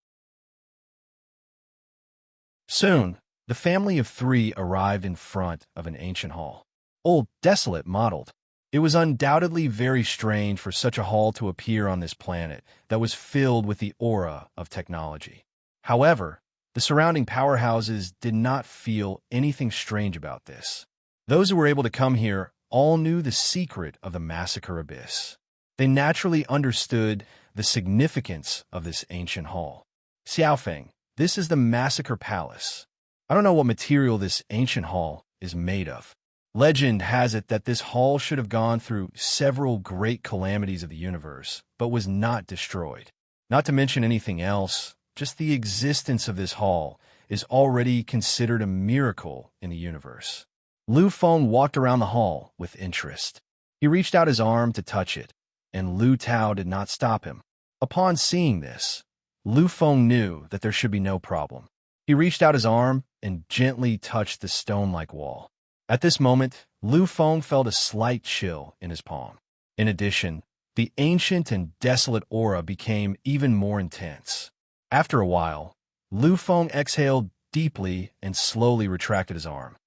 Soon, the family of three arrived in front of an ancient hall. Old, desolate, mottled. It was undoubtedly very strange for such a hall to appear on this planet that was filled with the aura of technology. However, the surrounding powerhouses did not feel anything strange about this. Those who were able to come here all knew the secret of the Massacre Abyss. They naturally understood the significance of this ancient hall. Xiaofeng, this is the Massacre Palace. I don't know what material this ancient hall is made of. Legend has it that this hall should have gone through several great calamities of the universe, but was not destroyed. Not to mention anything else, just the existence of this hall is already considered a miracle in the universe. Lu Feng walked around the hall with interest. He reached out his arm to touch it, and Lu Tao did not stop him. Upon seeing this, Lu Feng knew that there should be no problem. He reached out his arm and gently touched the stone-like wall. At this moment, Lu Feng felt a slight chill in his palm. In addition, the ancient and desolate aura became even more intense. After a while, Lu Feng exhaled deeply and slowly retracted his arm.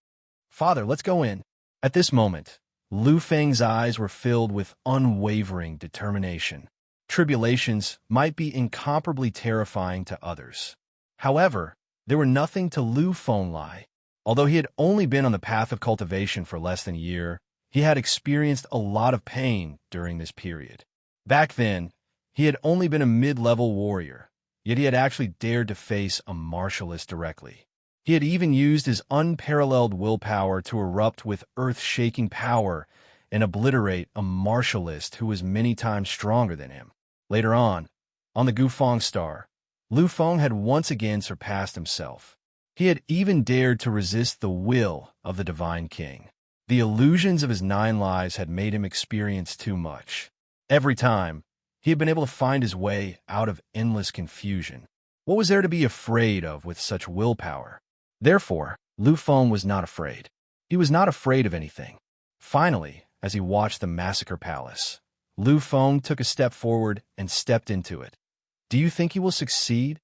"Father, let's go in." At this moment, Lu Feng's eyes were filled with unwavering determination. Tribulations might be incomparably terrifying to others. However, they were nothing to Lu Feng Lai. Although he had only been on the path of cultivation for less than a year, he had experienced a lot of pain during this period. Back then, he had only been a mid-level warrior, yet he had actually dared to face a martialist directly. He had even used his unparalleled willpower to erupt with earth-shaking power and obliterate a martialist who was many times stronger than him. Later on the Gufang Star, Lu Feng had once again surpassed himself. He had even dared to resist the will of the Divine King. The illusions of his 9 lives had made him experience too much. Every time, he had been able to find his way out of endless confusion. What was there to be afraid of with such willpower? Therefore, Lu Feng was not afraid. He was not afraid of anything. Finally, as he watched the Massacre Palace, Lu Feng took a step forward and stepped into it. Do you think he will succeed?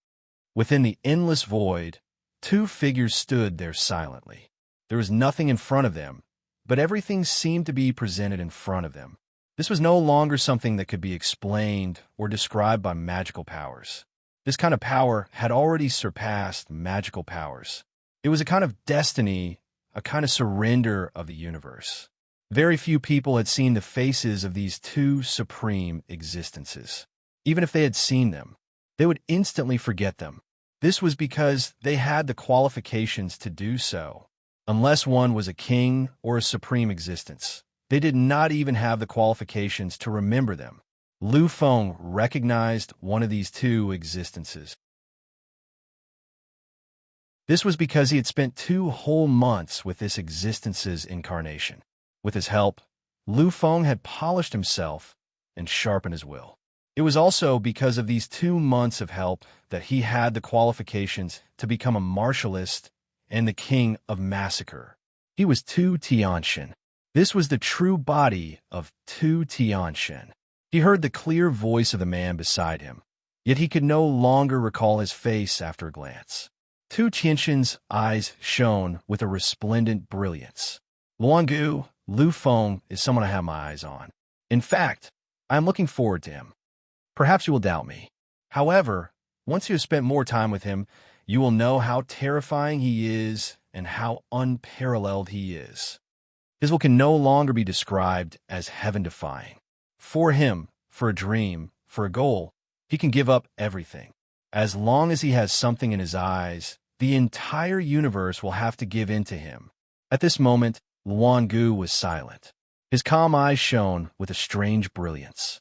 Within the endless void, 2 figures stood there silently. There was nothing in front of them, but everything seemed to be presented in front of them. This was no longer something that could be explained or described by magical powers. This kind of power had already surpassed magical powers. It was a kind of destiny, a kind of surrender of the universe. Very few people had seen the faces of these 2 supreme existences. Even if they had seen them, they would instantly forget them. This was because they had the qualifications to do so. Unless one was a king or a supreme existence, they did not even have the qualifications to remember them. Lu Feng recognized one of these 2 existences. This was because he had spent 2 whole months with this existence's incarnation. With his help, Lu Feng had polished himself and sharpened his will. It was also because of these 2 months of help that he had the qualifications to become a martialist and the king of massacre. He was Tu Tianshan. This was the true body of Tu Tianshan. He heard the clear voice of the man beside him, yet he could no longer recall his face after a glance. Tu Tianshan's eyes shone with a resplendent brilliance. Luangu, Lu Feng is someone I have my eyes on. In fact, I am looking forward to him. Perhaps you will doubt me. However, once you have spent more time with him, you will know how terrifying he is and how unparalleled he is. His will can no longer be described as heaven-defying. For him, for a dream, for a goal, he can give up everything. As long as he has something in his eyes, the entire universe will have to give in to him. At this moment, Luangu was silent. His calm eyes shone with a strange brilliance.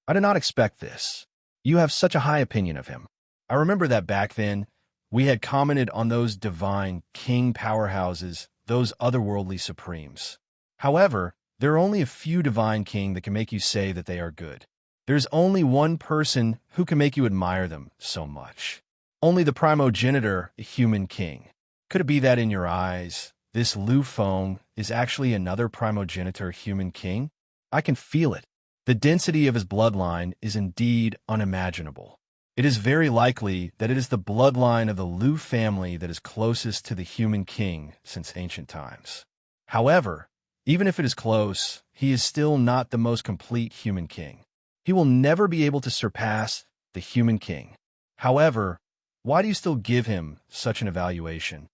I did not expect this. You have such a high opinion of him. I remember that back then, we had commented on those divine king powerhouses, those otherworldly supremes. However, there are only a few divine king that can make you say that they are good. There's only one person who can make you admire them so much. Only the primogenitor, a human king. Could it be that in your eyes, this Lu Feng is actually another primogenitor human king? I can feel it. The density of his bloodline is indeed unimaginable. It is very likely that it is the bloodline of the Lu family that is closest to the human king since ancient times. However, even if it is close, he is still not the most complete human king. He will never be able to surpass the human king. However, why do you still give him such an evaluation?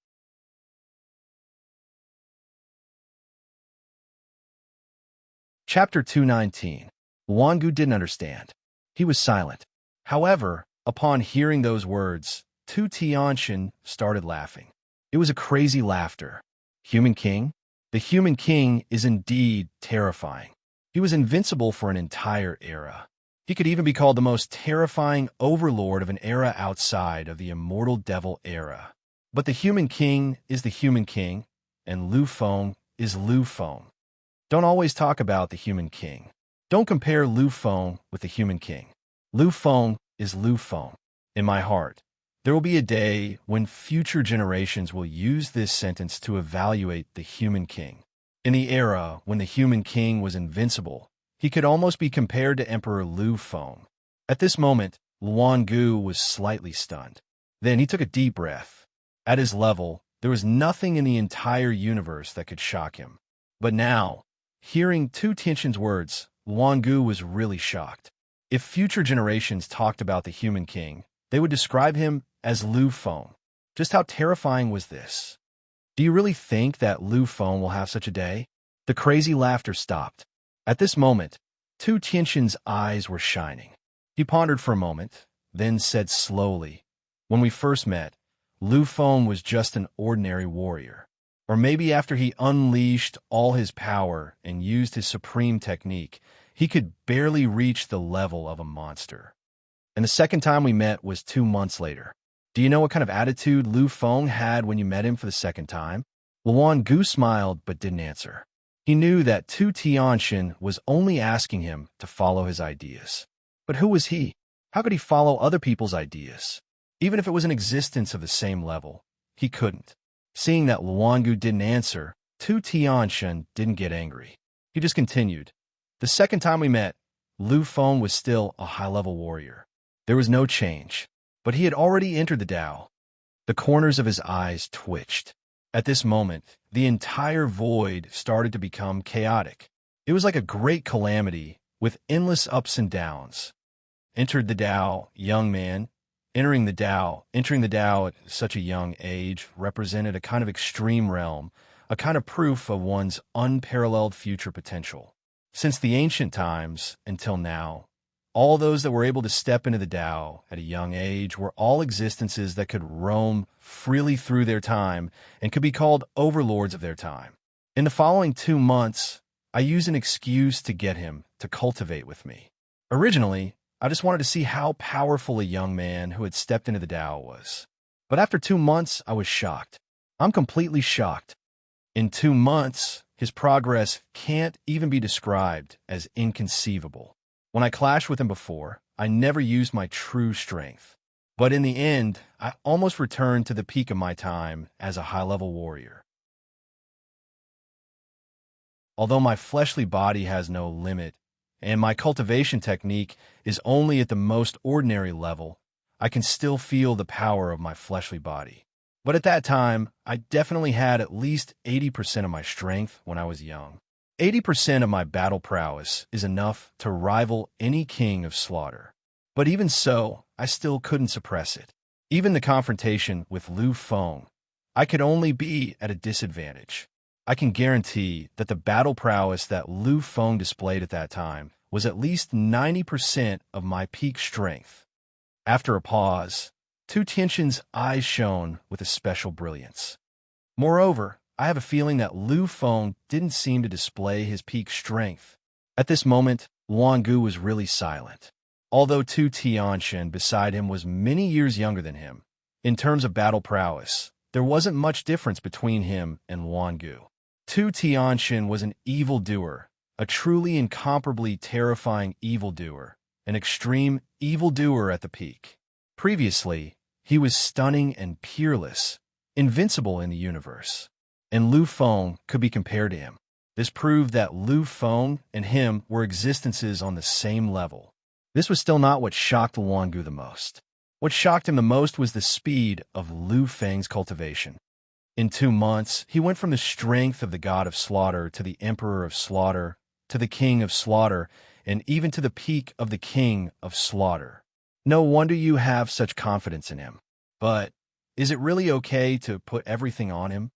Chapter 219. Luangu didn't understand. He was silent. However, upon hearing those words, Tu Tianshan started laughing. It was a crazy laughter. Human king? The human king is indeed terrifying. He was invincible for an entire era. He could even be called the most terrifying overlord of an era outside of the immortal devil era. But the human king is the human king, and Lu Feng is Lu Feng. Don't always talk about the human king. Don't compare Lu Feng with the human king. Lu Feng is Lu Feng. In my heart, there will be a day when future generations will use this sentence to evaluate the human king. In the era when the human king was invincible, he could almost be compared to Emperor Lu Feng. At this moment, Luangu was slightly stunned. Then he took a deep breath. At his level, there was nothing in the entire universe that could shock him. But now, hearing Tu Tianshan's words, Luangu was really shocked. If future generations talked about the human king, they would describe him as Lu Feng. Just how terrifying was this? Do you really think that Lu Feng will have such a day? The crazy laughter stopped. At this moment, Tu Tianshan's eyes were shining. He pondered for a moment, then said slowly, "When we first met, Lu Feng was just an ordinary warrior. Or maybe after he unleashed all his power and used his supreme technique, he could barely reach the level of a monster. And the second time we met was 2 months later. Do you know what kind of attitude Lu Feng had when you met him for the second time?" Luangu smiled but didn't answer. He knew that Tu Tianshan was only asking him to follow his ideas. But who was he? How could he follow other people's ideas? Even if it was an existence of the same level, he couldn't. Seeing that Luangu didn't answer, Tu Tianshan didn't get angry. He just continued. "The second time we met, Lu Feng was still a high-level warrior. There was no change, but he had already entered the Tao." The corners of his eyes twitched. At this moment, the entire void started to become chaotic. It was like a great calamity with endless ups and downs. Entered the Tao, young man. Entering the Tao at such a young age represented a kind of extreme realm, a kind of proof of one's unparalleled future potential. Since the ancient times until now, all those that were able to step into the Tao at a young age were all existences that could roam freely through their time and could be called overlords of their time. In the following 2 months, I used an excuse to get him to cultivate with me. Originally, I just wanted to see how powerful a young man who had stepped into the Tao was. But after 2 months, I was shocked. I'm completely shocked. In 2 months, his progress can't even be described as inconceivable. When I clashed with him before, I never used my true strength. But in the end, I almost returned to the peak of my time as a high-level warrior. Although my fleshly body has no limit, and my cultivation technique is only at the most ordinary level, I can still feel the power of my fleshly body. But at that time, I definitely had at least 80% of my strength when I was young. 80% of my battle prowess is enough to rival any king of slaughter. But even so, I still couldn't suppress it. Even the confrontation with Lu Feng, I could only be at a disadvantage. I can guarantee that the battle prowess that Lu Feng displayed at that time was at least 90% of my peak strength. After a pause, Tu Tianxin's eyes shone with a special brilliance. Moreover, I have a feeling that Lu Feng didn't seem to display his peak strength. At this moment, Luan Gu was really silent. Although Tu Tianxin beside him was many years younger than him, in terms of battle prowess, there wasn't much difference between him and Luan Gu. Tu Tianxin was an evildoer, a truly incomparably terrifying evildoer, an extreme evildoer at the peak. Previously, he was stunning and peerless, invincible in the universe, and Lu Feng could be compared to him. This proved that Lu Feng and him were existences on the same level. This was still not what shocked Luan Gu the most. What shocked him the most was the speed of Lu Feng's cultivation. In 2 months, he went from the strength of the god of slaughter to the emperor of slaughter, to the king of slaughter, and even to the peak of the king of slaughter. No wonder you have such confidence in him. But is it really okay to put everything on him?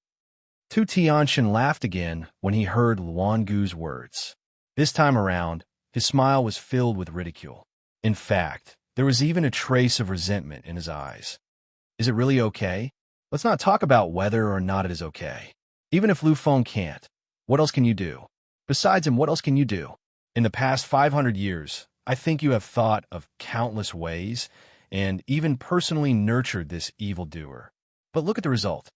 Tu Tianxin laughed again when he heard Luan Gu's words. This time around, his smile was filled with ridicule. In fact, there was even a trace of resentment in his eyes. Is it really okay? Let's not talk about whether or not it is okay. Even if Lu Feng can't, what else can you do? Besides him, what else can you do? In the past 500 years, I think you have thought of countless ways and even personally nurtured this evildoer. But look at the result.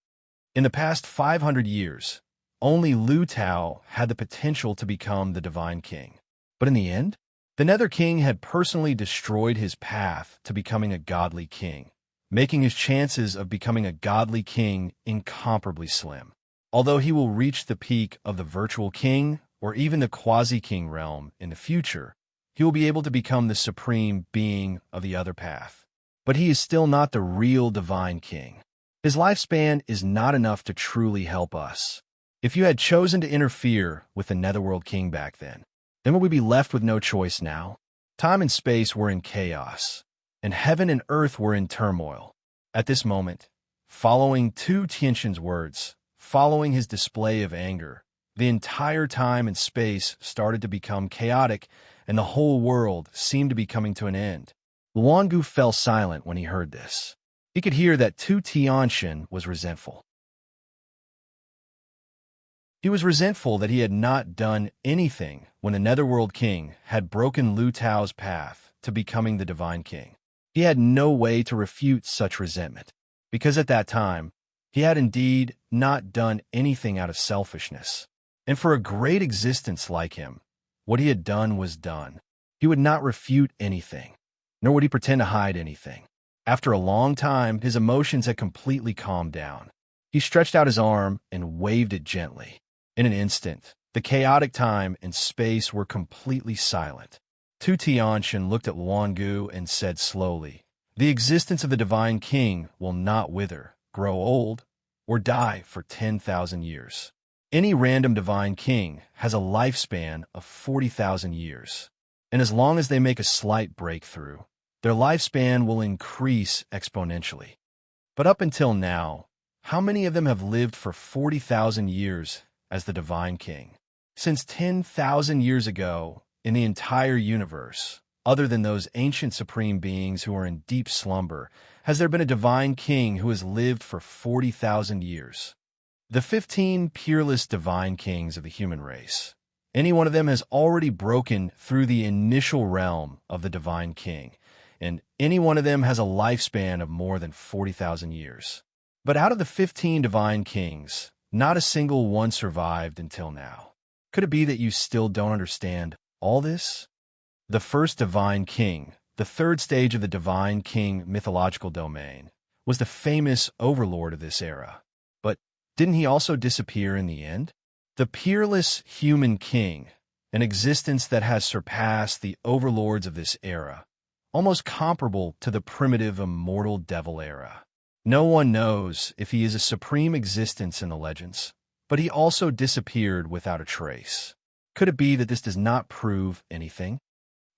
In the past 500 years, only Lu Tao had the potential to become the Divine King. But in the end, the Nether King had personally destroyed his path to becoming a godly king, making his chances of becoming a godly king incomparably slim. Although he will reach the peak of the virtual king or even the quasi-king realm in the future, he will be able to become the supreme being of the other path. But he is still not the real Divine King. His lifespan is not enough to truly help us. If you had chosen to interfere with the Netherworld King back then would we be left with no choice now? Time and space were in chaos, and heaven and earth were in turmoil. At this moment, following Tu Tianxin's words, following his display of anger, the entire time and space started to become chaotic, and the whole world seemed to be coming to an end. Luan Gu fell silent when he heard this. He could hear that Tu Tianxin was resentful. He was resentful that he had not done anything when the Netherworld King had broken Lu Tao's path to becoming the Divine King. He had no way to refute such resentment, because at that time, he had indeed not done anything out of selfishness. And for a great existence like him, what he had done was done. He would not refute anything, nor would he pretend to hide anything. After a long time, his emotions had completely calmed down. He stretched out his arm and waved it gently. In an instant, the chaotic time and space were completely silent. Tu Tianxin looked at Luan Gu and said slowly, "The existence of the Divine King will not wither, grow old, or die for 10,000 years. Any random Divine King has a lifespan of 40,000 years, and as long as they make a slight breakthrough, their lifespan will increase exponentially. But up until now, how many of them have lived for 40,000 years as the Divine King? Since 10,000 years ago, in the entire universe, other than those ancient supreme beings who are in deep slumber, has there been a Divine King who has lived for 40,000 years? The 15 peerless Divine Kings of the human race. Any one of them has already broken through the initial realm of the Divine King, and any one of them has a lifespan of more than 40,000 years. But out of the 15 Divine Kings, not a single one survived until now. Could it be that you still don't understand all this? The first Divine King, the third stage of the Divine King mythological domain, was the famous Overlord of this era. But didn't he also disappear in the end? The peerless human king, an existence that has surpassed the overlords of this era, almost comparable to the primitive immortal devil era. No one knows if he is a supreme existence in the legends, but he also disappeared without a trace. Could it be that this does not prove anything?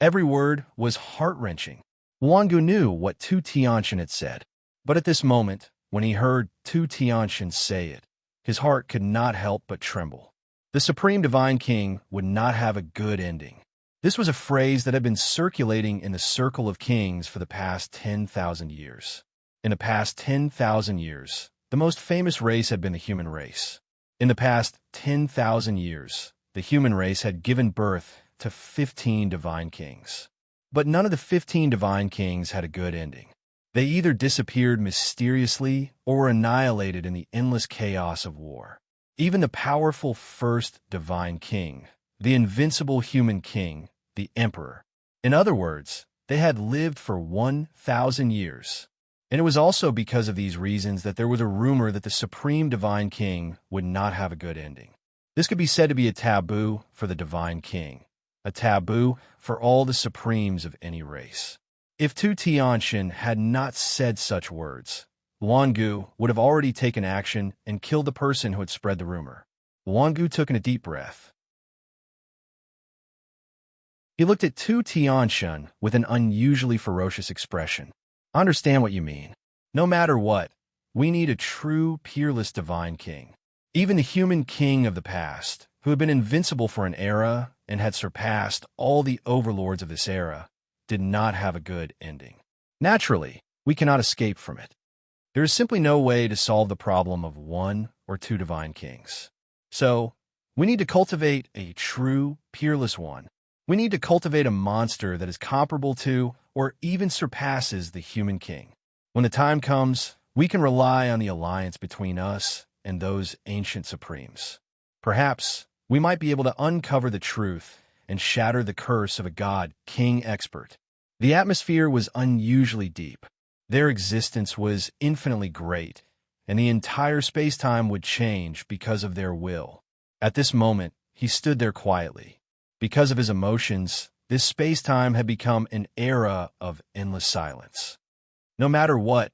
Every word was heart-wrenching. Luan Gu knew what Tu Tianxin had said, but at this moment, when he heard Tu Tianxian say it, his heart could not help but tremble. The Supreme Divine King would not have a good ending. This was a phrase that had been circulating in the circle of kings for the past 10,000 years. In the past 10,000 years, the most famous race had been the human race. In the past 10,000 years, the human race had given birth to 15 divine kings. But none of the 15 divine kings had a good ending. They either disappeared mysteriously or were annihilated in the endless chaos of war. Even the powerful first divine king, the invincible human king, the emperor. In other words, they had lived for 1,000 years. And it was also because of these reasons that there was a rumor that the supreme divine king would not have a good ending. This could be said to be a taboo for the divine king, a taboo for all the supremes of any race. If Tu Tianxian had not said such words, Luangu would have already taken action and killed the person who had spread the rumor. Luangu took in a deep breath. He looked at Tu Tianxian with an unusually ferocious expression. I understand what you mean. No matter what, we need a true, peerless divine king. Even the human king of the past, who had been invincible for an era and had surpassed all the overlords of this era, did not have a good ending. Naturally, we cannot escape from it. There is simply no way to solve the problem of one or two divine kings. So, we need to cultivate a true, peerless one. We need to cultivate a monster that is comparable to or even surpasses the human king. When the time comes, we can rely on the alliance between us and those ancient supremes. Perhaps we might be able to uncover the truth and shatter the curse of a god-king expert. The atmosphere was unusually deep. Their existence was infinitely great, and the entire space-time would change because of their will. At this moment, he stood there quietly. Because of his emotions, this space-time had become an era of endless silence. No matter what,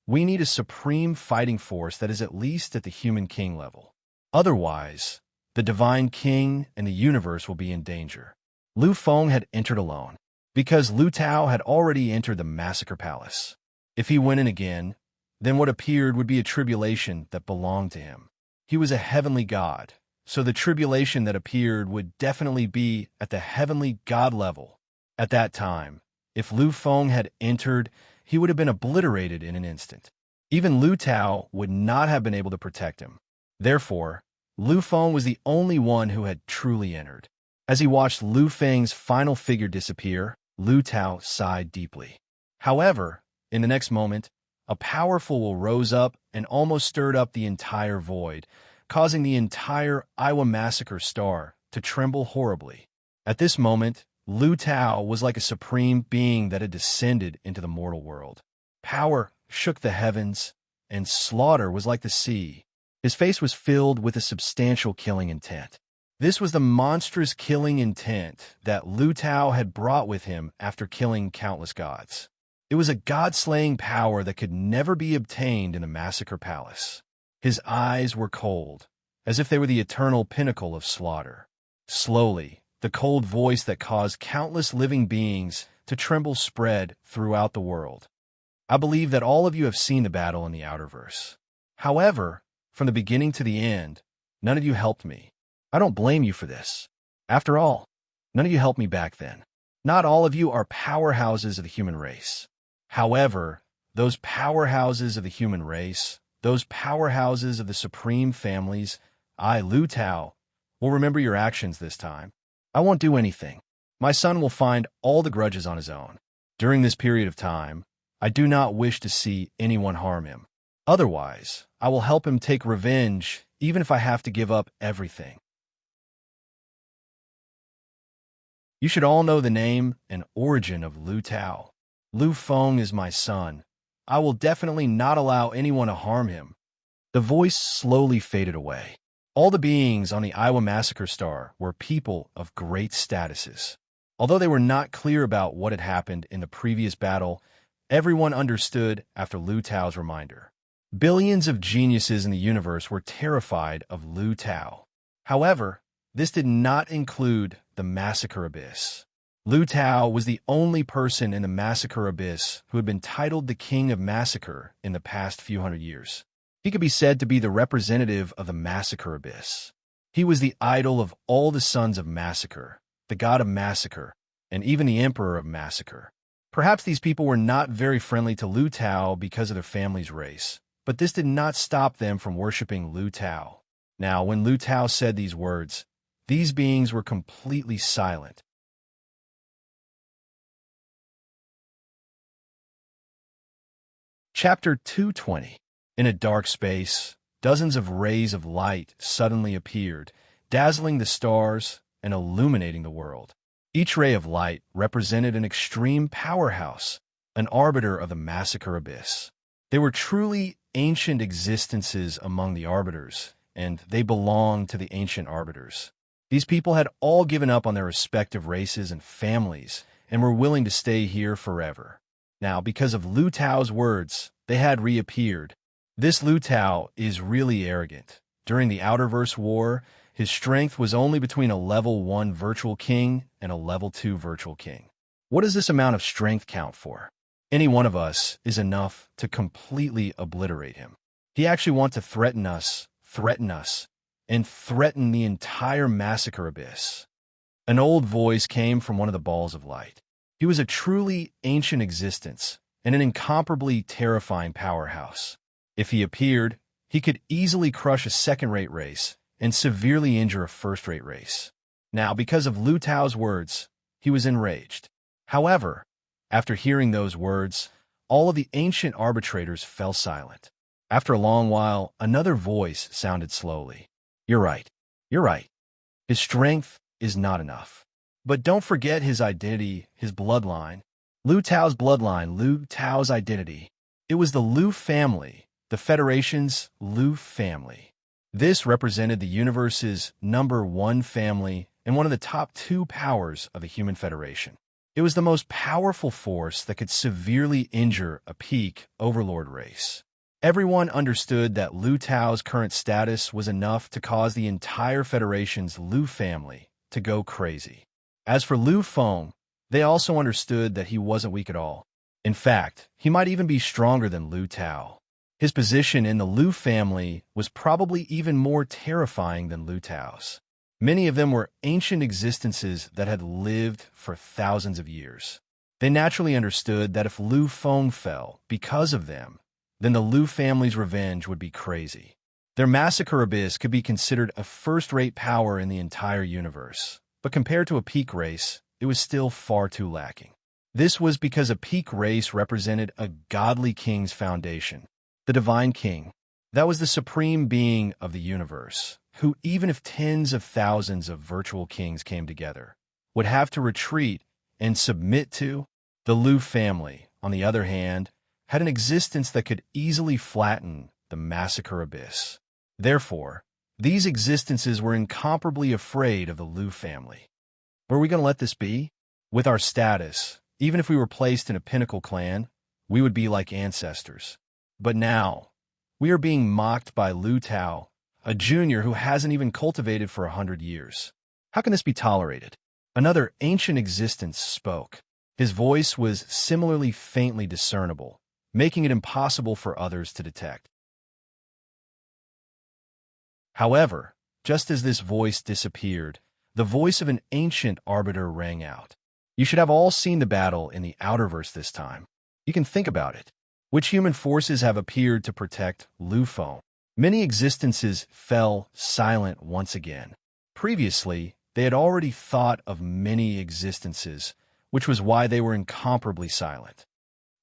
we need a supreme fighting force that is at least at the human king level. Otherwise, the divine king and the universe will be in danger. Lu Feng had entered alone, because Lu Tao had already entered the massacre palace. If he went in again, then what appeared would be a tribulation that belonged to him. He was a heavenly god, so the tribulation that appeared would definitely be at the heavenly god level. At that time, if Lu Feng had entered, he would have been obliterated in an instant. Even Lu Tao would not have been able to protect him. Therefore, Lu Feng was the only one who had truly entered. As he watched Lu Feng's final figure disappear, Lu Tao sighed deeply. However, in the next moment, a powerful will rose up and almost stirred up the entire void, causing the entire Iowa Massacre star to tremble horribly. At this moment, Lu Tao was like a supreme being that had descended into the mortal world. Power shook the heavens, and slaughter was like the sea. His face was filled with a substantial killing intent. This was the monstrous killing intent that Lu Tao had brought with him after killing countless gods. It was a god-slaying power that could never be obtained in the Massacre Palace. His eyes were cold, as if they were the eternal pinnacle of slaughter. Slowly, the cold voice that caused countless living beings to tremble spread throughout the world. I believe that all of you have seen the battle in the Outerverse. However, from the beginning to the end, none of you helped me. I don't blame you for this. After all, none of you helped me back then. Not all of you are powerhouses of the human race. However, those powerhouses of the human race, those powerhouses of the supreme families, I, Lu Tao, will remember your actions this time. I won't do anything. My son will find all the grudges on his own. During this period of time, I do not wish to see anyone harm him. Otherwise, I will help him take revenge, even if I have to give up everything. You should all know the name and origin of Lu Tao. Lu Feng is my son. I will definitely not allow anyone to harm him. The voice slowly faded away. All the beings on the Iowa Massacre Star were people of great statuses. Although they were not clear about what had happened in the previous battle, everyone understood after Lu Tao's reminder. Billions of geniuses in the universe were terrified of Lu Tao. However, this did not include the Massacre Abyss. Lu Tao was the only person in the Massacre Abyss who had been titled the King of Massacre in the past few hundred years. He could be said to be the representative of the Massacre Abyss. He was the idol of all the sons of Massacre, the god of Massacre, and even the Emperor of Massacre. Perhaps these people were not very friendly to Lu Tao because of their family's race, but this did not stop them from worshipping Lu Tao. Now, when Lu Tao said these words, these beings were completely silent. Chapter 220. In a dark space, dozens of rays of light suddenly appeared, dazzling the stars and illuminating the world. Each ray of light represented an extreme powerhouse, an arbiter of the Massacre Abyss. They were truly ancient existences among the arbiters, and they belonged to the ancient arbiters. These people had all given up on their respective races and families and were willing to stay here forever. Now, because of Lu Tao's words, they had reappeared. This Lu Tao is really arrogant. During the Outerverse War, his strength was only between a level 1 virtual king and a level 2 virtual king. What does this amount of strength count for? Any one of us is enough to completely obliterate him. He actually wants to threaten us, and threaten the entire Massacre Abyss. An old voice came from one of the balls of light. He was a truly ancient existence and an incomparably terrifying powerhouse. If he appeared, he could easily crush a second-rate race and severely injure a first-rate race. Now, because of Lu Tao's words, he was enraged. However, after hearing those words, all of the ancient arbitrators fell silent. After a long while, another voice sounded slowly. You're right. His strength is not enough. But don't forget his identity, his bloodline. Lu Tao's bloodline, Lu Tao's identity. It was the Lu family, the Federation's Lu family. This represented the universe's #1 family and one of the top 2 powers of the human Federation. It was the most powerful force that could severely injure a peak Overlord race. Everyone understood that Lu Tao's current status was enough to cause the entire Federation's Lu family to go crazy. As for Lu Feng, they also understood that he wasn't weak at all. In fact, he might even be stronger than Lu Tao. His position in the Lu family was probably even more terrifying than Lu Tao's. Many of them were ancient existences that had lived for thousands of years. They naturally understood that if Lu Feng fell because of them, then the Lu family's revenge would be crazy. Their Massacre Abyss could be considered a first-rate power in the entire universe, but compared to a peak race, it was still far too lacking. This was because a peak race represented a godly king's foundation, the Divine King. That was the supreme being of the universe, who, even if tens of thousands of virtual kings came together, would have to retreat and submit to. The Lu family, on the other hand, had an existence that could easily flatten the Massacre Abyss. Therefore, these existences were incomparably afraid of the Lu family. Were we going to let this be? With our status, even if we were placed in a pinnacle clan, we would be like ancestors. But now, we are being mocked by Lu Tao, a junior who hasn't even cultivated for 100 years. How can this be tolerated? Another ancient existence spoke. His voice was similarly faintly discernible, making it impossible for others to detect. However, just as this voice disappeared, the voice of an ancient arbiter rang out. You should have all seen the battle in the Outerverse this time. You can think about it. Which human forces have appeared to protect Lu Feng? Many existences fell silent once again. Previously, they had already thought of many existences, which was why they were incomparably silent.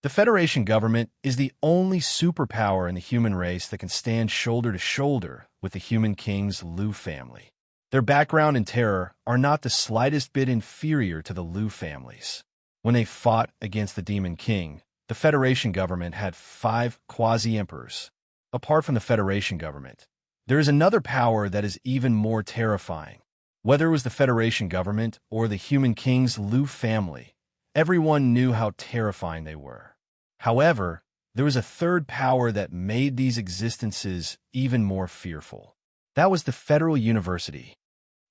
The Federation government is the only superpower in the human race that can stand shoulder to shoulder with the Human King's Lu family. Their background and terror are not the slightest bit inferior to the Lu families. When they fought against the Demon King, the Federation government had 5 quasi-emperors. Apart from the Federation government, there is another power that is even more terrifying. Whether it was the Federation government or the Human King's Lu family, everyone knew how terrifying they were. However, there was a third power that made these existences even more fearful. That was the Federal University.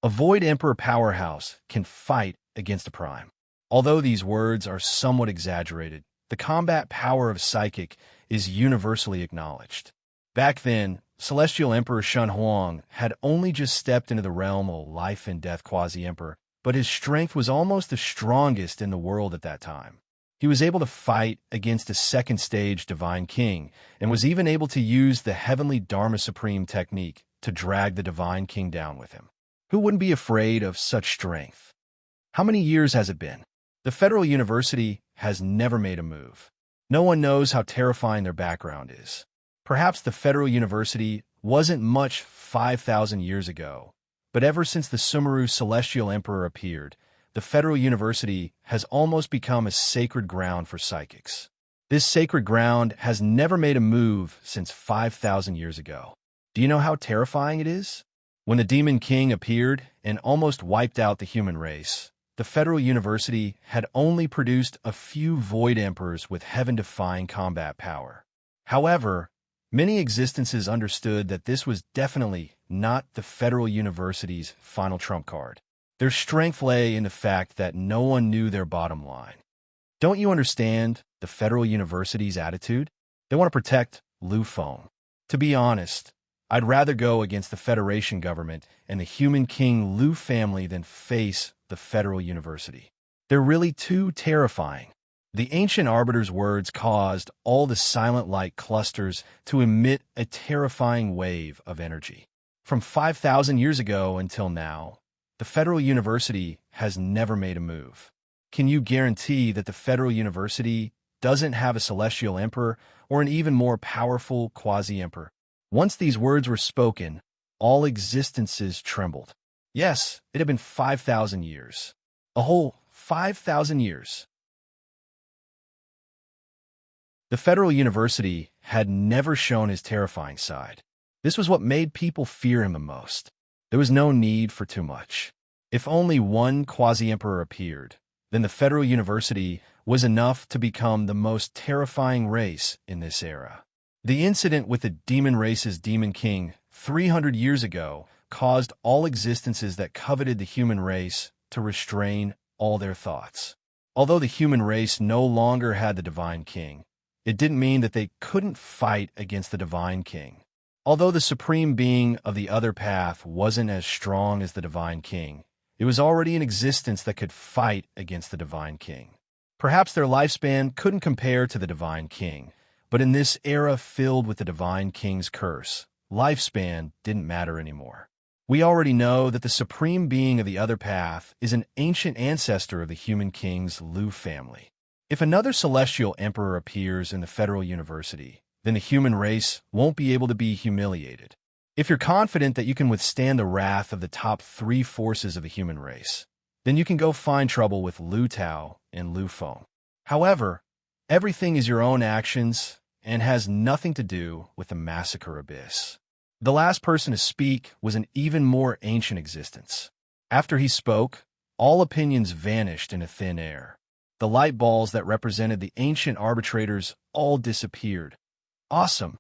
A Void Emperor powerhouse can fight against a Prime. Although these words are somewhat exaggerated, the combat power of psychic is universally acknowledged. Back then, Celestial Emperor Shun Huang had only just stepped into the realm of life-and-death quasi-emperor, but his strength was almost the strongest in the world at that time. He was able to fight against a second-stage Divine King, and was even able to use the Heavenly Dharma Supreme technique to drag the Divine King down with him. Who wouldn't be afraid of such strength? How many years has it been? The Federal University has never made a move. No one knows how terrifying their background is. Perhaps the Federal University wasn't much 5,000 years ago, but ever since the Sumeru Celestial Emperor appeared, the Federal University has almost become a sacred ground for psychics. This sacred ground has never made a move since 5,000 years ago. Do you know how terrifying it is? When the Demon King appeared and almost wiped out the human race, the Federal University had only produced a few Void Emperors with heaven-defying combat power. However, many existences understood that this was definitely not the Federal University's final trump card. Their strength lay in the fact that no one knew their bottom line. Don't you understand the Federal University's attitude? They want to protect Lu Feng. To be honest, I'd rather go against the Federation government and the human king Lu family than face the Federal University. They're really too terrifying. The ancient arbiter's words caused all the silent light clusters to emit a terrifying wave of energy. From 5,000 years ago until now, the Federal University has never made a move. Can you guarantee that the Federal University doesn't have a Celestial Emperor or an even more powerful quasi-emperor? Once these words were spoken, all existences trembled. Yes, it had been 5,000 years. A whole 5,000 years. The Federal University had never shown his terrifying side. This was what made people fear him the most. There was no need for too much. If only one quasi-emperor appeared, then the Federal University was enough to become the most terrifying race in this era. The incident with the demon race's Demon King 300 years ago caused all existences that coveted the human race to restrain all their thoughts. Although the human race no longer had the Divine King, it didn't mean that they couldn't fight against the Divine King. Although the supreme being of the other path wasn't as strong as the Divine King, it was already in existence that could fight against the Divine King. Perhaps their lifespan couldn't compare to the Divine King, but in this era filled with the Divine King's curse, lifespan didn't matter anymore. We already know that the supreme being of the other path is an ancient ancestor of the human king's Lu family. If another celestial emperor appears in the Federal University, then the human race won't be able to be humiliated. If you're confident that you can withstand the wrath of the top three forces of the human race, then you can go find trouble with Lu Tao and Lu Feng. However, everything is your own actions and has nothing to do with the massacre abyss. The last person to speak was an even more ancient existence. After he spoke, all opinions vanished into thin air. The light balls that represented the ancient arbitrators all disappeared. Awesome!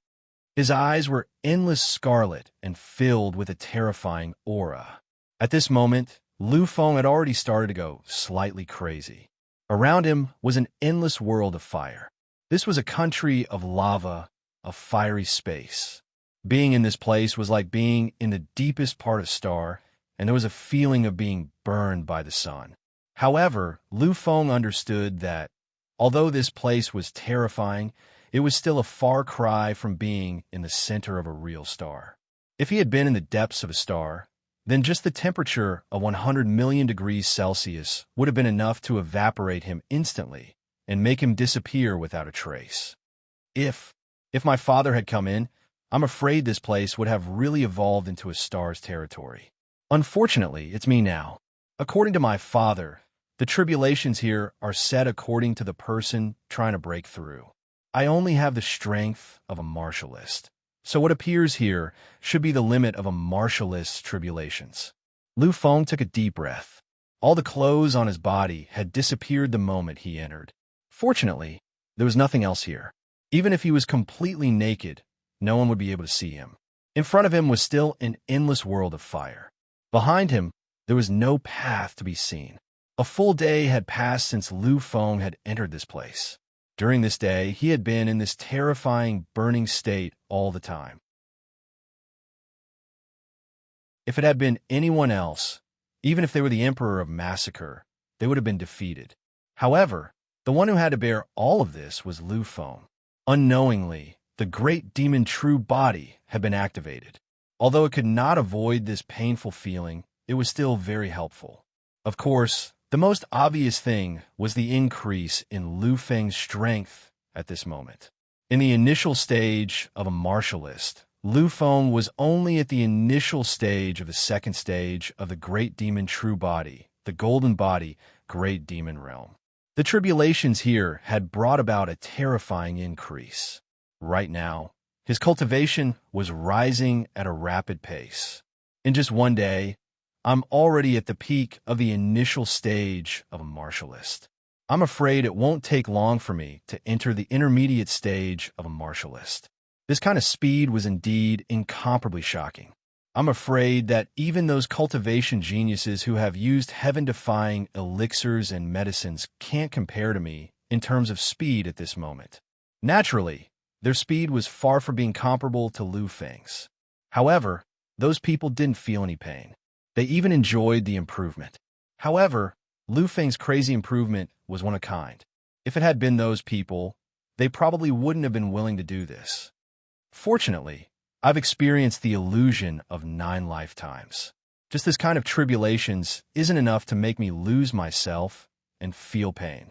His eyes were endless scarlet and filled with a terrifying aura. At this moment, Lu Feng had already started to go slightly crazy. Around him was an endless world of fire. This was a country of lava, of fiery space. Being in this place was like being in the deepest part of star, and there was a feeling of being burned by the sun. However, Lu Feng understood that, although this place was terrifying, it was still a far cry from being in the center of a real star. If he had been in the depths of a star, then just the temperature of 100 million degrees Celsius would have been enough to evaporate him instantly and make him disappear without a trace. If my father had come in, I'm afraid this place would have really evolved into a star's territory. Unfortunately, it's me now. According to my father, the tribulations here are set according to the person trying to break through. I only have the strength of a martialist. So what appears here should be the limit of a martialist's tribulations. Lu Feng took a deep breath. All the clothes on his body had disappeared the moment he entered. Fortunately, there was nothing else here. Even if he was completely naked, no one would be able to see him. In front of him was still an endless world of fire. Behind him, there was no path to be seen. A full day had passed since Lu Feng had entered this place. During this day, he had been in this terrifying, burning state all the time. If it had been anyone else, even if they were the Emperor of Massacre, they would have been defeated. However, the one who had to bear all of this was Lu Feng. Unknowingly, the great demon true body had been activated. Although it could not avoid this painful feeling, it was still very helpful. Of course, the most obvious thing was the increase in Lu Feng's strength at this moment. In the initial stage of a martialist, Lu Feng was only at the initial stage of the second stage of the Great Demon True Body, the Golden Body, Great Demon Realm. The tribulations here had brought about a terrifying increase. Right now, his cultivation was rising at a rapid pace. In just one day, I'm already at the peak of the initial stage of a martialist. I'm afraid it won't take long for me to enter the intermediate stage of a martialist. This kind of speed was indeed incomparably shocking. I'm afraid that even those cultivation geniuses who have used heaven-defying elixirs and medicines can't compare to me in terms of speed at this moment. Naturally, their speed was far from being comparable to Lu Feng's. However, those people didn't feel any pain. They even enjoyed the improvement. However, Lu Feng's crazy improvement was one of a kind. If it had been those people, they probably wouldn't have been willing to do this. Fortunately, I've experienced the illusion of 9 lifetimes. Just this kind of tribulations isn't enough to make me lose myself and feel pain.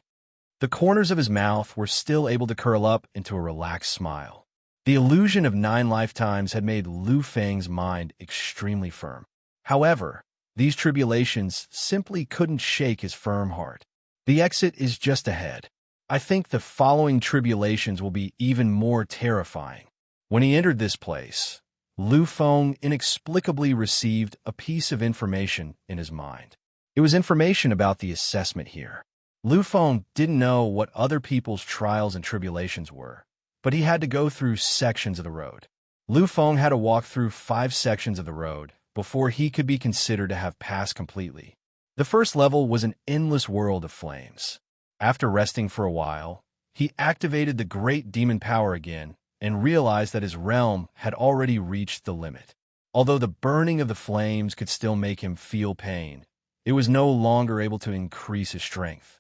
The corners of his mouth were still able to curl up into a relaxed smile. The illusion of 9 lifetimes had made Lu Feng's mind extremely firm. However, these tribulations simply couldn't shake his firm heart. The exit is just ahead. I think the following tribulations will be even more terrifying. When he entered this place, Lu Feng inexplicably received a piece of information in his mind. It was information about the assessment here. Lu Feng didn't know what other people's trials and tribulations were, but he had to go through sections of the road. Lu Feng had to walk through 5 sections of the road before he could be considered to have passed completely. The first level was an endless world of flames. After resting for a while, he activated the great demon power again and realized that his realm had already reached the limit. Although the burning of the flames could still make him feel pain, it was no longer able to increase his strength.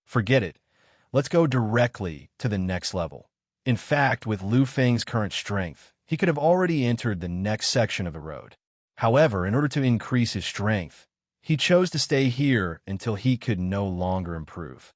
Forget it. Let's go directly to the next level. In fact, with Lu Feng's current strength, he could have already entered the next section of the road. However, in order to increase his strength, he chose to stay here until he could no longer improve.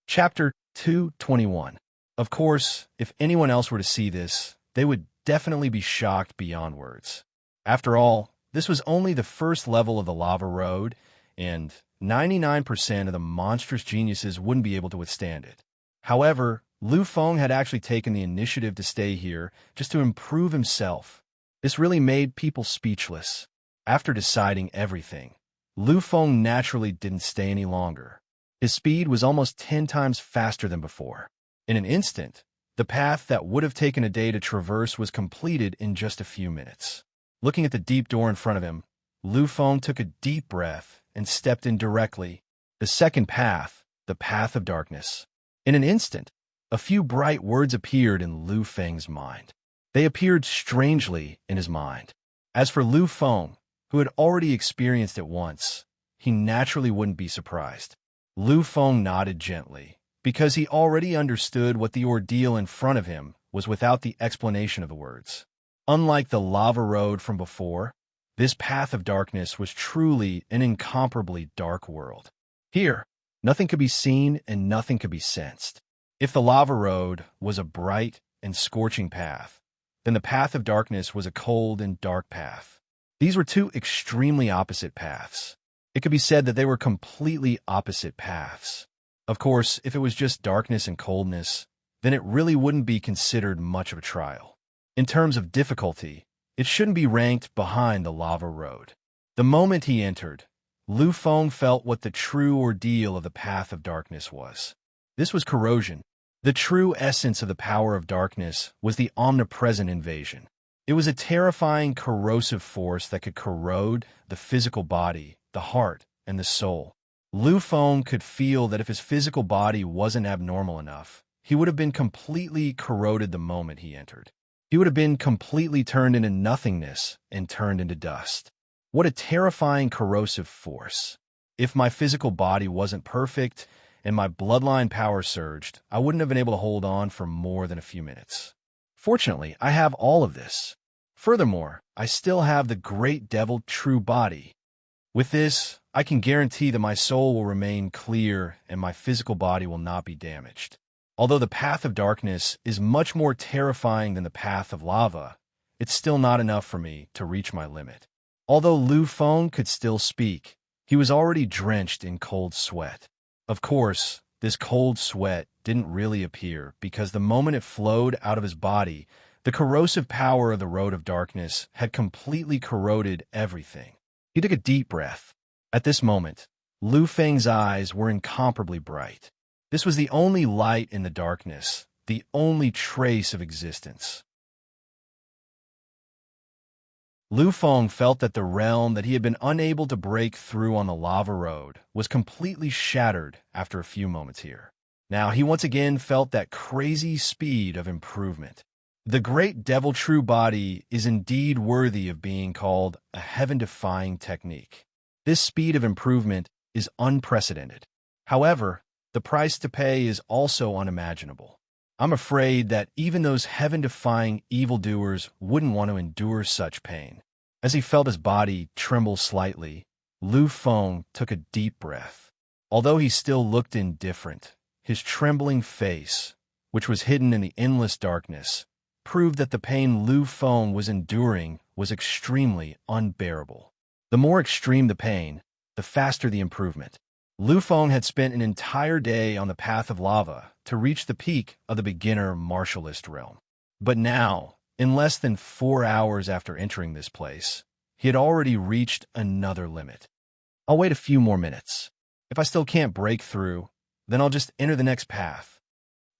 Chapter 221. Of course, if anyone else were to see this, they would definitely be shocked beyond words. After all, this was only the first level of the lava road, and 99% of the monstrous geniuses wouldn't be able to withstand it. However, Lu Feng had actually taken the initiative to stay here just to improve himself. This really made people speechless. After deciding everything, Lu Feng naturally didn't stay any longer. His speed was almost 10 times faster than before. In an instant, the path that would have taken a day to traverse was completed in just a few minutes. Looking at the deep door in front of him, Lu Feng took a deep breath and stepped in directly. The second path, the path of darkness. In an instant, a few bright words appeared in Lu Feng's mind. They appeared strangely in his mind. As for Lu Feng, who had already experienced it once, he naturally wouldn't be surprised. Lu Feng nodded gently, because he already understood what the ordeal in front of him was without the explanation of the words. Unlike the lava road from before, this path of darkness was truly an incomparably dark world. Here, nothing could be seen and nothing could be sensed. If the lava road was a bright and scorching path, then the path of darkness was a cold and dark path. These were 2 extremely opposite paths. It could be said that they were completely opposite paths. Of course, if it was just darkness and coldness, then it really wouldn't be considered much of a trial. In terms of difficulty, it shouldn't be ranked behind the lava road. The moment he entered, Lu Feng felt what the true ordeal of the path of darkness was. This was corrosion. The true essence of the power of darkness was the omnipresent invasion. It was a terrifying, corrosive force that could corrode the physical body, the heart, and the soul. Lu Feng could feel that if his physical body wasn't abnormal enough, he would have been completely corroded the moment he entered. He would have been completely turned into nothingness and turned into dust. What a terrifying, corrosive force. If my physical body wasn't perfect and my bloodline power surged, I wouldn't have been able to hold on for more than a few minutes. Fortunately, I have all of this. Furthermore, I still have the great devil true body. With this, I can guarantee that my soul will remain clear and my physical body will not be damaged. Although the path of darkness is much more terrifying than the path of lava, it's still not enough for me to reach my limit. Although Lu Feng could still speak, he was already drenched in cold sweat. Of course, this cold sweat didn't really appear because the moment it flowed out of his body, the corrosive power of the road of darkness had completely corroded everything. He took a deep breath. At this moment, Lu Feng's eyes were incomparably bright. This was the only light in the darkness, the only trace of existence. Lu Feng felt that the realm that he had been unable to break through on the lava road was completely shattered after a few moments here. Now he once again felt that crazy speed of improvement. The great devil true body is indeed worthy of being called a heaven-defying technique. This speed of improvement is unprecedented. However, the price to pay is also unimaginable. I'm afraid that even those heaven-defying evildoers wouldn't want to endure such pain. As he felt his body tremble slightly, Lu Feng took a deep breath. Although he still looked indifferent, his trembling face, which was hidden in the endless darkness, proved that the pain Lu Feng was enduring was extremely unbearable. The more extreme the pain, the faster the improvement. Lu Feng had spent an entire day on the path of lava to reach the peak of the beginner martialist realm. But now, in less than 4 hours after entering this place, he had already reached another limit. I'll wait a few more minutes. If I still can't break through, then I'll just enter the next path.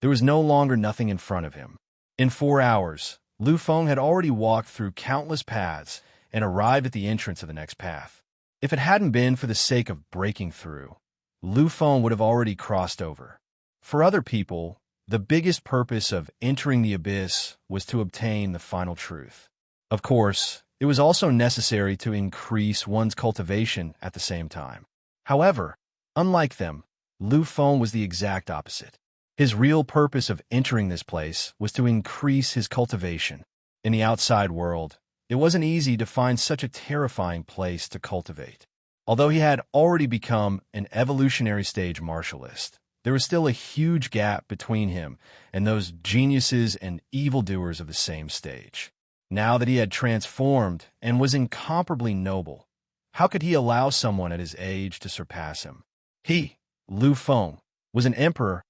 There was no longer nothing in front of him. In 4 hours, Lu Feng had already walked through countless paths and arrived at the entrance of the next path. If it hadn't been for the sake of breaking through, Lu Feng would have already crossed over. For other people, the biggest purpose of entering the abyss was to obtain the final truth. Of course, it was also necessary to increase one's cultivation at the same time. However, unlike them, Lu Feng was the exact opposite. His real purpose of entering this place was to increase his cultivation. In the outside world, it wasn't easy to find such a terrifying place to cultivate. Although he had already become an evolutionary stage martialist, there was still a huge gap between him and those geniuses and evildoers of the same stage. Now that he had transformed and was incomparably noble, how could he allow someone at his age to surpass him? He, Lu Feng, was an emperor.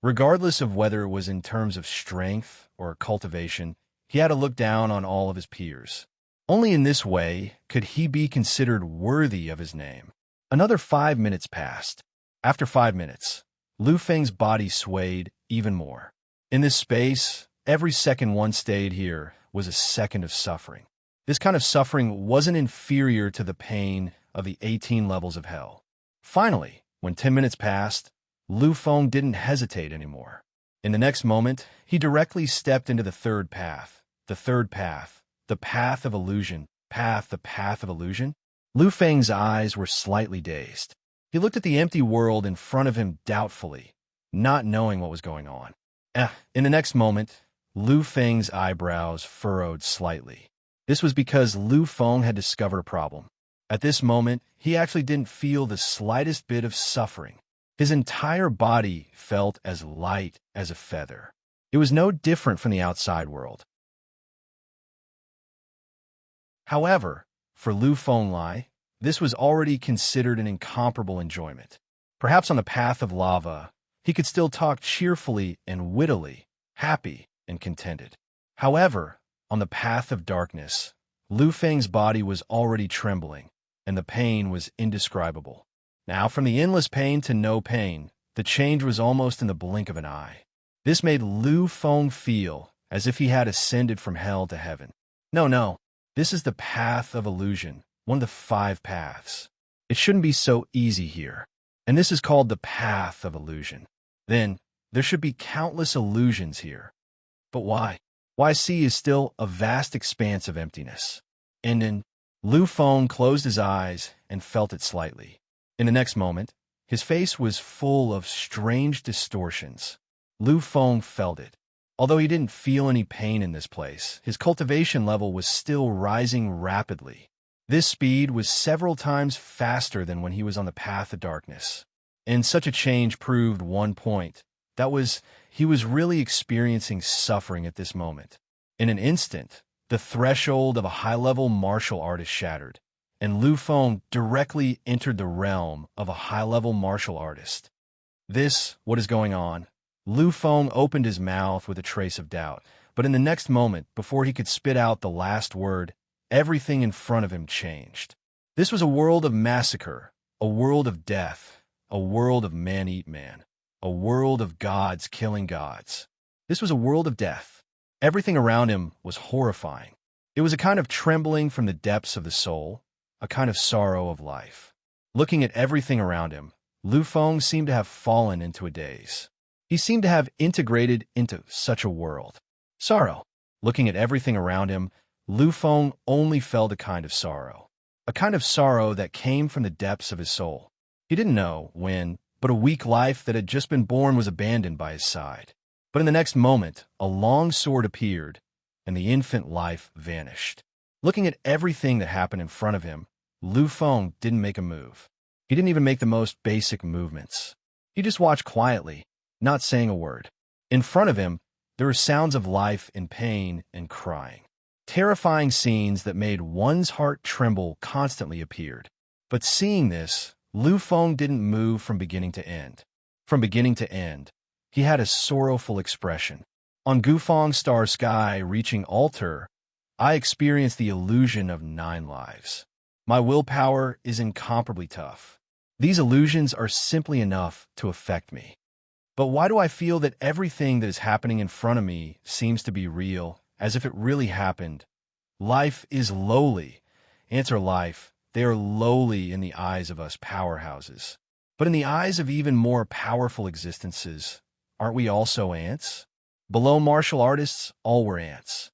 Regardless of whether it was in terms of strength or cultivation, he had to look down on all of his peers. Only in this way could he be considered worthy of his name. Another 5 minutes passed. After 5 minutes, Lu Feng's body swayed even more. In this space, every second one stayed here was a second of suffering. This kind of suffering wasn't inferior to the pain of the 18 levels of hell. Finally, when 10 minutes passed, Lu Feng didn't hesitate anymore. In the next moment, he directly stepped into the third path. The third path. The path of illusion. The path of illusion? Lu Feng's eyes were slightly dazed. He looked at the empty world in front of him doubtfully, not knowing what was going on. In the next moment, Lu Feng's eyebrows furrowed slightly. This was because Lu Feng had discovered a problem. At this moment, he actually didn't feel the slightest bit of suffering. His entire body felt as light as a feather. It was no different from the outside world. However, for Lu Feng, this was already considered an incomparable enjoyment. Perhaps on the path of lava, he could still talk cheerfully and wittily, happy and contented. However, on the path of darkness, Lu Feng's body was already trembling, and the pain was indescribable. Now, from the endless pain to no pain, the change was almost in the blink of an eye. This made Lu Feng feel as if he had ascended from hell to heaven. No, no, this is the path of illusion, one of the 5 paths. It shouldn't be so easy here. And this is called the path of illusion. Then, there should be countless illusions here. But why? Why see is still a vast expanse of emptiness. And then, Lu Feng closed his eyes and felt it slightly. In the next moment, his face was full of strange distortions. Lu Feng felt it. Although he didn't feel any pain in this place, his cultivation level was still rising rapidly. This speed was several times faster than when he was on the path of darkness. And such a change proved one point. That was, he was really experiencing suffering at this moment. In an instant, the threshold of a high-level martial artist shattered, and Lu Feng directly entered the realm of a high-level martial artist. What is going on? Lu Feng opened his mouth with a trace of doubt, but in the next moment, before he could spit out the last word, everything in front of him changed. This was a world of massacre, a world of death, a world of man eat man, a world of gods killing gods. This was a world of death. Everything around him was horrifying. It was a kind of trembling from the depths of the soul, a kind of sorrow of life. Looking at everything around him, Lu Feng seemed to have fallen into a daze. He seemed to have integrated into such a world. Sorrow. Looking at everything around him, Lu Feng only felt a kind of sorrow that came from the depths of his soul. He didn't know when, but a weak life that had just been born was abandoned by his side. But in the next moment, a long sword appeared, and the infant life vanished. Looking at everything that happened in front of him, Lu Feng didn't make a move. He didn't even make the most basic movements. He just watched quietly, not saying a word. In front of him, there were sounds of life and pain and crying. Terrifying scenes that made one's heart tremble constantly appeared. But seeing this, Lu Feng didn't move from beginning to end. From beginning to end, he had a sorrowful expression. On Gufang's star sky reaching altar, I experienced the illusion of 9 lives. My willpower is incomparably tough. These illusions are simply enough to affect me. But why do I feel that everything that is happening in front of me seems to be real, as if it really happened? Life is lowly. Answer life. They are lowly in the eyes of us powerhouses. But in the eyes of even more powerful existences, aren't we also ants? Below martial artists, all were ants.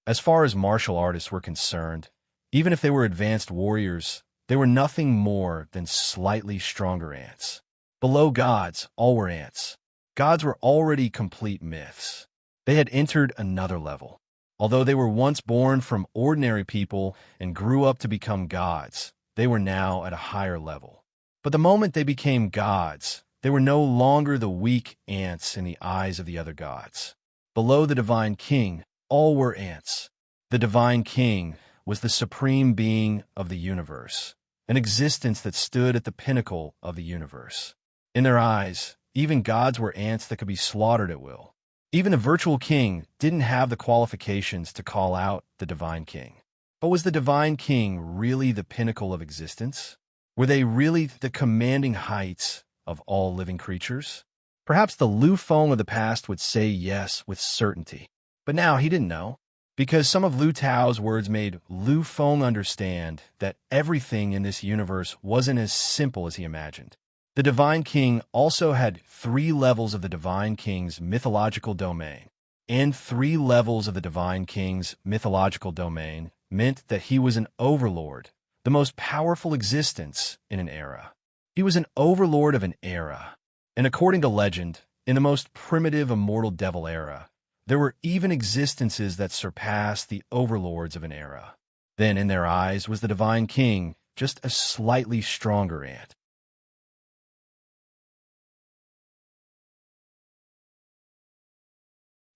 As far as martial artists were concerned, even if they were advanced warriors, they were nothing more than slightly stronger ants. Below gods, all were ants. Gods were already complete myths. They had entered another level. Although they were once born from ordinary people and grew up to become gods, they were now at a higher level. But the moment they became gods, they were no longer the weak ants in the eyes of the other gods. Below the Divine King, all were ants. The Divine King was the supreme being of the universe, an existence that stood at the pinnacle of the universe. In their eyes, even gods were ants that could be slaughtered at will. Even the virtual king didn't have the qualifications to call out the Divine King. But was the Divine King really the pinnacle of existence? Were they really the commanding heights of all living creatures? Perhaps the Lu Feng of the past would say yes with certainty. But now he didn't know, because some of Lu Tao's words made Lu Feng understand that everything in this universe wasn't as simple as he imagined. The Divine King also had 3 levels of the Divine King's mythological domain, and 3 levels of the Divine King's mythological domain meant that he was an overlord, the most powerful existence in an era. He was an overlord of an era, and according to legend, in the most primitive immortal devil era, there were even existences that surpassed the overlords of an era. Then in their eyes was the Divine King, just a slightly stronger ant.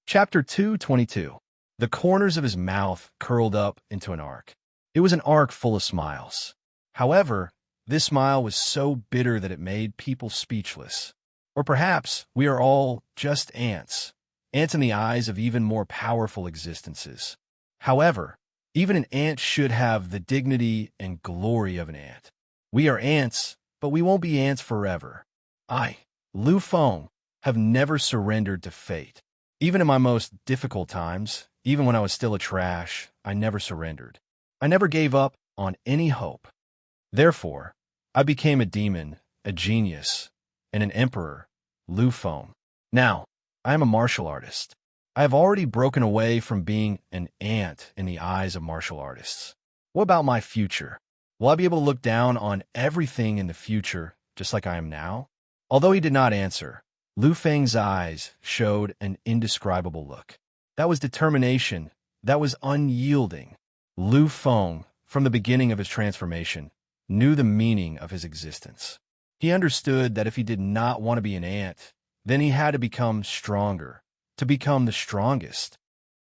Chapter 222. The corners of his mouth curled up into an arc. It was an arc full of smiles. However, this smile was so bitter that it made people speechless. Or perhaps we are all just ants, ants in the eyes of even more powerful existences. However, even an ant should have the dignity and glory of an ant. We are ants, but we won't be ants forever. Lu Feng, have never surrendered to fate. Even in my most difficult times, even when I was still a trash, I never surrendered. I never gave up on any hope. Therefore, I became a demon, a genius, and an emperor, Lu Feng. Now, I am a martial artist. I have already broken away from being an ant in the eyes of martial artists. What about my future? Will I be able to look down on everything in the future just like I am now? Although he did not answer, Lu Feng's eyes showed an indescribable look. That was determination. That was unyielding. Lu Feng, from the beginning of his transformation, knew the meaning of his existence. He understood that if he did not want to be an ant, then he had to become stronger, to become the strongest.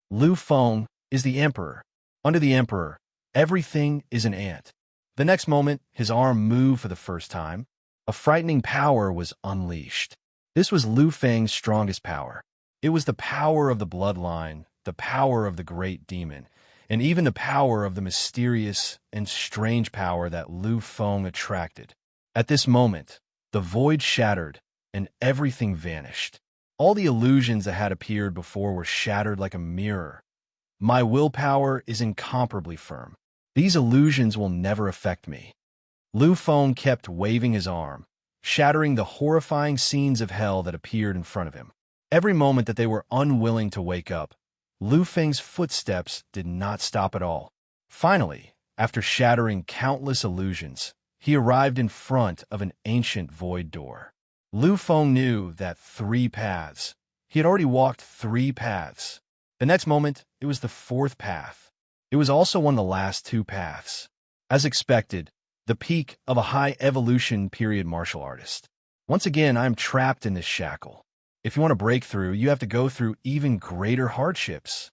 Lu Feng is the emperor. Under the emperor, everything is an ant. The next moment, his arm moved for the first time. A frightening power was unleashed. This was Lu Feng's strongest power. It was the power of the bloodline, the power of the great demon, and even the power of the mysterious and strange power that Lu Feng attracted. At this moment, the void shattered, and everything vanished. All the illusions that had appeared before were shattered like a mirror. My willpower is incomparably firm. These illusions will never affect me. Lu Feng kept waving his arm, shattering the horrifying scenes of hell that appeared in front of him. Every moment that they were unwilling to wake up, Lu Feng's footsteps did not stop at all. Finally, after shattering countless illusions, he arrived in front of an ancient void door. Lu Feng knew that 3 paths. He had already walked 3 paths. The next moment, it was the 4th path. It was also one of the last 2 paths. As expected, the peak of a high evolution period martial artist. Once again, I am trapped in this shackle. If you want to break through, you have to go through even greater hardships.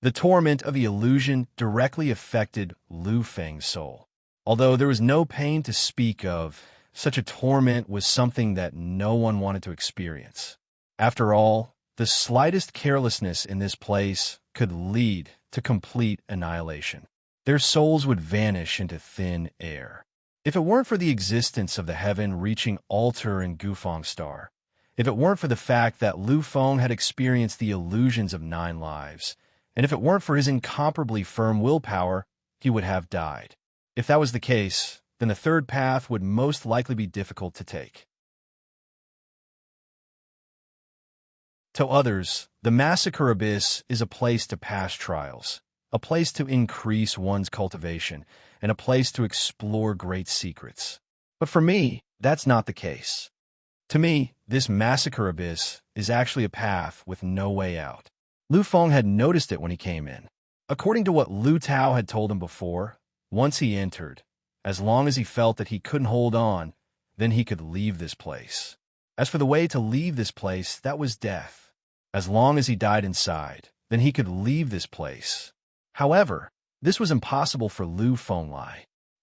The torment of the illusion directly affected Lu Feng's soul. Although there was no pain to speak of, such a torment was something that no one wanted to experience. After all, the slightest carelessness in this place could lead to complete annihilation. Their souls would vanish into thin air. If it weren't for the existence of the heaven-reaching altar in Gufang Star, if it weren't for the fact that Lu Feng had experienced the illusions of 9 lives, and if it weren't for his incomparably firm willpower, he would have died. If that was the case, then the 3rd path would most likely be difficult to take. To others, the Massacre Abyss is a place to pass trials, a place to increase one's cultivation, and a place to explore great secrets. But for me, that's not the case. To me, this Massacre Abyss is actually a path with no way out. Lu Feng had noticed it when he came in. According to what Lu Tao had told him before, once he entered, as long as he felt that he couldn't hold on, then he could leave this place. As for the way to leave this place, that was death. As long as he died inside, then he could leave this place. However, this was impossible for Lu Feng.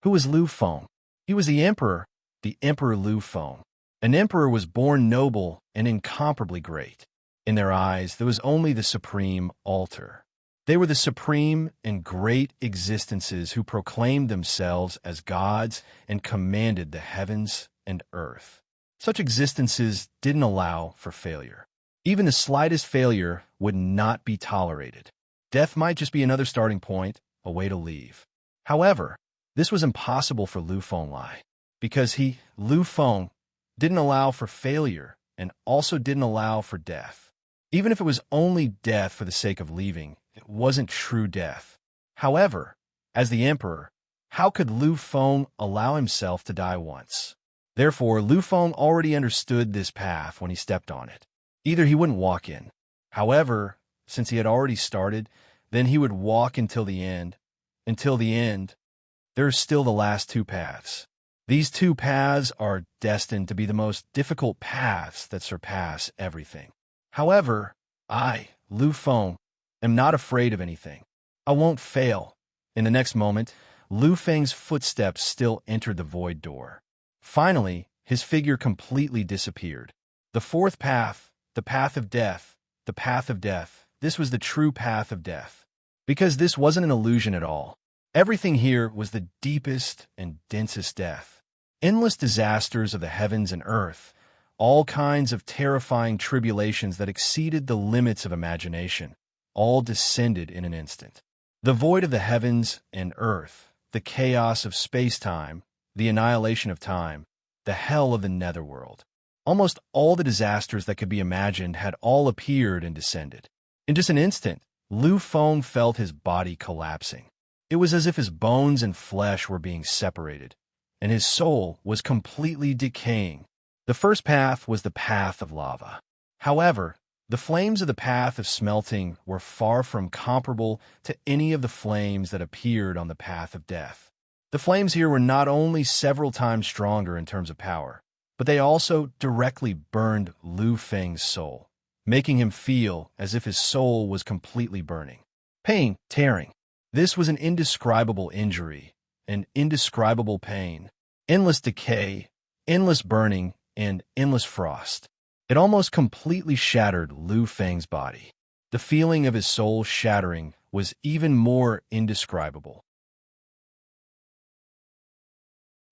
Who was Lu Feng? He was the Emperor Lu Feng. An emperor was born noble and incomparably great. In their eyes, there was only the supreme altar. They were the supreme and great existences who proclaimed themselves as gods and commanded the heavens and earth. Such existences didn't allow for failure. Even the slightest failure would not be tolerated. Death might just be another starting point, a way to leave. However, this was impossible for Lu Feng, because Lu Feng, didn't allow for failure and also didn't allow for death. Even if it was only death for the sake of leaving, it wasn't true death. However, as the emperor, how could Lu Feng allow himself to die once? Therefore, Lu Feng already understood this path when he stepped on it. Either he wouldn't walk in. However, since he had already started, then he would walk until the end. Until the end, there are still the last 2 paths. These 2 paths are destined to be the most difficult paths that surpass everything. However, I, Lu Feng, am not afraid of anything. I won't fail. In the next moment, Lu Feng's footsteps still entered the void door. Finally, his figure completely disappeared. The 4th path, the path of death, the path of death, this was the true path of death. Because this wasn't an illusion at all. Everything here was the deepest and densest death. Endless disasters of the heavens and earth, all kinds of terrifying tribulations that exceeded the limits of imagination, all descended in an instant. The void of the heavens and earth, the chaos of space-time, the annihilation of time, the hell of the netherworld. Almost all the disasters that could be imagined had all appeared and descended. In just an instant, Lu Feng felt his body collapsing. It was as if his bones and flesh were being separated, and his soul was completely decaying. The first path was the path of lava. However, the flames of the path of smelting were far from comparable to any of the flames that appeared on the path of death. The flames here were not only several times stronger in terms of power, but they also directly burned Lu Feng's soul, making him feel as if his soul was completely burning. Pain, tearing. This was an indescribable injury, an indescribable pain, endless decay, endless burning, and endless frost. It almost completely shattered Lu Feng's body. The feeling of his soul shattering was even more indescribable.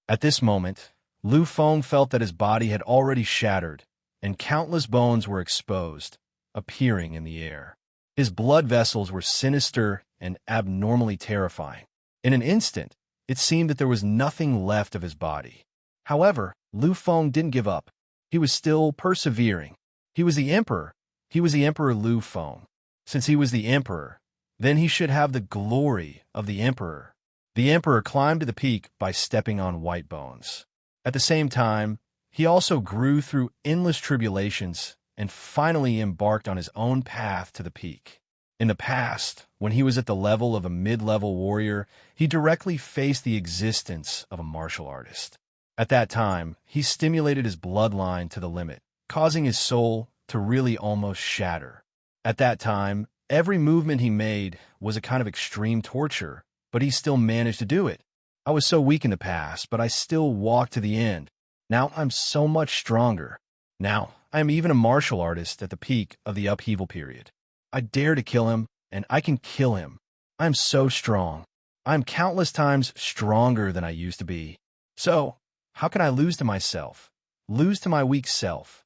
At this moment, Lu Feng felt that his body had already shattered, and countless bones were exposed, appearing in the air. His blood vessels were sinister and abnormally terrifying. In an instant, it seemed that there was nothing left of his body. However, Lu Feng didn't give up. He was still persevering. He was the emperor. He was the Emperor Lu Feng. Since he was the emperor, then he should have the glory of the emperor. The emperor climbed to the peak by stepping on white bones. At the same time, he also grew through endless tribulations and finally embarked on his own path to the peak. In the past, when he was at the level of a mid-level warrior, he directly faced the existence of a martial artist. At that time, he stimulated his bloodline to the limit, causing his soul to really almost shatter. At that time, every movement he made was a kind of extreme torture, but he still managed to do it. I was so weak in the past, but I still walked to the end. Now I'm so much stronger. Now I am even a martial artist at the peak of the upheaval period. I dare to kill him, and I can kill him. I am so strong. I am countless times stronger than I used to be. So, how can I lose to myself? Lose to my weak self?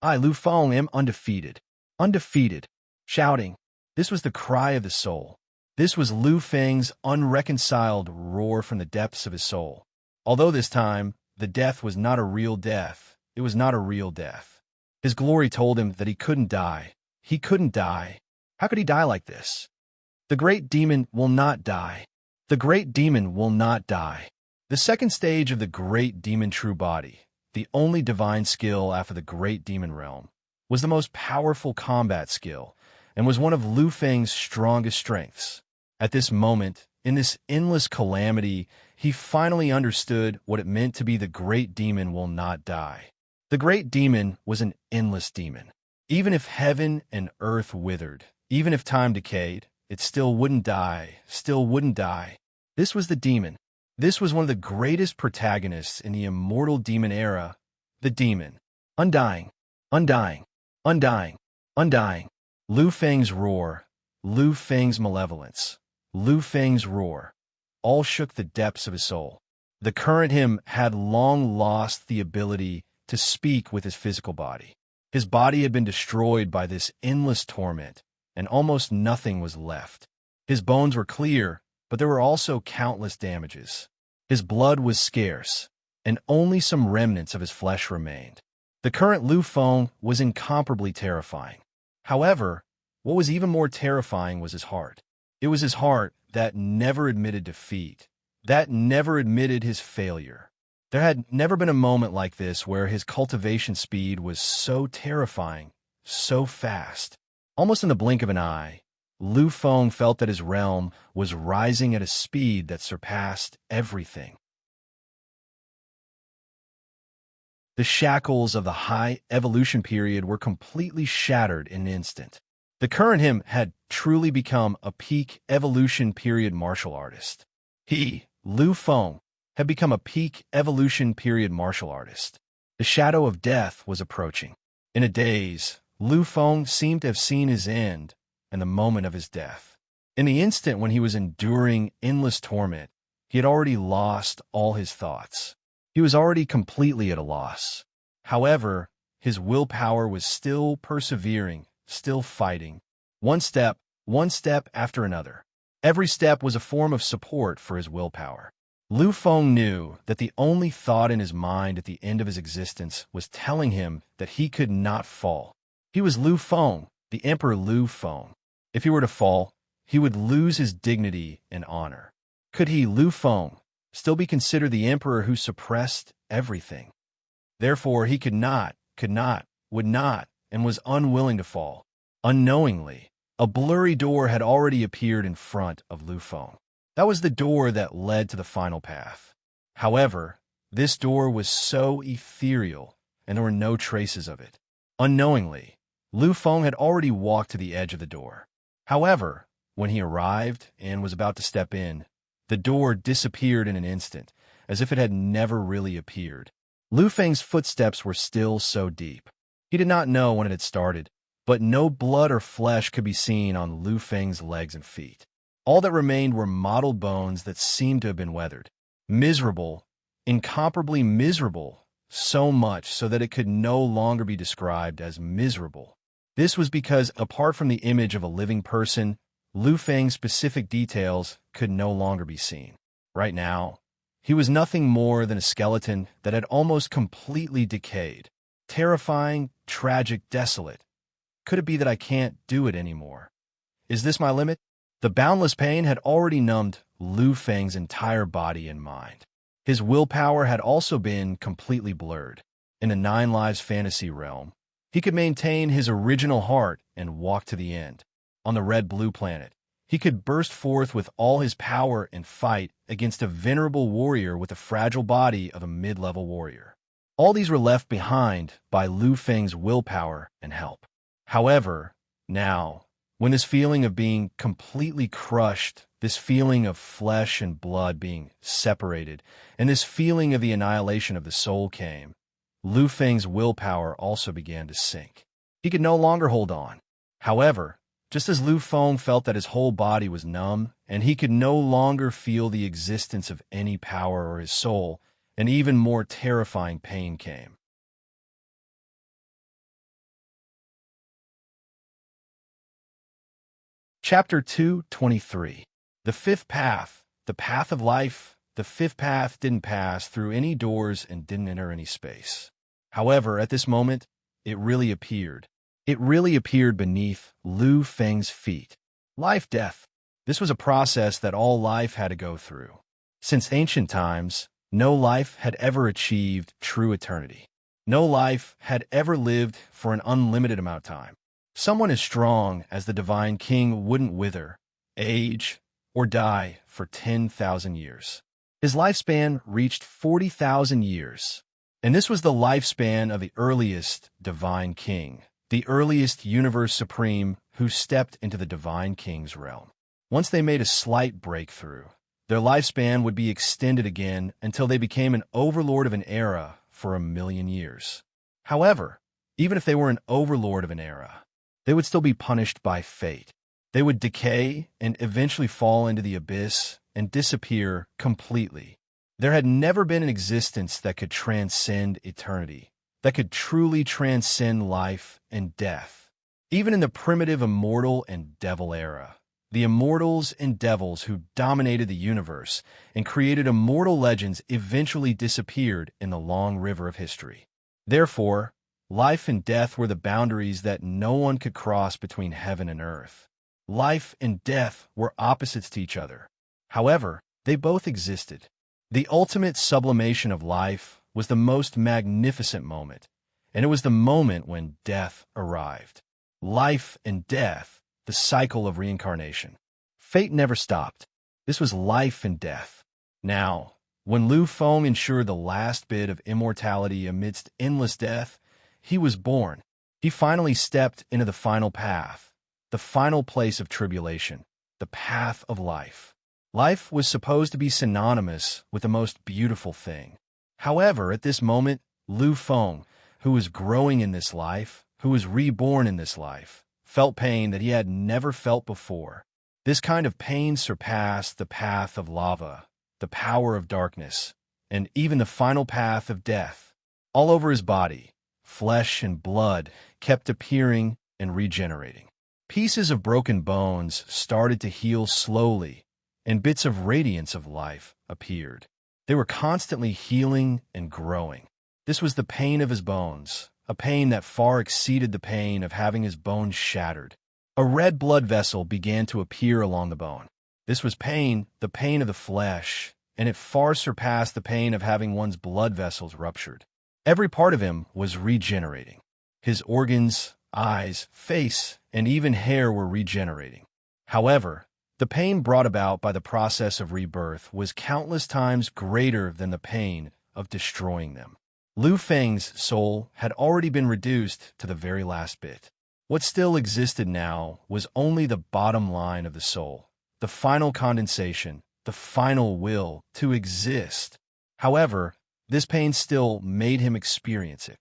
I, Lu Feng, am undefeated. Undefeated. Shouting. This was the cry of the soul. This was Lu Feng's unreconciled roar from the depths of his soul. Although this time, the death was not a real death. It was not a real death. His glory told him that he couldn't die. He couldn't die. How could he die like this? The great demon will not die. The great demon will not die. The second stage of the great demon true body, the only divine skill after the great demon realm, was the most powerful combat skill and was one of Lu Feng's strongest strengths. At this moment, in this endless calamity, he finally understood what it meant to be the great demon will not die. The great demon was an endless demon. Even if heaven and earth withered, even if time decayed, it still wouldn't die, still wouldn't die. This was the demon. This was one of the greatest protagonists in the immortal demon era, the demon. Undying, undying, undying, undying. Lu Feng's roar, Lu Feng's malevolence, Lu Feng's roar, all shook the depths of his soul. The current him had long lost the ability to speak with his physical body. His body had been destroyed by this endless torment, and almost nothing was left. His bones were clear, but there were also countless damages. His blood was scarce, and only some remnants of his flesh remained. The current Lu Feng was incomparably terrifying. However, what was even more terrifying was his heart. It was his heart that never admitted defeat, that never admitted his failure. There had never been a moment like this where his cultivation speed was so terrifying, so fast. Almost in the blink of an eye, Lu Feng felt that his realm was rising at a speed that surpassed everything. The shackles of the high evolution period were completely shattered in an instant. The current him had truly become a peak evolution period martial artist. He, Lu Feng, had become a peak evolution period martial artist. The shadow of death was approaching. In a daze, Lu Feng seemed to have seen his end and the moment of his death. In the instant when he was enduring endless torment, he had already lost all his thoughts. He was already completely at a loss. However, his willpower was still persevering, still fighting. One step after another. Every step was a form of support for his willpower. Lu Feng knew that the only thought in his mind at the end of his existence was telling him that he could not fall. He was Lu Feng, the Emperor Lu Feng. If he were to fall, he would lose his dignity and honor. Could he, Lu Feng, still be considered the emperor who suppressed everything? Therefore, he could not, would not, and was unwilling to fall. Unknowingly, a blurry door had already appeared in front of Lu Feng. That was the door that led to the final path. However, this door was so ethereal, and there were no traces of it. Unknowingly, Lu Feng had already walked to the edge of the door. However, when he arrived and was about to step in, the door disappeared in an instant, as if it had never really appeared. Lu Feng's footsteps were still so deep. He did not know when it had started, but no blood or flesh could be seen on Lu Feng's legs and feet. All that remained were mottled bones that seemed to have been weathered. Miserable, incomparably miserable, so much so that it could no longer be described as miserable. This was because, apart from the image of a living person, Lu Feng's specific details could no longer be seen. Right now, he was nothing more than a skeleton that had almost completely decayed. Terrifying, tragic, desolate. Could it be that I can't do it anymore? Is this my limit? The boundless pain had already numbed Lu Feng's entire body and mind. His willpower had also been completely blurred. In a 9 Lives fantasy realm, he could maintain his original heart and walk to the end. On the red-blue planet, he could burst forth with all his power and fight against a venerable warrior with the fragile body of a mid-level warrior. All these were left behind by Lu Feng's willpower and help. However, now, when this feeling of being completely crushed, this feeling of flesh and blood being separated, and this feeling of the annihilation of the soul came, Lu Feng's willpower also began to sink. He could no longer hold on. However, just as Lu Feng felt that his whole body was numb, and he could no longer feel the existence of any power or his soul, an even more terrifying pain came. Chapter 2:23. The Fifth Path, the Path of Life. The fifth path didn't pass through any doors and didn't enter any space. However, at this moment, it really appeared. It really appeared beneath Lu Feng's feet. Life-death. This was a process that all life had to go through. Since ancient times, no life had ever achieved true eternity. No life had ever lived for an unlimited amount of time. Someone as strong as the Divine King wouldn't wither, age, or die for 10,000 years. His lifespan reached 40,000 years. And this was the lifespan of the earliest Divine King, the earliest Universe Supreme who stepped into the Divine King's realm. Once they made a slight breakthrough, their lifespan would be extended again until they became an overlord of an era for 1,000,000 years. However, even if they were an overlord of an era, they would still be punished by fate. They would decay and eventually fall into the abyss and disappear completely. There had never been an existence that could transcend eternity, that could truly transcend life and death. Even in the primitive immortal and devil era, the immortals and devils who dominated the universe and created immortal legends eventually disappeared in the long river of history. Therefore, life and death were the boundaries that no one could cross between heaven and earth. Life and death were opposites to each other. However, they both existed. The ultimate sublimation of life was the most magnificent moment, and it was the moment when death arrived. Life and death, the cycle of reincarnation. Fate never stopped. This was life and death. Now, when Lu Feng ensured the last bit of immortality amidst endless death, he was born. He finally stepped into the final path, the final place of tribulation, the path of life. Life was supposed to be synonymous with the most beautiful thing. However, at this moment, Lu Feng, who was growing in this life, who was reborn in this life, felt pain that he had never felt before. This kind of pain surpassed the path of lava, the power of darkness, and even the final path of death. All over his body, flesh and blood kept appearing and regenerating. Pieces of broken bones started to heal slowly, and bits of radiance of life appeared. They were constantly healing and growing. This was the pain of his bones, a pain that far exceeded the pain of having his bones shattered. A red blood vessel began to appear along the bone. This was pain, the pain of the flesh, and it far surpassed the pain of having one's blood vessels ruptured. Every part of him was regenerating. His organs, eyes, face, and even hair were regenerating. However, the pain brought about by the process of rebirth was countless times greater than the pain of destroying them. Lu Feng's soul had already been reduced to the very last bit. What still existed now was only the bottom line of the soul, the final condensation, the final will to exist. However, this pain still made him experience it.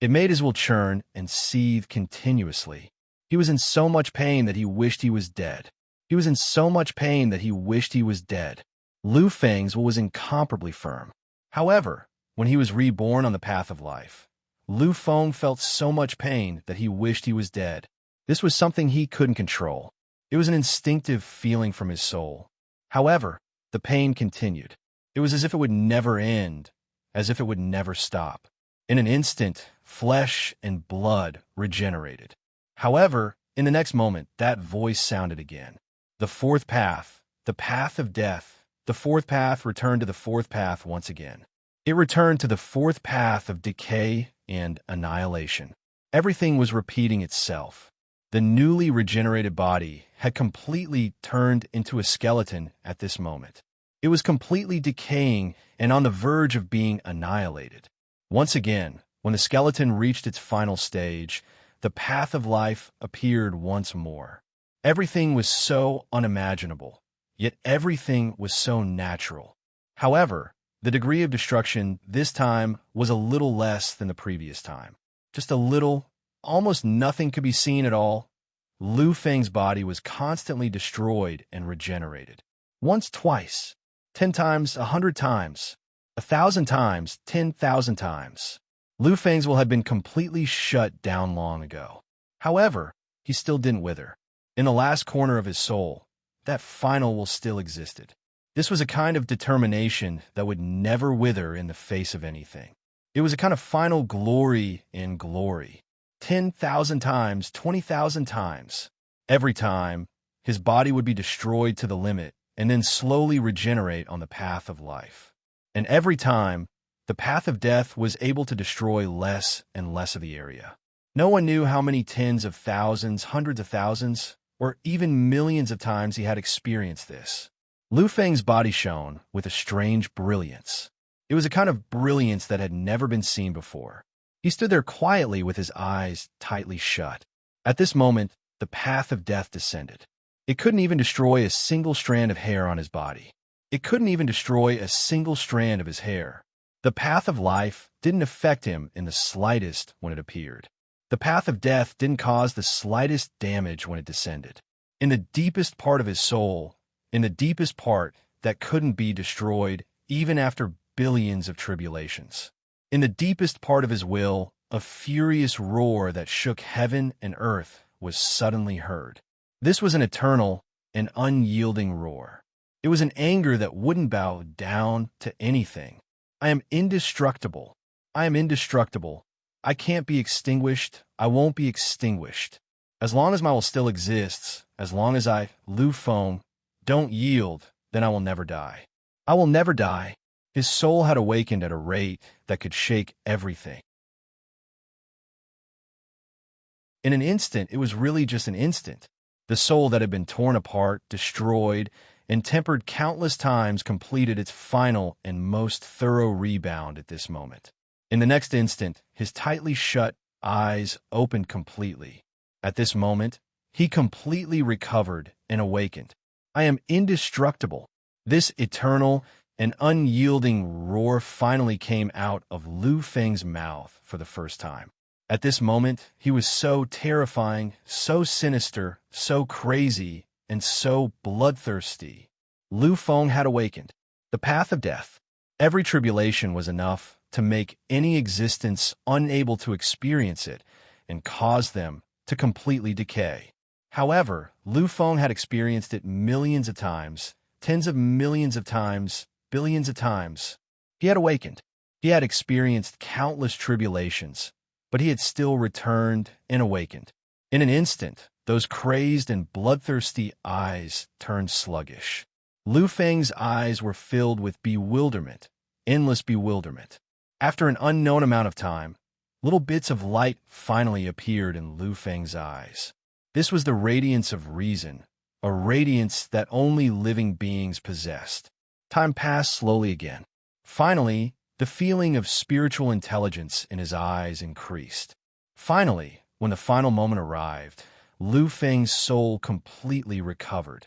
It made his will churn and seethe continuously. He was in so much pain that he wished he was dead. He was in so much pain that he wished he was dead. Lu Feng's will was incomparably firm. However, when he was reborn on the path of life, Lu Feng felt so much pain that he wished he was dead. This was something he couldn't control. It was an instinctive feeling from his soul. However, the pain continued. It was as if it would never end, as if it would never stop. In an instant, flesh and blood regenerated. However, in the next moment, that voice sounded again. The fourth path, the path of death, the fourth path returned to the fourth path once again. It returned to the fourth path of decay and annihilation. Everything was repeating itself. The newly regenerated body had completely turned into a skeleton at this moment. It was completely decaying and on the verge of being annihilated. Once again, when the skeleton reached its final stage, the path of life appeared once more. Everything was so unimaginable, yet everything was so natural. However, the degree of destruction this time was a little less than the previous time. Just a little, almost nothing could be seen at all. Lu Feng's body was constantly destroyed and regenerated. Once, twice, 10 times, 100 times, 1,000 times, 10,000 times. Lu Feng's will had been completely shut down long ago. However, he still didn't wither. In the last corner of his soul, that final will still existed. This was a kind of determination that would never wither in the face of anything. It was a kind of final glory in glory. 10,000 times, 20,000 times. Every time, his body would be destroyed to the limit and then slowly regenerate on the path of life. And every time, the path of death was able to destroy less and less of the area. No one knew how many tens of thousands, hundreds of thousands, or even millions of times he had experienced this. Lu Feng's body shone with a strange brilliance. It was a kind of brilliance that had never been seen before. He stood there quietly with his eyes tightly shut. At this moment, the path of death descended. It couldn't even destroy a single strand of hair on his body. It couldn't even destroy a single strand of his hair. The path of life didn't affect him in the slightest when it appeared. The path of death didn't cause the slightest damage when it descended. In the deepest part of his soul, in the deepest part that couldn't be destroyed even after billions of tribulations. In the deepest part of his will, a furious roar that shook heaven and earth was suddenly heard. This was an eternal and unyielding roar. It was an anger that wouldn't bow down to anything. I am indestructible. I am indestructible. I can't be extinguished. I won't be extinguished. As long as my will still exists, as long as I, Lu Feng, don't yield, then I will never die. I will never die. His soul had awakened at a rate that could shake everything. In an instant, it was really just an instant. The soul that had been torn apart, destroyed, and tempered countless times completed its final and most thorough rebound at this moment. In the next instant, his tightly shut eyes opened completely. At this moment, he completely recovered and awakened. I am indestructible. This eternal and unyielding roar finally came out of Lu Feng's mouth for the first time. At this moment, he was so terrifying, so sinister, so crazy, and so bloodthirsty. Lu Feng had awakened. The path of death. Every tribulation was enough to make any existence unable to experience it and cause them to completely decay. However, Lu Feng had experienced it millions of times, tens of millions of times, billions of times. He had awakened. He had experienced countless tribulations, but he had still returned and awakened. In an instant, those crazed and bloodthirsty eyes turned sluggish. Lu Feng's eyes were filled with bewilderment, endless bewilderment. After an unknown amount of time, little bits of light finally appeared in Lu Feng's eyes. This was the radiance of reason, a radiance that only living beings possessed. Time passed slowly again. Finally, the feeling of spiritual intelligence in his eyes increased. Finally, when the final moment arrived, Lu Feng's soul completely recovered.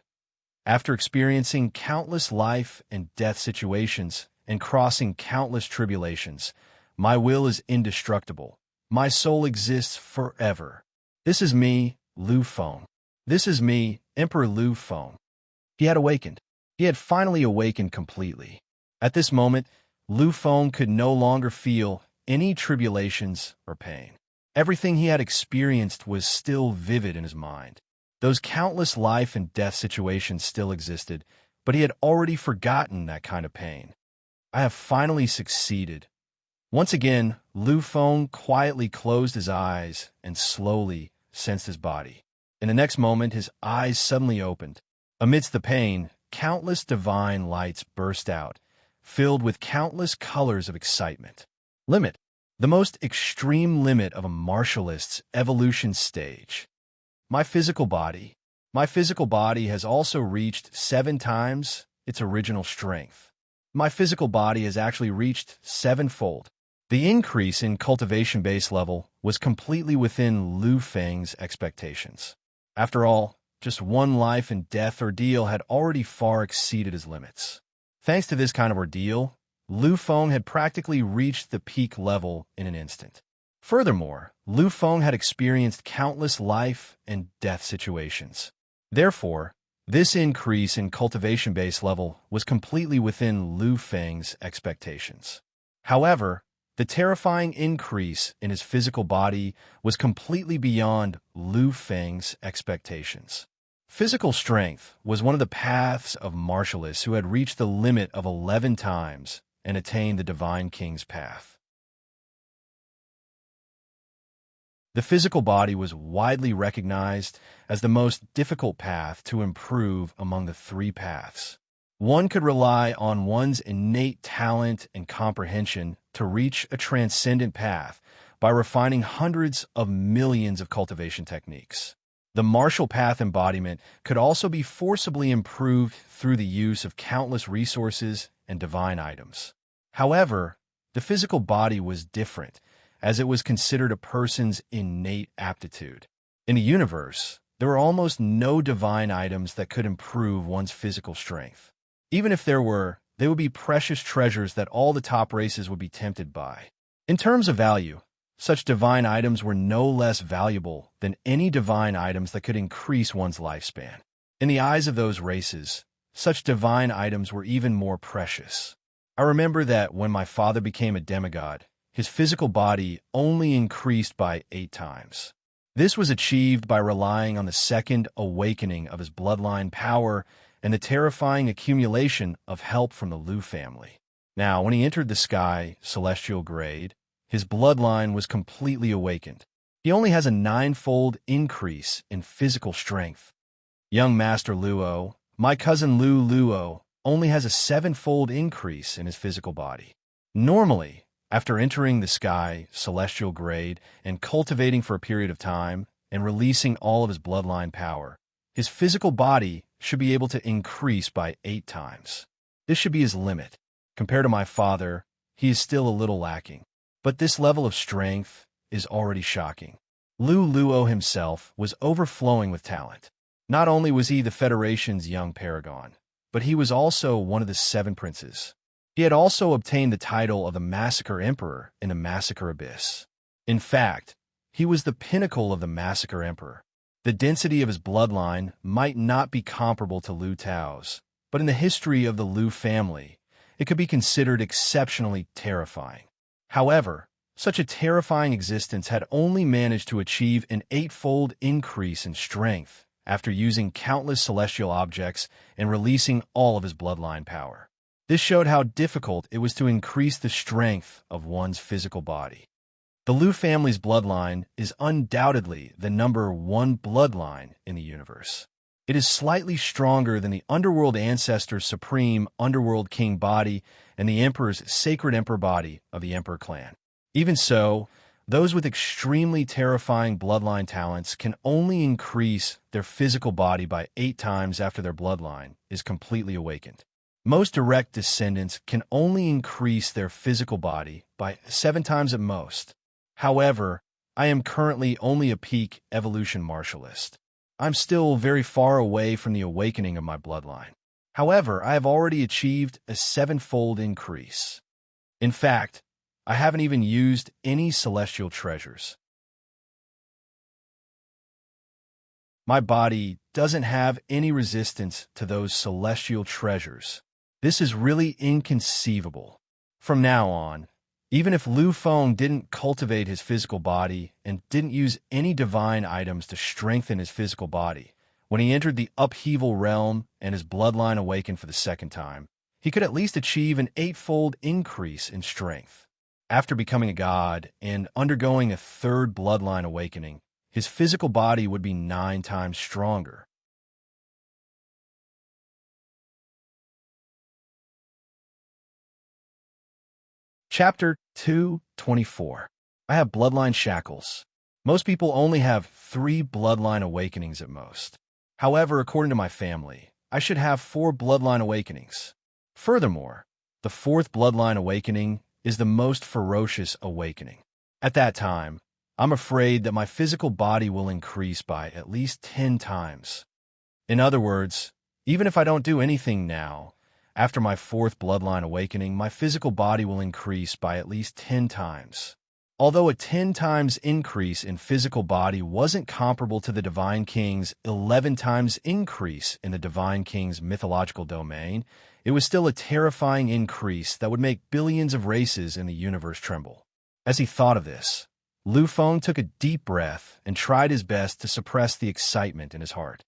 After experiencing countless life and death situations and crossing countless tribulations, my will is indestructible. My soul exists forever. This is me, Lu Feng. This is me, Emperor Lu Feng. He had awakened. He had finally awakened completely. At this moment, Lu Feng could no longer feel any tribulations or pain. Everything he had experienced was still vivid in his mind. Those countless life and death situations still existed, but he had already forgotten that kind of pain. I have finally succeeded. Once again, Lu Feng quietly closed his eyes and slowly sensed his body. In the next moment, his eyes suddenly opened. Amidst the pain, countless divine lights burst out, filled with countless colors of excitement. Limit. The most extreme limit of a martialist's evolution stage. My physical body has also reached 7 times its original strength. My physical body has actually reached 7-fold. The increase in cultivation base level was completely within Lu Feng's expectations. After all, just one life and death ordeal had already far exceeded his limits. Thanks to this kind of ordeal, Lu Feng had practically reached the peak level in an instant. Furthermore, Lu Feng had experienced countless life and death situations. Therefore, this increase in cultivation base level was completely within Lu Feng's expectations. However, the terrifying increase in his physical body was completely beyond Lu Feng's expectations. Physical strength was one of the paths of martialists who had reached the limit of 11 times and attained the Divine King's path. The physical body was widely recognized as the most difficult path to improve among the 3 paths. One could rely on one's innate talent and comprehension to reach a transcendent path by refining hundreds of millions of cultivation techniques. The martial path embodiment could also be forcibly improved through the use of countless resources and divine items. However, the physical body was different, as it was considered a person's innate aptitude. In the universe, there were almost no divine items that could improve one's physical strength. Even if there were, they would be precious treasures that all the top races would be tempted by. In terms of value, such divine items were no less valuable than any divine items that could increase one's lifespan. In the eyes of those races, such divine items were even more precious. I remember that when my father became a demigod, his physical body only increased by 8 times. This was achieved by relying on the second awakening of his bloodline power and the terrifying accumulation of help from the Lu family. Now, when he entered the sky, celestial grade, his bloodline was completely awakened. He only has a 9-fold increase in physical strength. Young Master Luo, my cousin Lu Luo, only has a 7-fold increase in his physical body. Normally, after entering the sky, celestial grade, and cultivating for a period of time, and releasing all of his bloodline power, his physical body should be able to increase by 8 times. This should be his limit. Compared to my father, he is still a little lacking. But this level of strength is already shocking. Lu Luo himself was overflowing with talent. Not only was he the Federation's young paragon, but he was also one of the 7 princes. He had also obtained the title of the Massacre Emperor in the Massacre Abyss. In fact, he was the pinnacle of the Massacre Emperor. The density of his bloodline might not be comparable to Lu Tao's, but in the history of the Lu family, it could be considered exceptionally terrifying. However, such a terrifying existence had only managed to achieve an eightfold increase in strength after using countless celestial objects and releasing all of his bloodline power. This showed how difficult it was to increase the strength of one's physical body. The Lu family's bloodline is undoubtedly the #1 bloodline in the universe. It is slightly stronger than the Underworld Ancestor's supreme Underworld King body and the Emperor's Sacred Emperor body of the Emperor clan. Even so, those with extremely terrifying bloodline talents can only increase their physical body by 8 times after their bloodline is completely awakened. Most direct descendants can only increase their physical body by 7 times at most. However, I am currently only a peak evolution martialist. I'm still very far away from the awakening of my bloodline. However, I have already achieved a 7-fold increase. In fact, I haven't even used any celestial treasures. My body doesn't have any resistance to those celestial treasures. This is really inconceivable. From now on, even if Lu Feng didn't cultivate his physical body and didn't use any divine items to strengthen his physical body, when he entered the upheaval realm and his bloodline awakened for the second time, he could at least achieve an 8-fold increase in strength. After becoming a god and undergoing a 3rd bloodline awakening, his physical body would be 9 times stronger. Chapter 2:24. I have bloodline shackles. Most people only have 3 bloodline awakenings at most. However, according to my family, I should have 4 bloodline awakenings. Furthermore, the 4th bloodline awakening is the most ferocious awakening. At that time, I'm afraid that my physical body will increase by at least 10 times. In other words, even if I don't do anything now, after my 4th bloodline awakening, my physical body will increase by at least 10 times. Although a 10 times increase in physical body wasn't comparable to the Divine King's 11 times increase in the Divine King's mythological domain, it was still a terrifying increase that would make billions of races in the universe tremble. As he thought of this, Lu Feng took a deep breath and tried his best to suppress the excitement in his heart.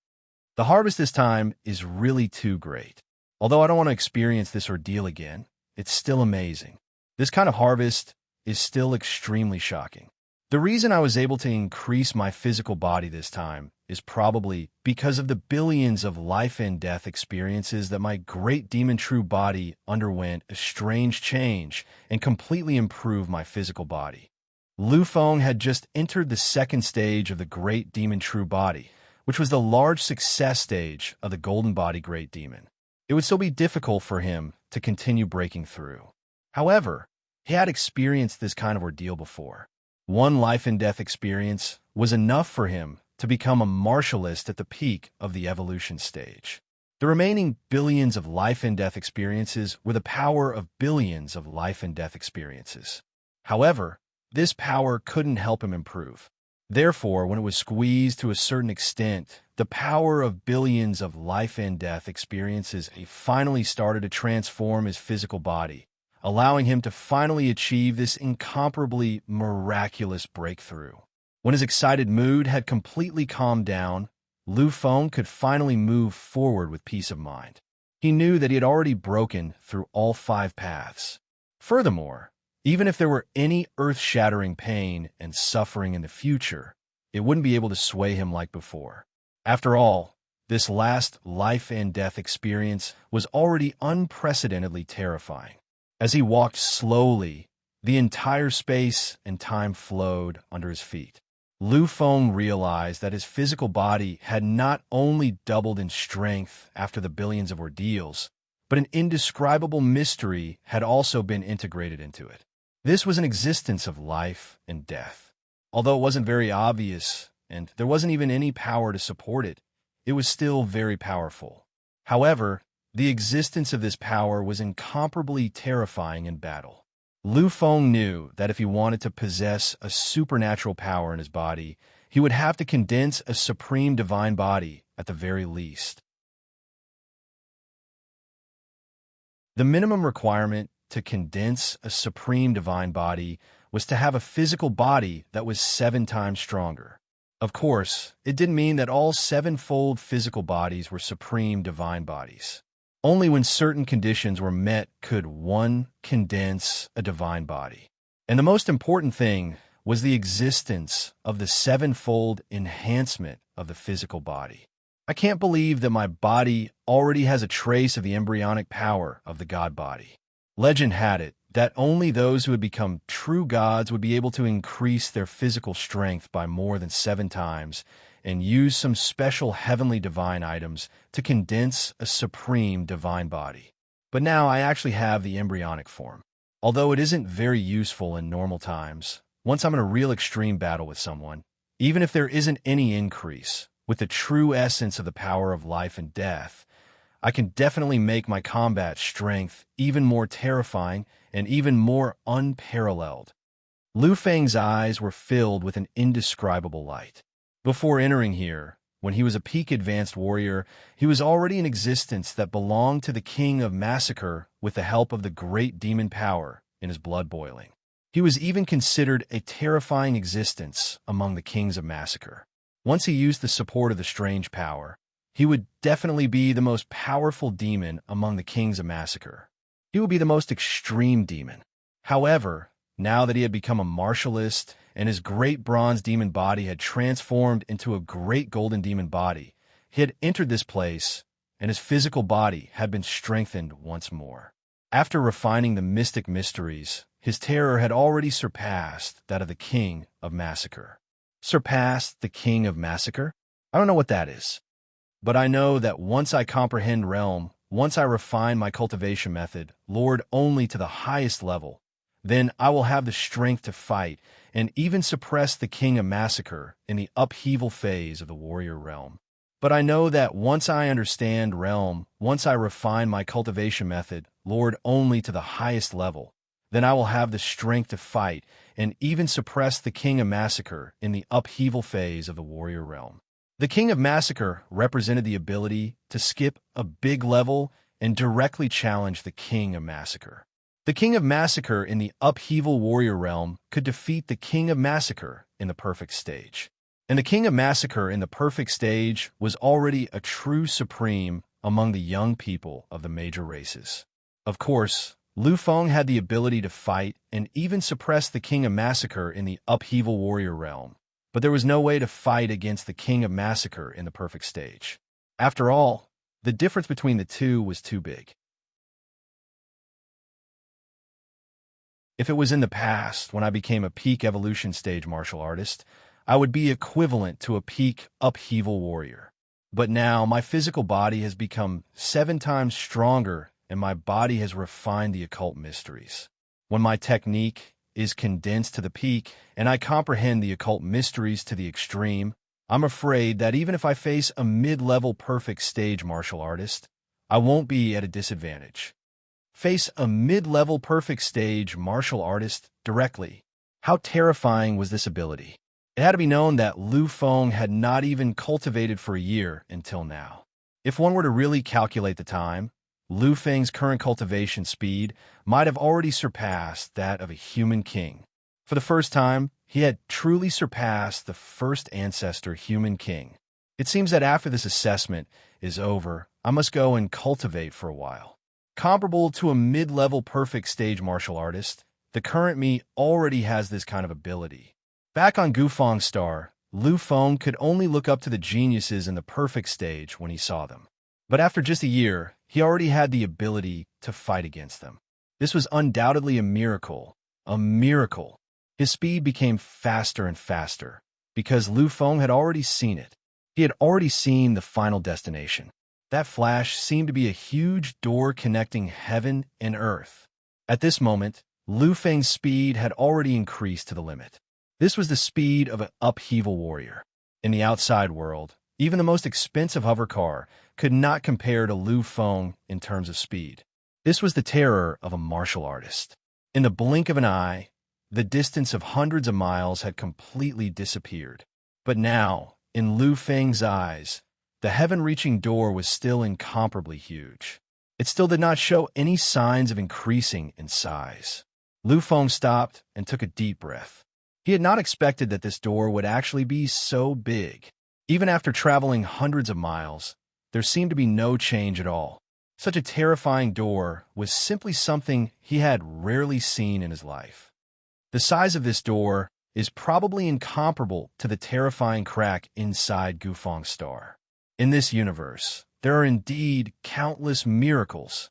The harvest this time is really too great. Although I don't want to experience this ordeal again, it's still amazing. This kind of harvest is still extremely shocking. The reason I was able to increase my physical body this time is probably because of the billions of life and death experiences that my great demon true body underwent a strange change and completely improved my physical body. Lu Feng had just entered the 2nd stage of the great demon true body, which was the large success stage of the golden body great demon. It would still be difficult for him to continue breaking through. However, he had experienced this kind of ordeal before. One life and death experience was enough for him to become a martialist at the peak of the evolution stage. The remaining billions of life and death experiences were the power of billions of life and death experiences. However, this power couldn't help him improve. Therefore, when it was squeezed to a certain extent, the power of billions of life and death experiences finally started to transform his physical body, allowing him to finally achieve this incomparably miraculous breakthrough. When his excited mood had completely calmed down, Lu Feng could finally move forward with peace of mind. He knew that he had already broken through all 5 paths. Furthermore, even if there were any earth-shattering pain and suffering in the future, it wouldn't be able to sway him like before. After all, this last life and death experience was already unprecedentedly terrifying. As he walked slowly, the entire space and time flowed under his feet. Lu Feng realized that his physical body had not only doubled in strength after the billions of ordeals, but an indescribable mystery had also been integrated into it. This was an existence of life and death. Although it wasn't very obvious, and there wasn't even any power to support it, it was still very powerful. However, the existence of this power was incomparably terrifying in battle. Lu Feng knew that if he wanted to possess a supernatural power in his body, he would have to condense a supreme divine body at the very least. The minimum requirement to condense a supreme divine body was to have a physical body that was 7 times stronger. Of course, it didn't mean that all sevenfold physical bodies were supreme divine bodies. Only when certain conditions were met could one condense a divine body. And the most important thing was the existence of the sevenfold enhancement of the physical body. I can't believe that my body already has a trace of the embryonic power of the god body. Legend had it that only those who had become true gods would be able to increase their physical strength by more than 7 times and use some special heavenly divine items to condense a supreme divine body. But now I actually have the embryonic form. Although it isn't very useful in normal times, once I'm in a real extreme battle with someone, even if there isn't any increase, with the true essence of the power of life and death, I can definitely make my combat strength even more terrifying and even more unparalleled. Lu Feng's eyes were filled with an indescribable light. Before entering here, when he was a peak advanced warrior, he was already an existence that belonged to the King of Massacre with the help of the great demon power in his blood boiling. He was even considered a terrifying existence among the Kings of Massacre. Once he used the support of the strange power, he would definitely be the most powerful demon among the Kings of Massacre. He would be the most extreme demon. However, now that he had become a martialist and his great bronze demon body had transformed into a great golden demon body, he had entered this place, and his physical body had been strengthened once more. After refining the mystic mysteries, his terror had already surpassed that of the King of Massacre. Surpassed the King of Massacre? I don't know what that is. But I know that once I comprehend realm, once I refine my cultivation method, Lord only to the highest level, then I will have the strength to fight and even suppress the King of Massacre in the upheaval phase of the warrior realm. But I know that once I understand realm, once I refine my cultivation method, Lord only to the highest level, then I will have the strength to fight and even suppress the King of Massacre in the upheaval phase of the warrior realm. The King of Massacre represented the ability to skip a big level and directly challenge the King of Massacre. The King of Massacre in the upheaval warrior realm could defeat the King of Massacre in the perfect stage. And the King of Massacre in the perfect stage was already a true supreme among the young people of the major races. Of course, Lu Feng had the ability to fight and even suppress the King of Massacre in the upheaval warrior realm, but there was no way to fight against the King of Massacre in the perfect stage. After all, the difference between the two was too big. If it was in the past, when I became a peak evolution stage martial artist, I would be equivalent to a peak upheaval warrior. But now my physical body has become 7 times stronger and my body has refined the occult mysteries. When my technique is condensed to the peak and I comprehend the occult mysteries to the extreme, I'm afraid that even if I face a mid-level perfect stage martial artist, I won't be at a disadvantage. Face a mid-level perfect stage martial artist directly. How terrifying was this ability? It had to be known that Lu Feng had not even cultivated for a year until now. If one were to really calculate the time, Lu Feng's current cultivation speed might have already surpassed that of a human king. For the first time, he had truly surpassed the first ancestor human king. It seems that after this assessment is over, I must go and cultivate for a while. Comparable to a mid-level perfect stage martial artist, the current me already has this kind of ability. Back on Gufang's star, Lu Feng could only look up to the geniuses in the perfect stage when he saw them. But after just a year, he already had the ability to fight against them. This was undoubtedly a miracle. A miracle. His speed became faster and faster, because Lu Feng had already seen it. He had already seen the final destination. That flash seemed to be a huge door connecting heaven and earth. At this moment, Lu Feng's speed had already increased to the limit. This was the speed of an upheaval warrior. In the outside world, even the most expensive hover car could not compare to Lu Feng in terms of speed. This was the terror of a martial artist. In the blink of an eye, the distance of hundreds of miles had completely disappeared. But now, in Lu Feng's eyes, the heaven-reaching door was still incomparably huge. It still did not show any signs of increasing in size. Lu Feng stopped and took a deep breath. He had not expected that this door would actually be so big. Even after traveling hundreds of miles, there seemed to be no change at all. Such a terrifying door was simply something he had rarely seen in his life. The size of this door is probably incomparable to the terrifying crack inside Gufang's star. In this universe, there are indeed countless miracles.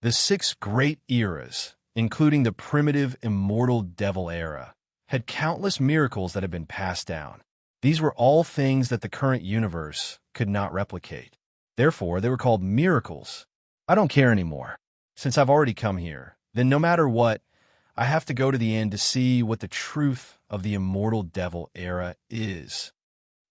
The 6 great eras, including the primitive immortal devil era, had countless miracles that had been passed down. These were all things that the current universe could not replicate. Therefore, they were called miracles. I don't care anymore. Since I've already come here, then no matter what, I have to go to the end to see what the truth of the immortal devil era is.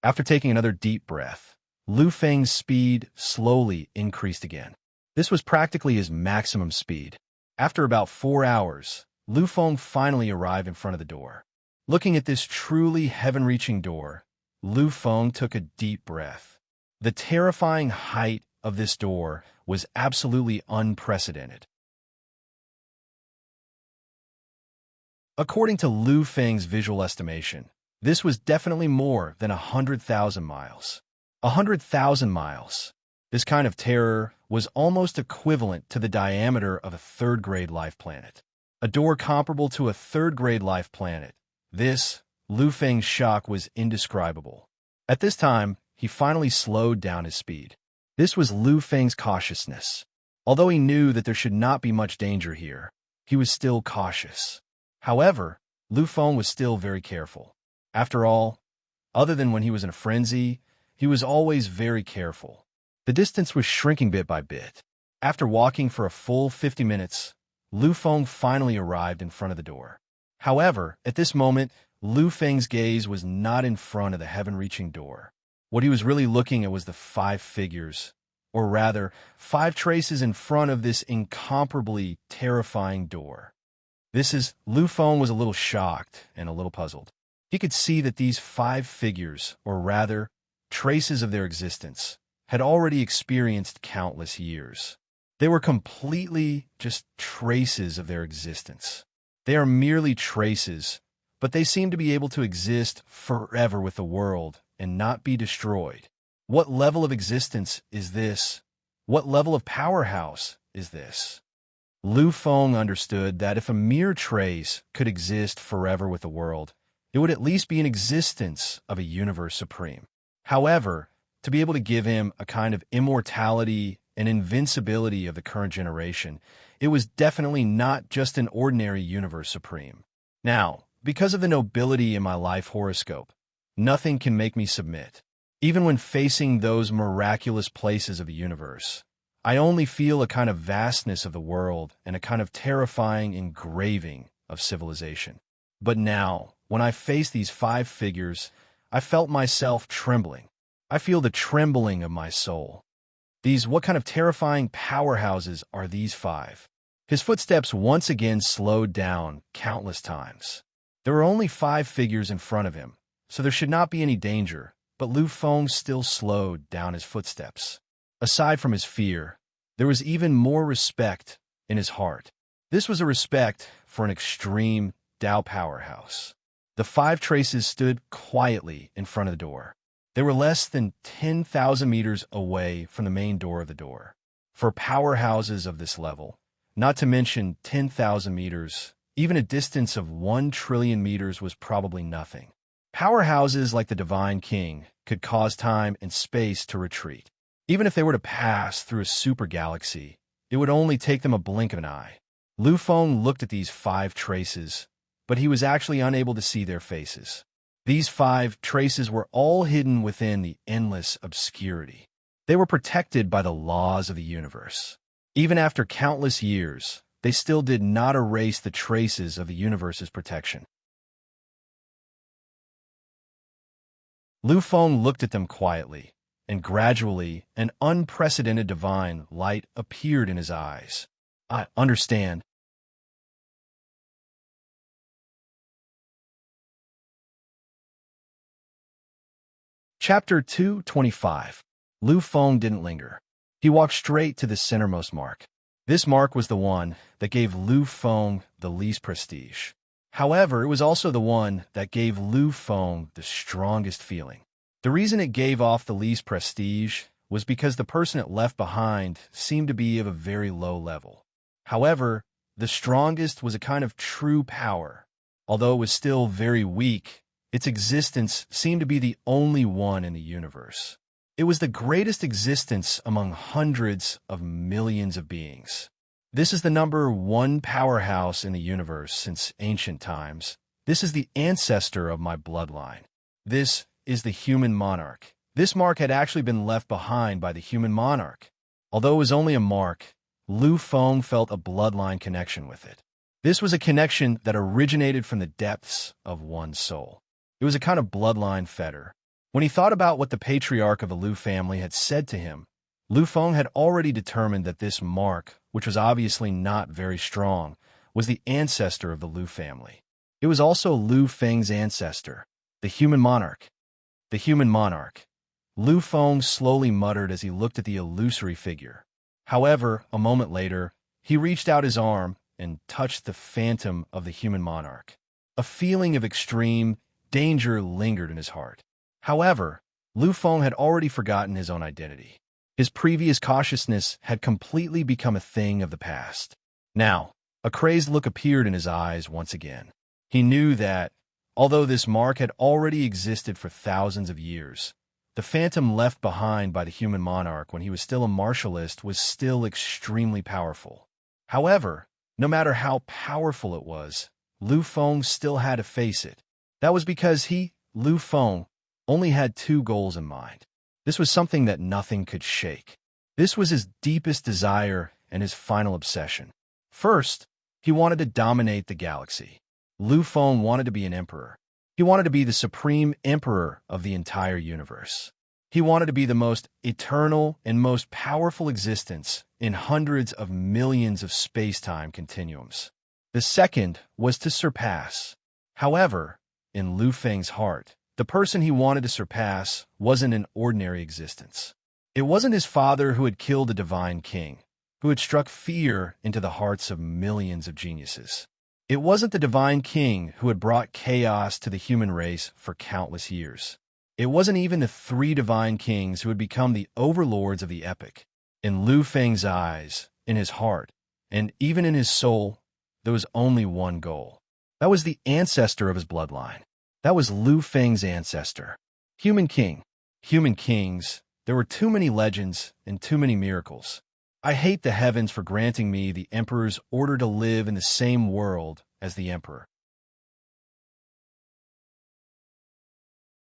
After taking another deep breath, Lu Feng's speed slowly increased again. This was practically his maximum speed. After about 4 hours, Lu Feng finally arrived in front of the door. Looking at this truly heaven-reaching door, Lu Feng took a deep breath. The terrifying height of this door was absolutely unprecedented. According to Lu Feng's visual estimation, this was definitely more than 100,000 miles. 100,000 miles. This kind of terror was almost equivalent to the diameter of a third-grade life planet. A door comparable to a third-grade life planet. This, Lu Feng's shock was indescribable. At this time, he finally slowed down his speed. This was Lu Feng's cautiousness. Although he knew that there should not be much danger here, he was still cautious. However, Lu Feng was still very careful. After all, other than when he was in a frenzy, he was always very careful. The distance was shrinking bit by bit. After walking for a full 50 minutes, Lu Feng finally arrived in front of the door. However, at this moment, Lu Feng's gaze was not in front of the heaven-reaching door. What he was really looking at was the 5 figures, or rather, 5 traces in front of this incomparably terrifying door. Lu Feng was a little shocked and a little puzzled. He could see that these 5 figures, or rather, traces of their existence, had already experienced countless years. They were completely just traces of their existence. They are merely traces, but they seem to be able to exist forever with the world and not be destroyed. What level of existence is this? What level of powerhouse is this? Lu Feng understood that if a mere trace could exist forever with the world, it would at least be an existence of a universe supreme. However, to be able to give him a kind of immortality and invincibility of the current generation, it was definitely not just an ordinary universe supreme. Now, because of the nobility in my life horoscope, nothing can make me submit. Even when facing those miraculous places of the universe, I only feel a kind of vastness of the world and a kind of terrifying engraving of civilization. But now, when I face these 5 figures, I felt myself trembling. I feel the trembling of my soul. What kind of terrifying powerhouses are these 5? His footsteps once again slowed down countless times. There were only 5 figures in front of him, so there should not be any danger, but Lu Feng still slowed down his footsteps. Aside from his fear, there was even more respect in his heart. This was a respect for an extreme Dao powerhouse. The 5 traces stood quietly in front of the door. They were less than 10,000 meters away from the main door of the door. For powerhouses of this level, not to mention 10,000 meters, even a distance of 1 trillion meters was probably nothing. Powerhouses like the Divine King could cause time and space to retreat. Even if they were to pass through a super galaxy, it would only take them a blink of an eye. Lu Feng looked at these 5 traces, but he was actually unable to see their faces. These 5 traces were all hidden within the endless obscurity. They were protected by the laws of the universe. Even after countless years, they still did not erase the traces of the universe's protection. Lu Feng looked at them quietly, and gradually an unprecedented divine light appeared in his eyes. I understand. Chapter 225. Lu Feng didn't linger. He walked straight to the centermost mark. This mark was the one that gave Lu Feng the least prestige. However, it was also the one that gave Lu Feng the strongest feeling. The reason it gave off the least prestige was because the person it left behind seemed to be of a very low level. However, the strongest was a kind of true power. Although it was still very weak, its existence seemed to be the only one in the universe. It was the greatest existence among hundreds of millions of beings. This is the number one powerhouse in the universe since ancient times. This is the ancestor of my bloodline. This is the human monarch. This mark had actually been left behind by the human monarch. Although it was only a mark, Lu Feng felt a bloodline connection with it. This was a connection that originated from the depths of one's soul. It was a kind of bloodline fetter. When he thought about what the patriarch of the Lu family had said to him, Lu Feng had already determined that this mark, which was obviously not very strong, was the ancestor of the Lu family. It was also Lu Feng's ancestor, the human monarch. The human monarch. Lu Feng slowly muttered as he looked at the illusory figure. However, a moment later, he reached out his arm and touched the phantom of the human monarch. A feeling of extreme danger lingered in his heart. However, Lu Feng had already forgotten his own identity. His previous cautiousness had completely become a thing of the past. Now, a crazed look appeared in his eyes once again. He knew that, although this mark had already existed for thousands of years, the phantom left behind by the human monarch when he was still a martialist was still extremely powerful. However, no matter how powerful it was, Lu Feng still had to face it. That was because he, Lu Feng, only had two goals in mind. This was something that nothing could shake. This was his deepest desire and his final obsession. First, he wanted to dominate the galaxy. Lu Feng wanted to be an emperor. He wanted to be the supreme emperor of the entire universe. He wanted to be the most eternal and most powerful existence in hundreds of millions of space-time continuums. The second was to surpass. However, in Lu Feng's heart, the person he wanted to surpass wasn't an ordinary existence. It wasn't his father who had killed the divine king, who had struck fear into the hearts of millions of geniuses. It wasn't the divine king who had brought chaos to the human race for countless years. It wasn't even the three divine kings who had become the overlords of the epic. In Lu Feng's eyes, in his heart, and even in his soul, there was only one goal. That was the ancestor of his bloodline. That was Lu Feng's ancestor. Human king. Human kings. There were too many legends and too many miracles. I hate the heavens for granting me the emperor's order to live in the same world as the emperor.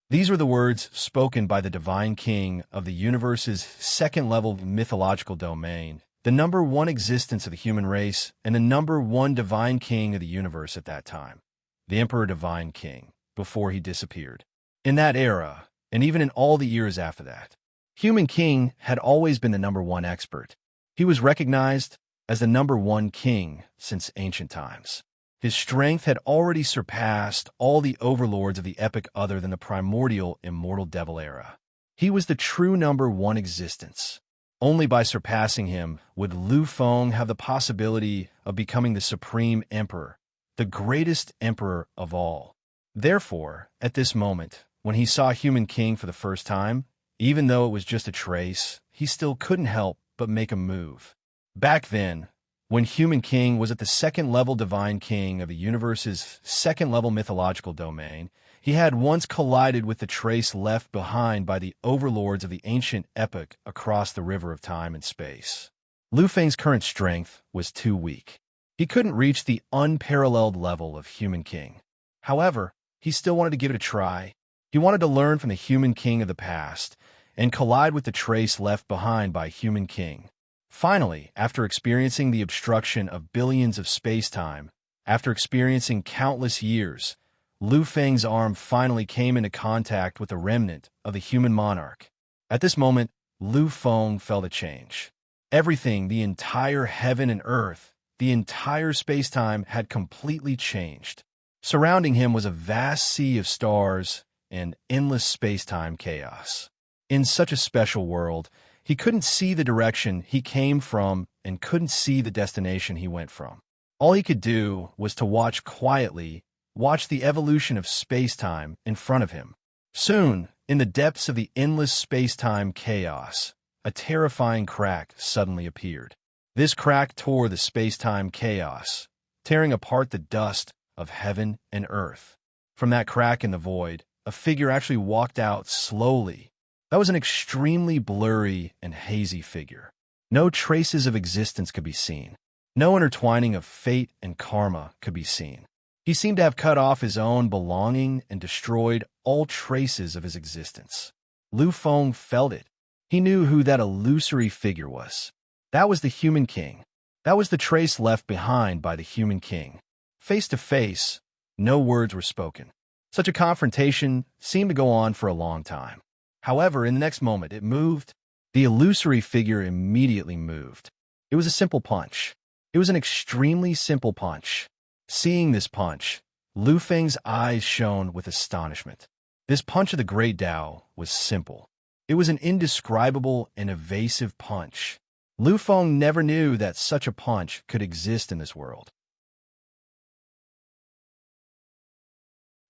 These were the words spoken by the divine king of the universe's second-level mythological domain, the number one existence of the human race, and the number one divine king of the universe at that time, the Emperor Divine King, before he disappeared. In that era, and even in all the years after that, Human King had always been the number one expert. He was recognized as the number one king since ancient times. His strength had already surpassed all the overlords of the epic other than the primordial immortal devil era. He was the true number one existence. Only by surpassing him would Lu Feng have the possibility of becoming the supreme emperor, the greatest emperor of all. Therefore, at this moment, when he saw Human King for the first time, even though it was just a trace, he still couldn't help but make a move. Back then, when Human King was at the second-level divine king of the universe's second-level mythological domain, he had once collided with the trace left behind by the overlords of the ancient epic across the river of time and space. Lu Feng's current strength was too weak. He couldn't reach the unparalleled level of Human King. However, he still wanted to give it a try. He wanted to learn from the Human King of the past and collide with the trace left behind by Human King. Finally, after experiencing the obstruction of billions of space-time, after experiencing countless years, Lu Feng's arm finally came into contact with a remnant of the human monarch. At this moment, Lu Feng felt a change. Everything, the entire heaven and earth, the entire space-time had completely changed. Surrounding him was a vast sea of stars and endless space-time chaos. In such a special world, He couldn't see the direction he came from and couldn't see the destination he went from. All he could do was to watch quietly, watch the evolution of space-time in front of him. Soon, in the depths of the endless space-time chaos, a terrifying crack suddenly appeared. This crack tore the space-time chaos, tearing apart the dust of heaven and earth. From that crack in the void, a figure actually walked out slowly. That was an extremely blurry and hazy figure. No traces of existence could be seen. No intertwining of fate and karma could be seen. He seemed to have cut off his own belonging and destroyed all traces of his existence. Lu Feng felt it. He knew who that illusory figure was. That was the human king. That was the trace left behind by the human king. Face to face, no words were spoken. Such a confrontation seemed to go on for a long time. However, in the next moment, it moved. The illusory figure immediately moved. It was a simple punch. It was an extremely simple punch. Seeing this punch, Lu Feng's eyes shone with astonishment. This punch of the great Tao was simple. It was an indescribable and evasive punch. Lu Feng never knew that such a punch could exist in this world.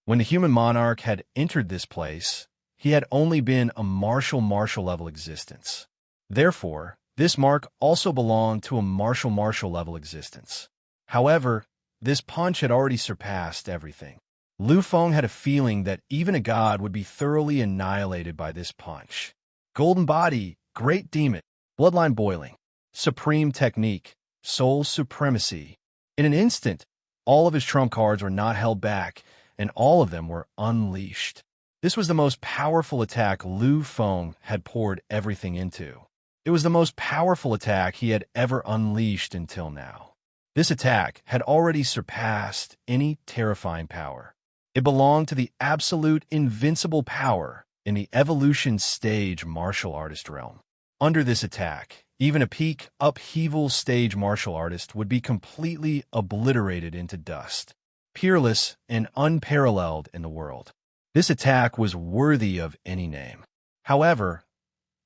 When the human monarch had entered this place, he had only been a martial level existence. Therefore, this mark also belonged to a martial level existence. However, this punch had already surpassed everything. Lu Feng had a feeling that even a god would be thoroughly annihilated by this punch. Golden body, great demon, bloodline boiling, supreme technique, soul supremacy. In an instant, all of his trump cards were not held back, and all of them were unleashed. This was the most powerful attack Lu Feng had poured everything into. It was the most powerful attack he had ever unleashed until now. This attack had already surpassed any terrifying power. It belonged to the absolute invincible power in the evolution stage martial artist realm. Under this attack, even a peak upheaval stage martial artist would be completely obliterated into dust, peerless and unparalleled in the world. This attack was worthy of any name. However,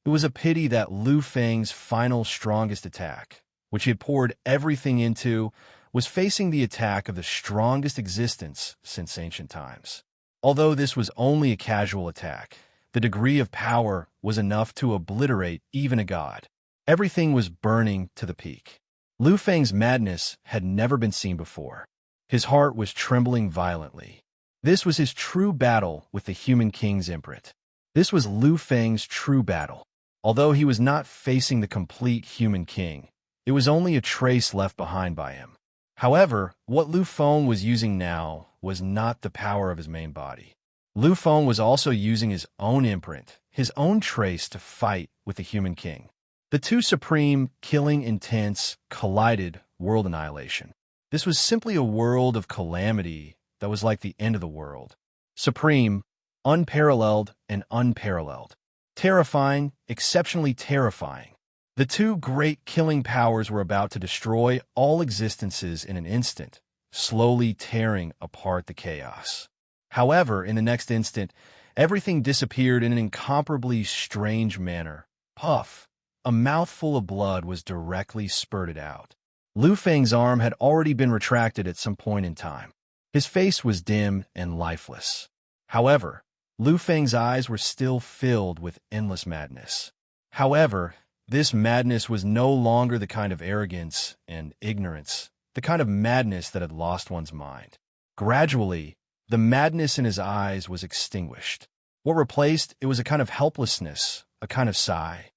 it was a pity that Lu Feng's final strongest attack, which he had poured everything into, was facing the attack of the strongest existence since ancient times. Although this was only a casual attack, the degree of power was enough to obliterate even a god. Everything was burning to the peak. Lu Feng's madness had never been seen before. His heart was trembling violently. This was his true battle with the human king's imprint. This was Lu Feng's true battle. Although he was not facing the complete human king, it was only a trace left behind by him. However, what Lu Feng was using now was not the power of his main body. Lu Feng was also using his own imprint, his own trace to fight with the human king. The two supreme, killing intents collided world annihilation. This was simply a world of calamity that was like the end of the world. Supreme, unparalleled, and unparalleled. Terrifying, exceptionally terrifying. The two great killing powers were about to destroy all existences in an instant, slowly tearing apart the chaos. However, in the next instant, everything disappeared in an incomparably strange manner. Puff! A mouthful of blood was directly spurted out. Lu Feng's arm had already been retracted at some point in time. His face was dim and lifeless. However, Lu Feng's eyes were still filled with endless madness. However, this madness was no longer the kind of arrogance and ignorance, the kind of madness that had lost one's mind. Gradually, the madness in his eyes was extinguished. What replaced it was a kind of helplessness, a kind of sigh.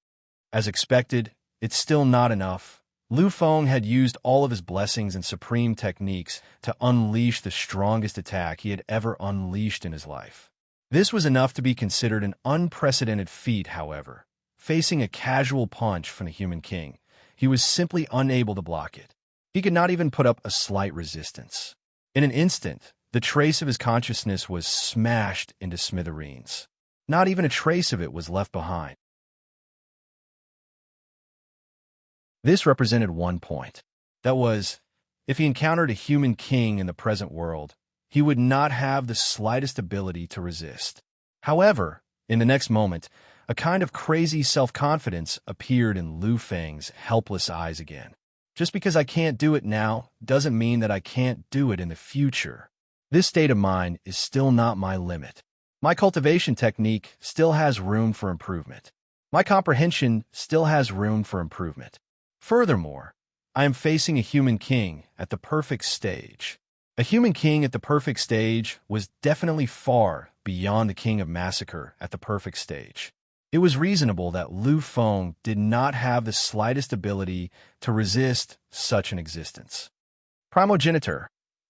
As expected, it's still not enough. Lu Feng had used all of his blessings and supreme techniques to unleash the strongest attack he had ever unleashed in his life. This was enough to be considered an unprecedented feat, however. Facing a casual punch from the human king, he was simply unable to block it. He could not even put up a slight resistance. In an instant, the trace of his consciousness was smashed into smithereens. Not even a trace of it was left behind. This represented one point. That was, if he encountered a human king in the present world, he would not have the slightest ability to resist. However, in the next moment, A kind of crazy self-confidence appeared in Lu Feng's helpless eyes again. Just because I can't do it now doesn't mean that I can't do it in the future. This state of mind is still not my limit. My cultivation technique still has room for improvement. My comprehension still has room for improvement. Furthermore, I am facing a human king at the perfect stage. A human king at the perfect stage was definitely far beyond the king of massacre at the perfect stage. It was reasonable that Lu Feng did not have the slightest ability to resist such an existence. Primogenitor,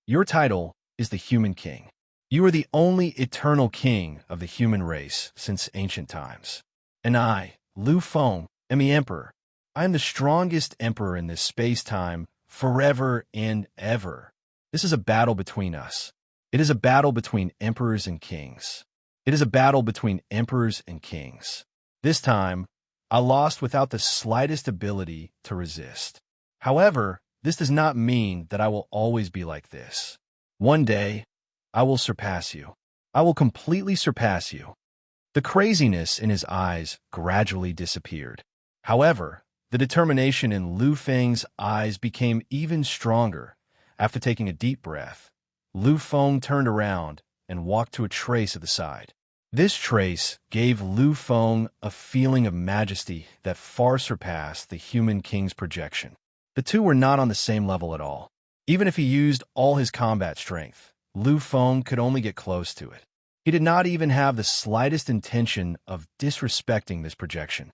your title is the human king. You are the only eternal king of the human race since ancient times. And I, Lu Feng, am the emperor. I am the strongest emperor in this space-time forever and ever. This is a battle between us. It is a battle between emperors and kings. It is a battle between emperors and kings. This time, I lost without the slightest ability to resist. However, this does not mean that I will always be like this. One day, I will surpass you. I will completely surpass you. The craziness in his eyes gradually disappeared. However, the determination in Lu Feng's eyes became even stronger. After taking a deep breath, Lu Feng turned around and walked to a trace at the side. This trace gave Lu Feng a feeling of majesty that far surpassed the human king's projection. The two were not on the same level at all. Even if he used all his combat strength, Lu Feng could only get close to it. He did not even have the slightest intention of disrespecting this projection.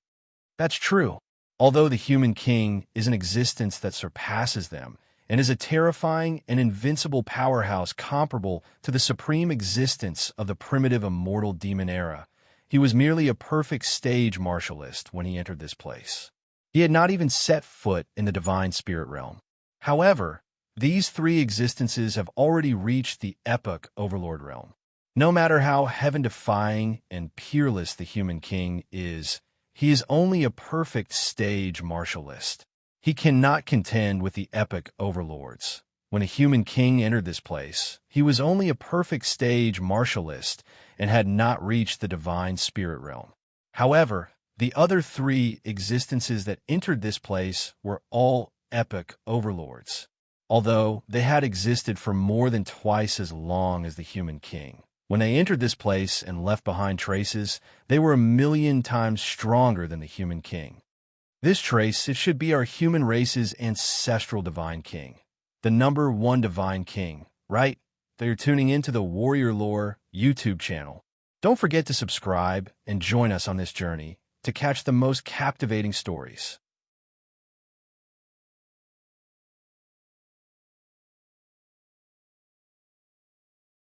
That's true. Although the human king is an existence that surpasses them, and is a terrifying and invincible powerhouse comparable to the supreme existence of the primitive immortal demon era, he was merely a perfect stage martialist when he entered this place. He had not even set foot in the divine spirit realm. However, these three existences have already reached the epic Overlord realm. No matter how heaven-defying and peerless the human king is, he is only a perfect stage martialist. He cannot contend with the epic overlords. When a human king entered this place, he was only a perfect stage martialist and had not reached the divine spirit realm. However, the other three existences that entered this place were all epic overlords, although they had existed for more than twice as long as the human king. When they entered this place and left behind traces, they were 1,000,000 times stronger than the human king. This trace, it should be our human race's ancestral divine king. The number one divine king, right? That you're tuning into the Warrior Lore YouTube channel. Don't forget to subscribe and join us on this journey to catch the most captivating stories.